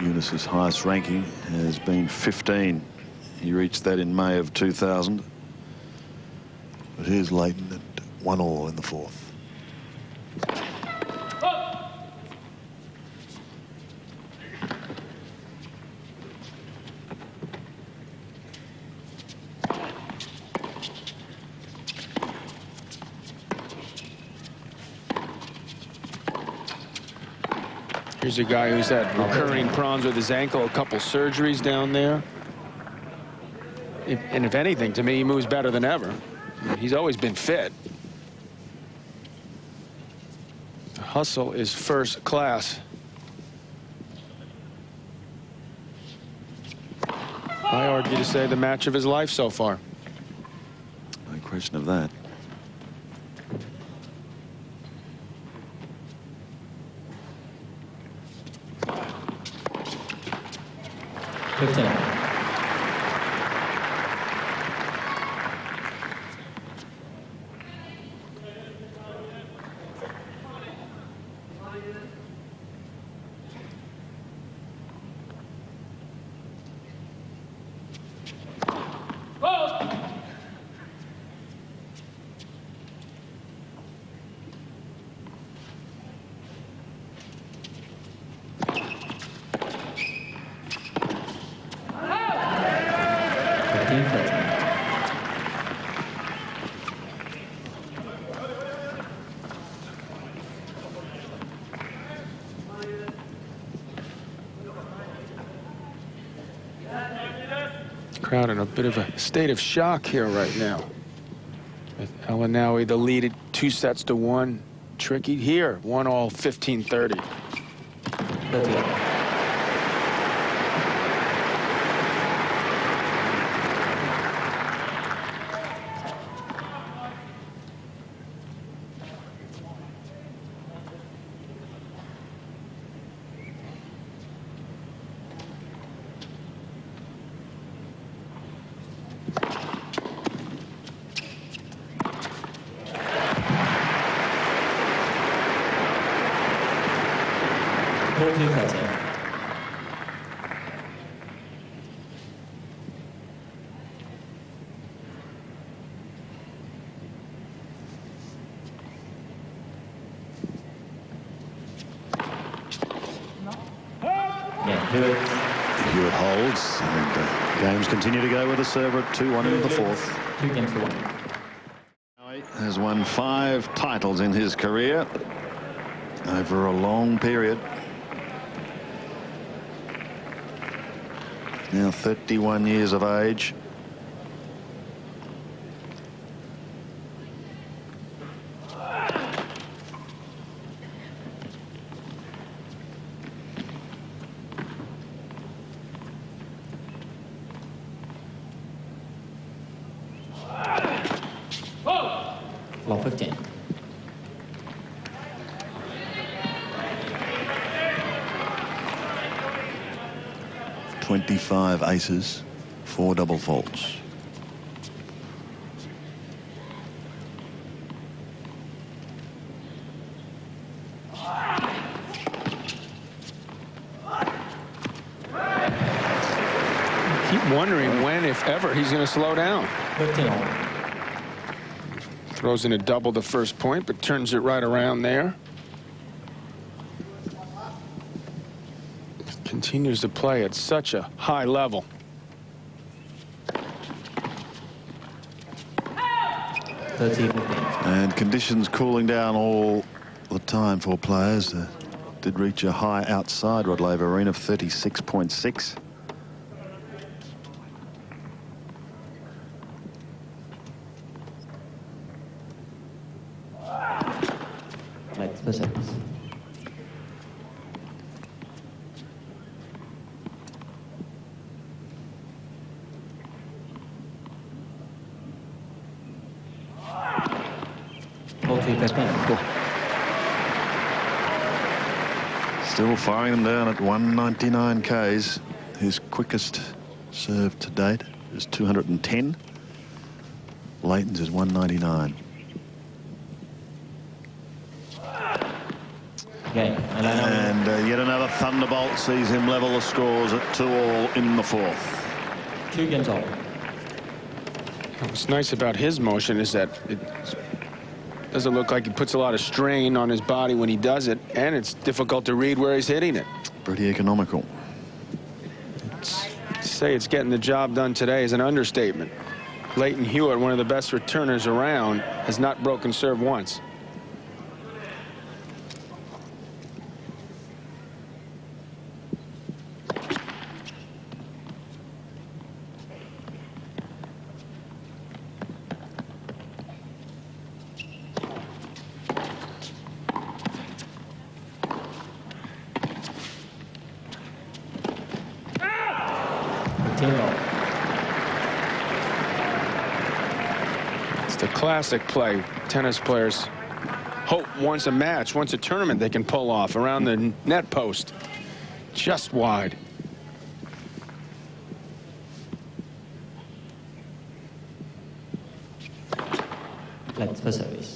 S2: Yunus's highest ranking has been 15. He reached that in May of 2000. But here's Leighton at 1-all in the 4th.
S4: Here's a guy who's had recurring problems with his ankle, a couple surgeries down there. And if anything, to me, he moves better than ever. He's always been fit. The hustle is first class. I argue to say the match of his life so far.
S2: No question of that.
S4: Crowd in a bit of a state of shock here right now. With Aynaoui the lead at 2-1. Tricky here, 1-all, 15-30.
S6: 42-30.
S2: Hewitt holds, and games continue to go with the server at 2-1 into the fourth.
S6: 2-1.
S2: Has won 5 titles in his career over a long period. Now 31 years of age.
S6: Long 15.
S2: "25 aces, 4 double faults."
S4: Keep wondering when, if ever, he's going to slow down.
S6: 15.
S4: Throws in a double the first point, but turns it right around there. Continues to play at such a high level.
S2: And conditions cooling down all the time for players. Did reach a high outside Rod Laver Arena of 36.6. Still firing them down at 199 Ks. His quickest serve to date is 210. Leighton's is 199. And yet another thunderbolt sees him level the scores at 2-all in the fourth.
S6: 2 games all.
S4: What's nice about his motion is that it doesn't look like he puts a lot of strain on his body when he does it, and it's difficult to read where he's hitting it.
S2: Pretty economical.
S4: To say it's getting the job done today is an understatement. Lleyton Hewitt, one of the best returners around, has not broken serve once. It's the classic play tennis players hope once a match, once a tournament, they can pull off around the net post. Just wide.
S6: Let's for service.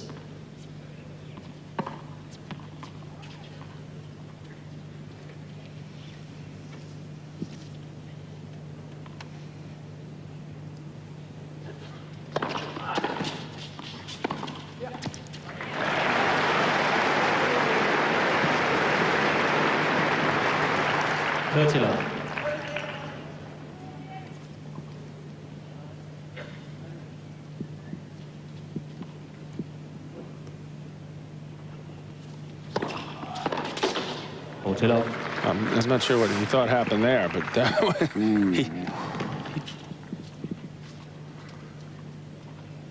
S4: I'm not sure what he thought happened there, but that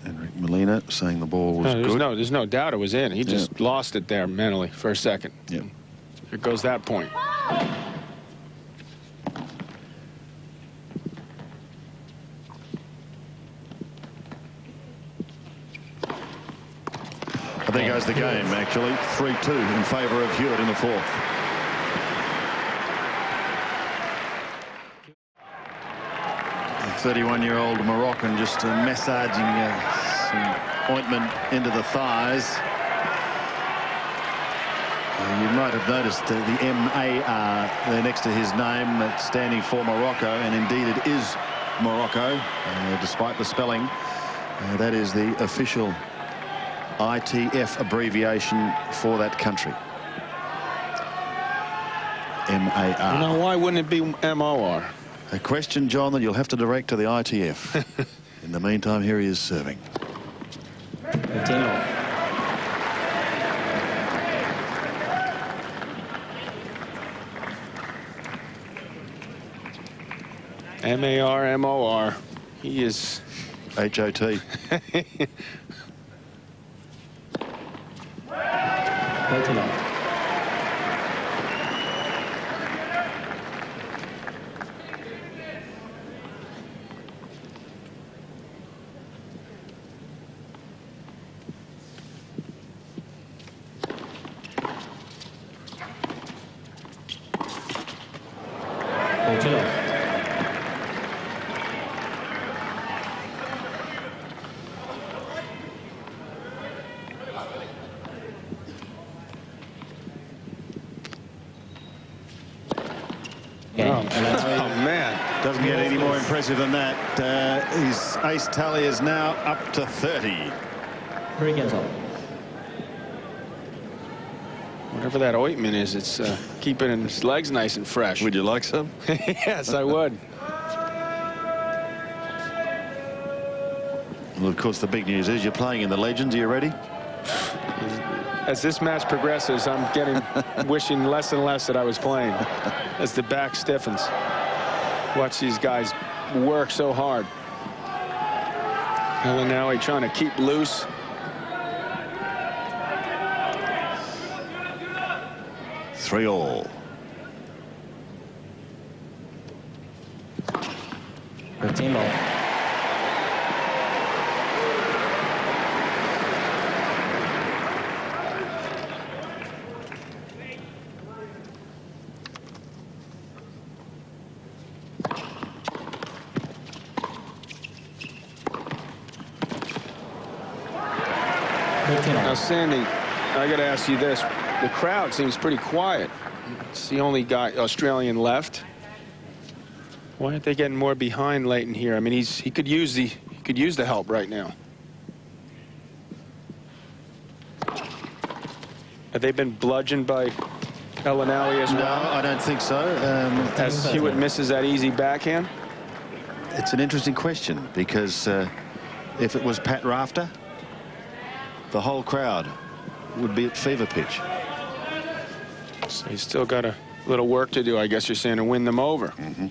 S2: Enric Molina saying the ball was good.
S4: There's no doubt it was in. He just lost it there mentally for a second.
S2: Yep.
S4: Here goes that point.
S2: I think goes the game, actually. 3-2 in favour of Hewitt in the fourth. The 31-year-old Moroccan just massaging some ointment into the thighs. You might have noticed the M-A-R there next to his name, standing for Morocco, and indeed it is Morocco, despite the spelling. That is the official ITF abbreviation for that country. M-A-R.
S4: Now, why wouldn't it be M-O-R?
S2: A question, John, that you'll have to direct to the ITF. In the meantime, here he is serving.
S6: 15 off.
S4: M-A-R, M-O-R. He is...
S2: H-O-T.
S6: 13 off.
S2: Doesn't get any more impressive than that. His ace tally is now up to 30.
S4: Whatever that ointment is, it's keeping his legs nice and fresh.
S2: Would you like some?
S4: Yes, I would.
S2: Well, of course, the big news is you're playing in the Legends. Are you ready?
S4: As this match progresses, I'm wishing less and less that I was playing as the back stiffens. Watch these guys work so hard. Aynaoui trying to keep loose.
S2: Three all.
S6: 15 ball.
S4: Now, Sandy, I got to ask you this. The crowd seems pretty quiet. It's the only guy, Australian, left. Why aren't they getting more behind Leighton here? I mean, he could use the help right now. Have they been bludgeoned by Aynaoui as well?
S2: No, I don't think so.
S4: As Hewitt misses that easy backhand?
S2: It's an interesting question because if it was Pat Rafter, the whole crowd would be at fever pitch.
S4: So he's still got a little work to do, I guess you're saying, to win them over.
S2: Mm-hmm.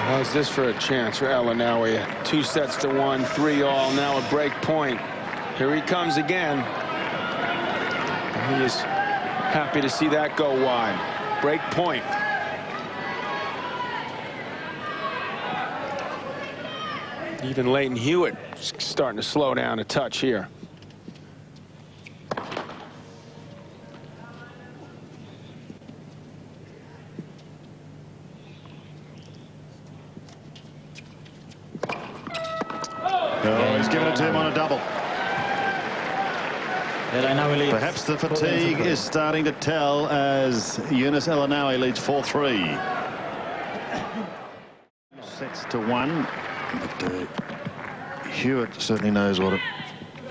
S4: How's this for a chance for Aynaoui? 2 sets to 1, 3 all. Now a break point. Here he comes again. He is happy to see that go wide. Break point. Even Leighton Hewitt starting to slow down a touch here.
S2: Oh, he's given it to him on a double. Perhaps the fatigue is starting to tell as Aynaoui leads 4-3. Sets to 1. But Hewitt certainly knows what it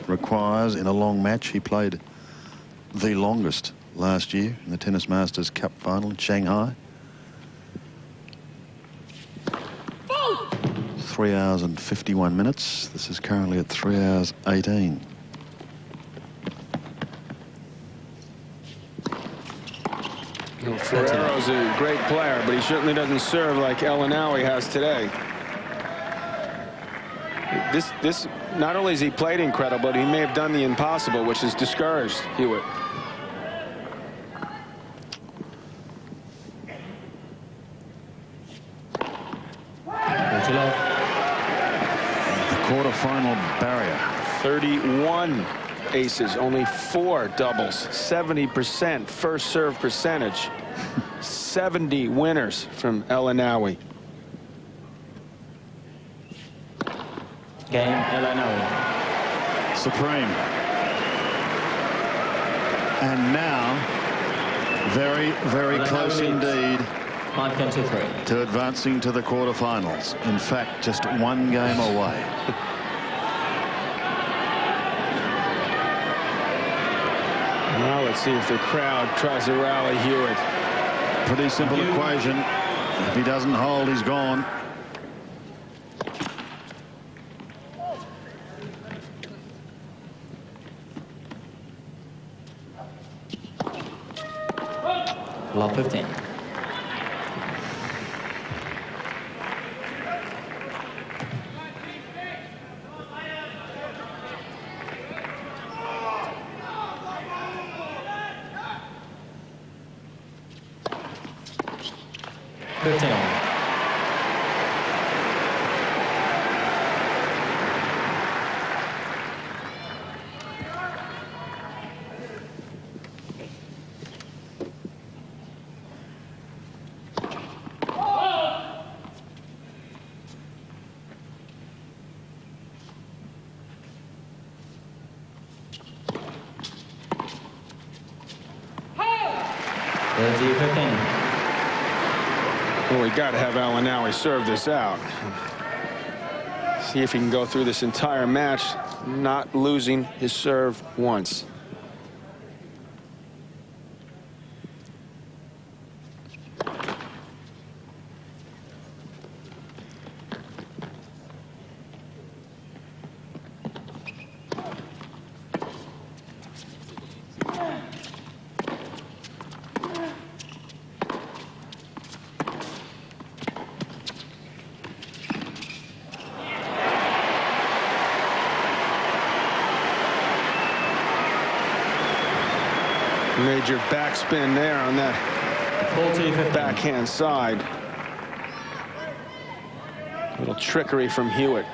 S2: requires in a long match. He played the longest last year in the Tennis Masters Cup final in Shanghai. 3 hours and 51 minutes. This is currently at 3 hours 18.
S4: Ferrero's a great player, but he certainly doesn't serve like Aynaoui has today. This not only has he played incredible, but he may have done the impossible, which has discouraged Hewitt.
S2: Quarterfinal barrier.
S4: 31 aces, only 4 doubles, 70% first serve percentage, 70 winners from Aynaoui.
S6: Game, Aynaoui.
S2: Supreme. And now, very, very close indeed to advancing to the quarterfinals. In fact, just 1 game away.
S4: Well, let's see if the crowd tries to rally Hewitt.
S2: Pretty simple equation. If he doesn't hold, he's gone.
S6: Love 15.
S4: Well, we got to have Aynaoui serve this out. See if he can go through this entire match not losing his serve once. Major backspin there on that backhand side. A little trickery from Hewitt.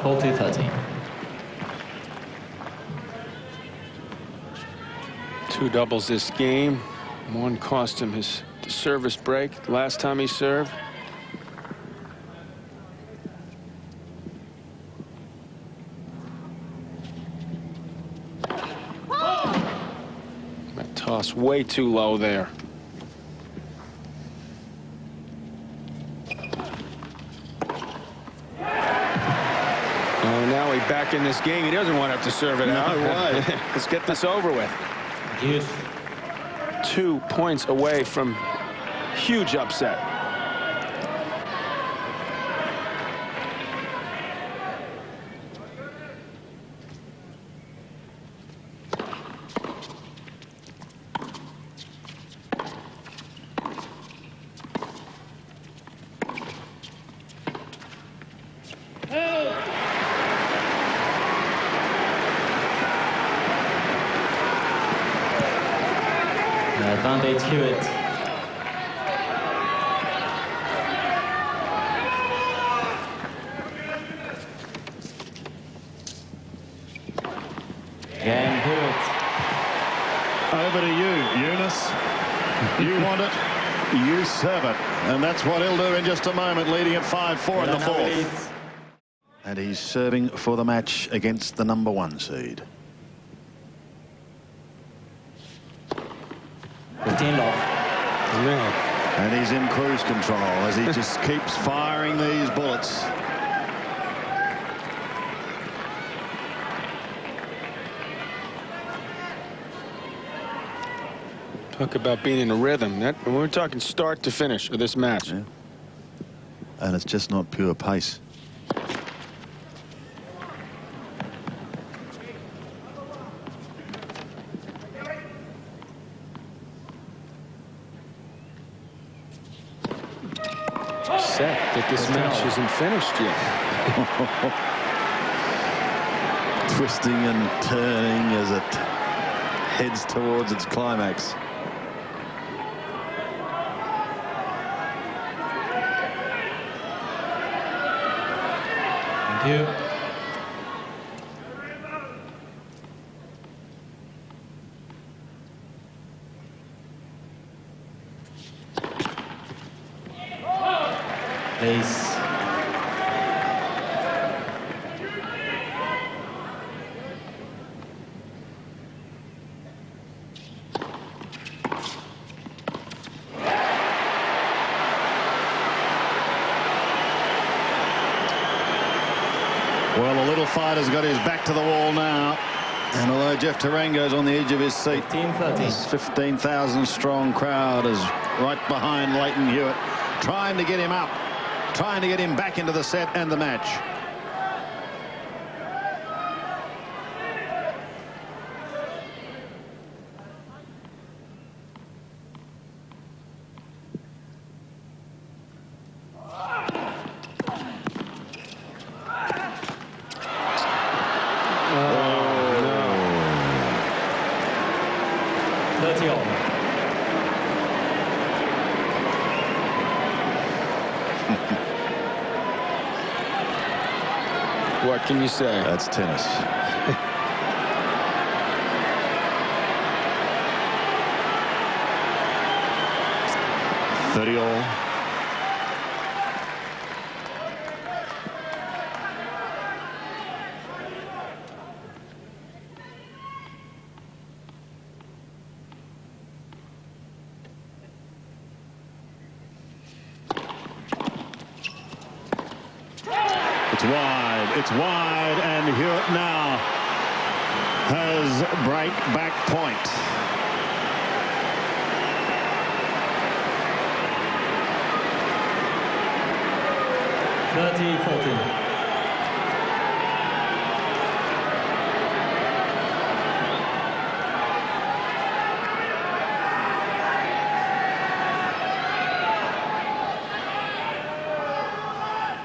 S6: Hold 213.
S4: 2 doubles this game. 1 cost him his service break last time he served. That toss way too low there. Back in this game, he doesn't want to have to serve it out. Let's get this over with.
S6: Yes.
S4: 2 points away from huge upset.
S6: Advantage Hewitt. Game Hewitt.
S2: Over to you, Eunice. You want it, you serve it. And that's what he'll do in just a moment, leading at 5-4 in the 4th. And he's serving for the match against the number 1 seed.
S6: 15 off.
S2: And he's in cruise control as he just keeps firing these bullets.
S4: Talk about being in a rhythm. We're talking start to finish of this match.
S2: Yeah. And it's just not pure pace.
S4: Set that this match isn't finished yet.
S2: Twisting and turning as it heads towards its climax.
S5: Thank you. Please.
S2: Well, the little fighter's got his back to the wall now. And although Jeff Tarango's on the edge of his seat,
S6: 15-13.
S2: this 15,000 strong crowd is right behind Leighton Hewitt, trying to get him up, trying to get him back into the set and the match.
S4: What can you say?
S2: That's tennis. $30-all. It's wide, and Hewitt now has break-back point.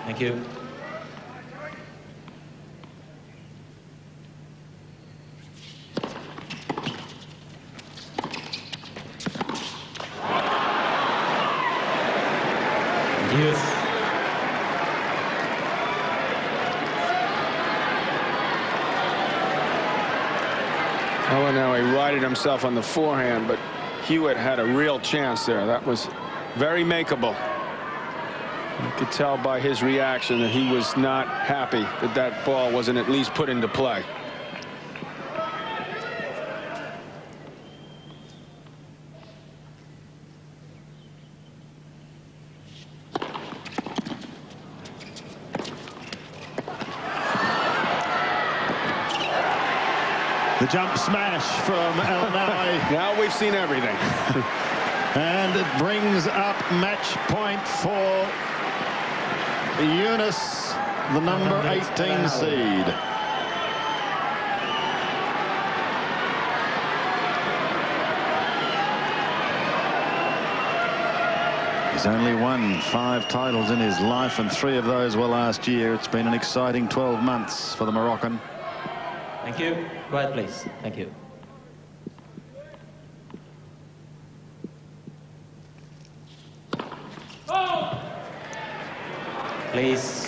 S5: Thank you. Yes.
S4: Aynaoui righted himself on the forehand, but Hewitt had a real chance there. That was very makeable. You could tell by his reaction that he was not happy that that ball wasn't at least put into play.
S2: The jump smash from Aynaoui.
S4: Now we've seen everything.
S2: And it brings up match point for Yunus, the number 18 seed. He's only won 5 titles in his life, and 3 of those were last year. It's been an exciting 12 months for the Moroccan.
S5: Thank you. Quiet, please. Thank you. Please.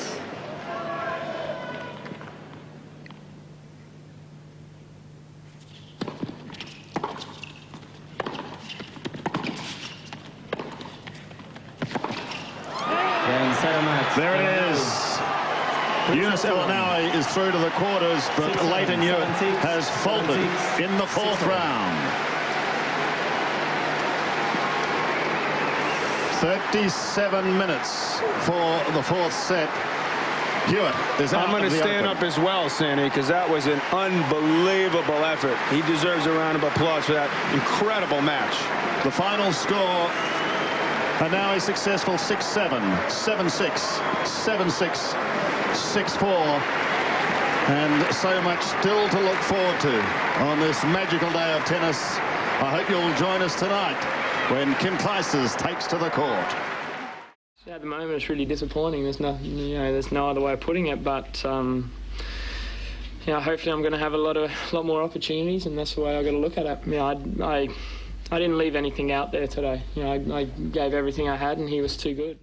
S2: There it is. Yunus Aynaoui is through to the quarters, but Leighton Hewitt has folded in the 4th round. 37 minutes for the 4th set. Hewitt is out.
S4: I'm going to stand up as well, Sandy, because that was an unbelievable effort. He deserves a round of applause for that incredible match.
S2: The final score, Aynaoui successful 6-7, 7-6, 7-6, 6-4. And so much still to look forward to on this magical day of tennis. I hope you'll join us tonight when Kim Clijsters takes to the court.
S6: At the moment, it's really disappointing. There's no, there's no other way of putting it. But hopefully, I'm going to have a lot more opportunities, and that's the way I got to look at it. I didn't leave anything out there today. I gave everything I had, and he was too good.